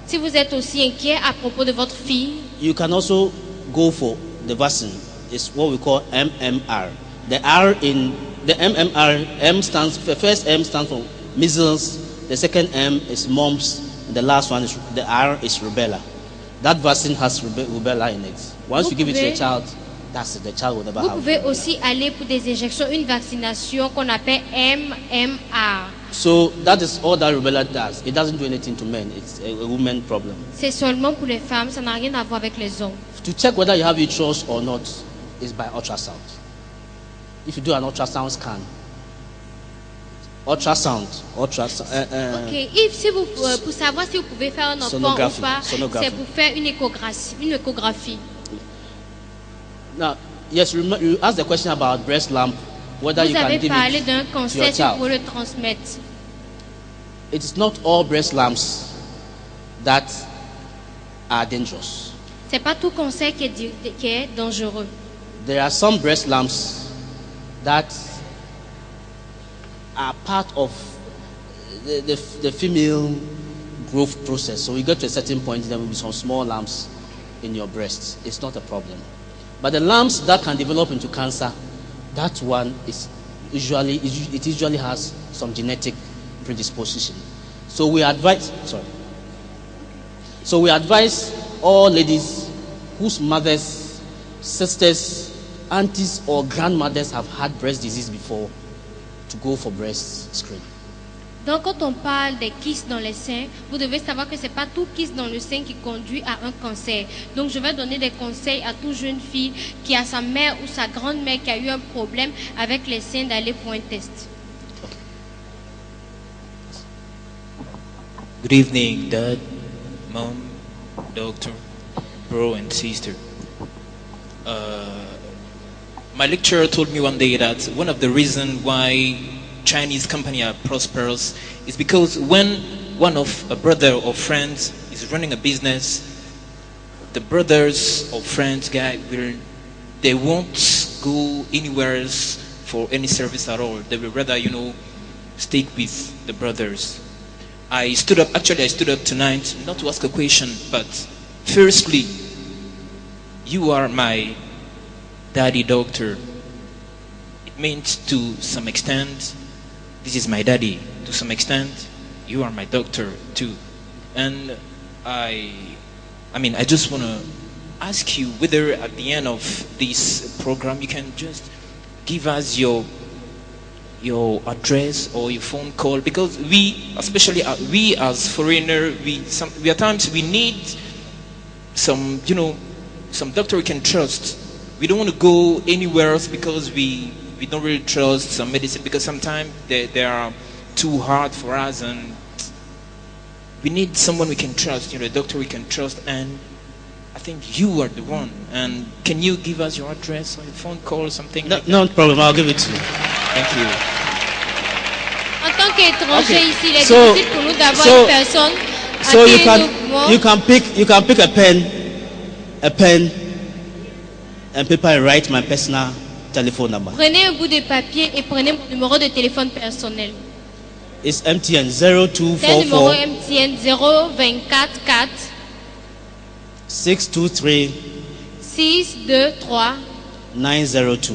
D: Si vous êtes aussi inquiet à propos de votre fille,
C: you can also go for the vaccine. It's what we call MMR. The R in the MMR, the first M stands for measles, the second M is mumps, and the last one is the R is rubella. That vaccine has rubella in it. Once you give it to your child, that's it. The child will never
D: vous
C: have
D: pouvez
C: it.
D: aussi aller pour des injections, une vaccination qu'on appelle MMR.
C: So that is all that rubella does. It doesn't do anything to men. It's a woman problem.
D: C'est seulement pour les femmes, ça n'a rien à voir avec les hommes.
C: To check whether you have uterus or not is by ultrasound. If you do an ultrasound scan, ultrasound.
D: Ok, si vous, pour savoir si vous pouvez faire un enfant
C: Sonographie,
D: ou pas,
C: sonographie.
D: c'est pour faire une échographie.
C: Now, yes, you asked the question about breast lump, whether
D: Vous
C: you can
D: avez
C: give
D: parlé
C: it
D: d'un
C: to your
D: cancer, si vous
C: child.
D: pouvez le transmettre.
C: It is not all breast lumps that are dangerous.
D: C'est pas tout cancer qui est dangereux.
C: There are some breast lumps that are part of the female growth process. So you get to a certain point, there will be some small lumps in your breast. It's not a problem. But the lumps that can develop into cancer, that one is usually has some genetic predisposition. So we advise all ladies whose mothers, sisters, aunties or grandmothers have had breast disease before to go for breast screen.
D: Donc quand on parle des kystes dans les seins, vous devez savoir que c'est pas tout kyste dans le sein qui conduit à un cancer. Donc je vais donner des conseils à toute jeune fille qui a sa mère ou sa grand-mère qui a eu un problème avec les seins d'aller pour un test.
M: Good evening, Dad, Mom, Doctor, bro, and sister. My lecturer told me one day that one of the reasons why Chinese companies are prosperous is because when one of a brother or friends is running a business, the brothers or friends guy they won't go anywhere else for any service at all. They will rather, stick with the brothers. I stood up tonight not to ask a question, but firstly, you are my daddy doctor. It means to some extent, this is my daddy. To some extent, you are my doctor too. And I just want to ask you whether at the end of this program you can just give us your address or your phone call, because we, especially we as foreigner, we at times we need some doctor we can trust. We don't want to go anywhere else because we don't really trust some medicine, because sometimes they are too hard for us, and we need someone we can trust, a doctor we can trust, and I think you are the one. And can you give us your address or your phone call or something?
C: No problem, I'll give it to you.
M: Thank you.
D: En tant qu'étranger ici, il est
C: So-
D: difficile pour nous d'avoir
C: so-
D: une personne à
C: So
D: qui
C: you
D: nous
C: can pick a pen and paper and write my personal telephone number.
D: Prenez un bout de papier et prenez mon numéro de téléphone personnel.
C: It's MTN
D: C'est un numéro
C: 0244
D: MTN 024 4
C: 623
D: 623
C: 902.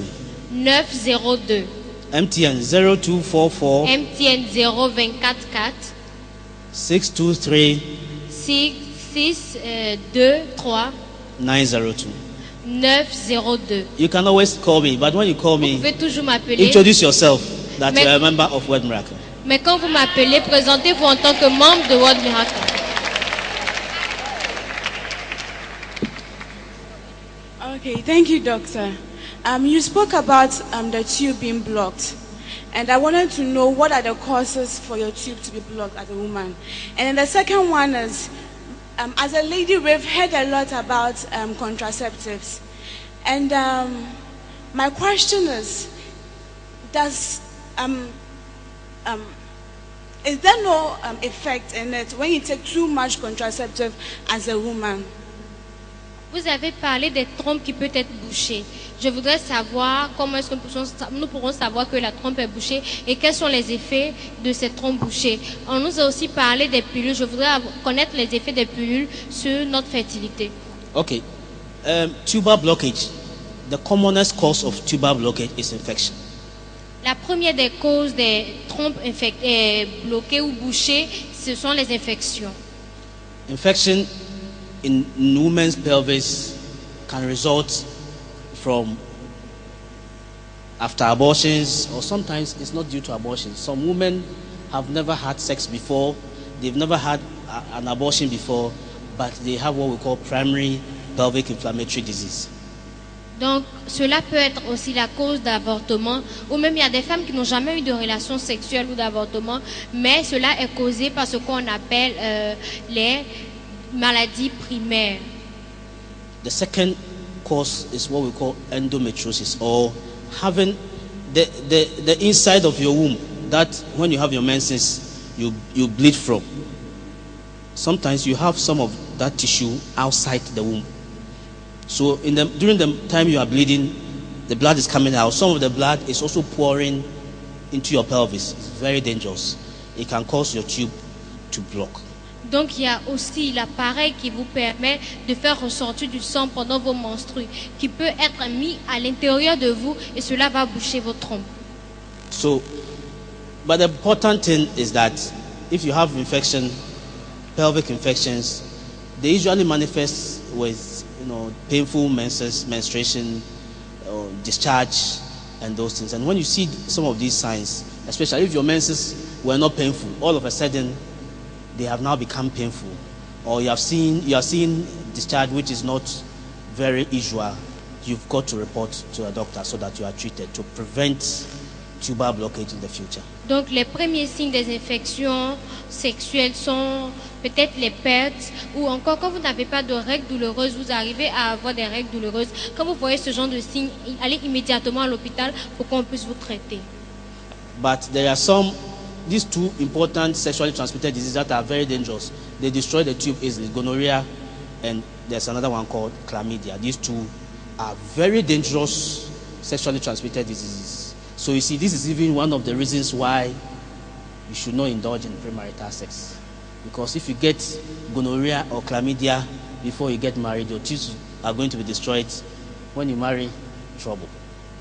D: 902.
C: MTN 0244
D: MTN 024 4
C: 623
D: 623
C: 902.
D: 902.
C: You can always call me, but when you call
D: Vous
C: me,
D: pouvez toujours m'appeler.
C: introduce yourself that
D: Mais-
C: you are a member of Word Miracle.
D: Mais quand vous m'appelez, présentez-vous en tant que membre de World Miracle.
N: Okay, thank you, doctor. You spoke about the tube being blocked. And I wanted to know what are the causes for your tube to be blocked as a woman. And then the second one is, as a lady, we've heard a lot about contraceptives. And my question is there no effect in it when you take too much contraceptive as a woman?
D: Vous avez parlé des trompes qui peuvent être bouchées. Je voudrais savoir comment est-ce que nous pourrons savoir que la trompe est bouchée et quels sont les effets de cette trompe bouchée. On nous a aussi parlé des pilules. Je voudrais connaître les effets des pilules sur notre fertilité.
C: Okay. Tubal blockage. The commonest cause of tubal blockage is infection.
D: La première des causes des trompes bloquées ou bouchées, ce sont les infections.
C: Infection in women's pelvis can result from after abortions, or sometimes it's not due to abortion. Some women have never had sex before, they've never had an abortion before, but they have what we call primary pelvic inflammatory disease.
D: Donc, cela peut être aussi la cause d'avortement, ou même il y a des femmes qui n'ont jamais eu de relation sexuelle ou d'avortement, mais cela est causé par ce qu'on appelle les maladies primaires.
C: The second cause is what we call endometriosis, or having the inside of your womb that when you have your menses, you bleed from. Sometimes you have some of that tissue outside the womb. So during the time you are bleeding, the blood is coming out. Some of the blood is also pouring into your pelvis. It's very dangerous. It can cause your tube to block.
D: Donc il y a aussi l'appareil qui vous permet de faire ressortir du sang pendant vos menstrues, qui peut être mis à l'intérieur de vous et cela va boucher vos trompes.
C: So, but the important thing is that if you have infection, pelvic infections, they usually manifest with painful menstruation, discharge, and those things. And when you see some of these signs, especially if your menses were not painful, all of a sudden they have now become painful, or you are seeing discharge which is not very usual, you've got to report to a doctor so that you are treated to prevent tubal blockage in the future.
D: Donc les premiers signes des infections sexuelles sont peut-être les pertes, ou encore quand vous n'avez pas de règles douloureuses, vous arrivez à avoir des règles douloureuses. Quand vous voyez ce genre de signes, allez immédiatement à l'hôpital pour qu'on puisse vous traiter.
C: But there are these two important sexually transmitted diseases that are very dangerous. They destroy the tube easily, gonorrhea, and there's another one called chlamydia. These two are very dangerous sexually transmitted diseases. So you see, this is even one of the reasons why you should not indulge in premarital sex. Because if you get gonorrhea or chlamydia before you get married, your tubes are going to be destroyed. When you marry, trouble.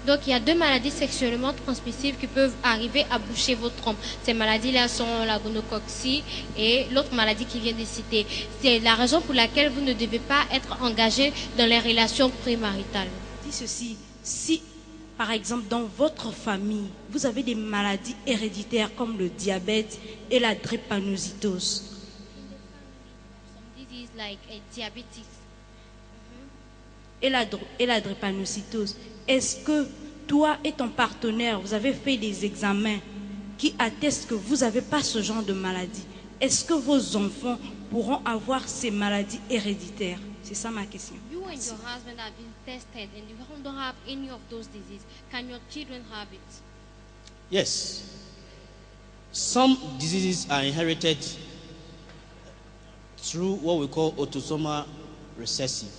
D: Donc il y a deux maladies sexuellement transmissibles qui peuvent arriver à boucher vos trompes. Ces maladies-là sont la gonococcie et l'autre maladie qui vient de citer. C'est la raison pour laquelle vous ne devez pas être engagé dans les relations prémaritales.
O: Dis ceci, si par exemple dans votre famille, vous avez des maladies héréditaires comme le diabète et la drépanocytose. Et la drépanocytose. Est-ce que toi et ton partenaire, vous avez fait des examens qui attestent que vous n'avez pas ce genre de maladie? Est-ce que vos enfants pourront avoir ces maladies héréditaires? C'est ça ma question.
D: You and your husband have been tested and you don't have any of those diseases. Can your children have it?
C: Yes. Some diseases are inherited through what we call autosomal recessive.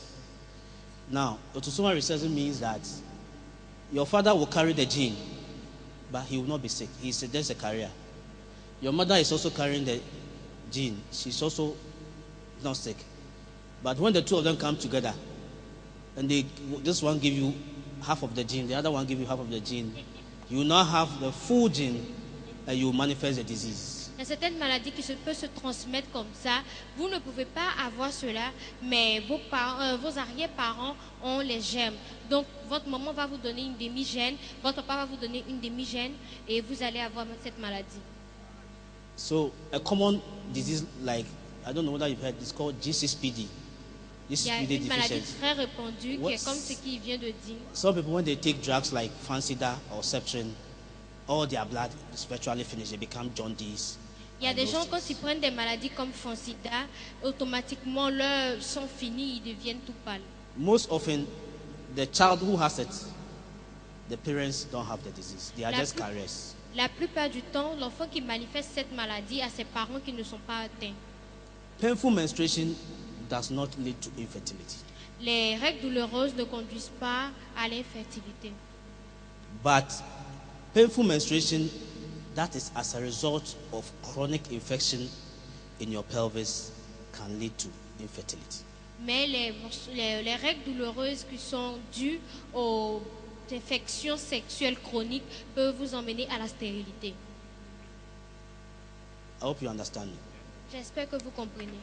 C: Now, autosomal recessive means that your father will carry the gene, but he will not be sick. He's just a carrier. Your mother is also carrying the gene. She's also not sick. But when the two of them come together, and this one give you half of the gene, the other one give you half of the gene, you now have the full gene, and you manifest the disease.
D: Il y a certaines maladies qui peuvent se transmettre comme ça. Vous ne pouvez pas avoir cela, mais vos arrière-parents ont les germes. Donc, votre maman va vous donner une demi-gène, votre papa va vous donner une demi-gène, et vous allez avoir cette maladie.
C: So, a common disease like, I don't know whether you've heard, it's called G6PD. This
D: Il y
C: is
D: a
C: really
D: une maladie
C: deficient.
D: très répandue qui est
C: What's-
D: comme ce qu'il vient de dire.
C: Some people, when they take drugs like Fansida or Septrin, all their blood is virtually finished. They become jaundice.
D: Il y a
C: and
D: des
C: those
D: gens,
C: things.
D: quand ils prennent des maladies comme Fansida, automatiquement leurs sont finis, ils deviennent tout pâles.
C: Most often, the child who has it, the parents don't have the disease. They are
D: La
C: just
D: plus-
C: carriers.
D: La plupart du temps, l'enfant qui manifeste cette maladie a ses parents qui ne sont pas atteints.
C: Painful menstruation does not lead to infertility,
D: Les règles douloureuses ne conduisent pas à l'infertilité.
C: but painful menstruation that is as a result of chronic infection in your pelvis can lead to infertility.
D: Mais les règles douloureuses qui sont dues aux infections sexuelles chroniques peuvent vous emmener à la stérilité.
C: I hope you understand me.
D: J'espère que vous comprenez.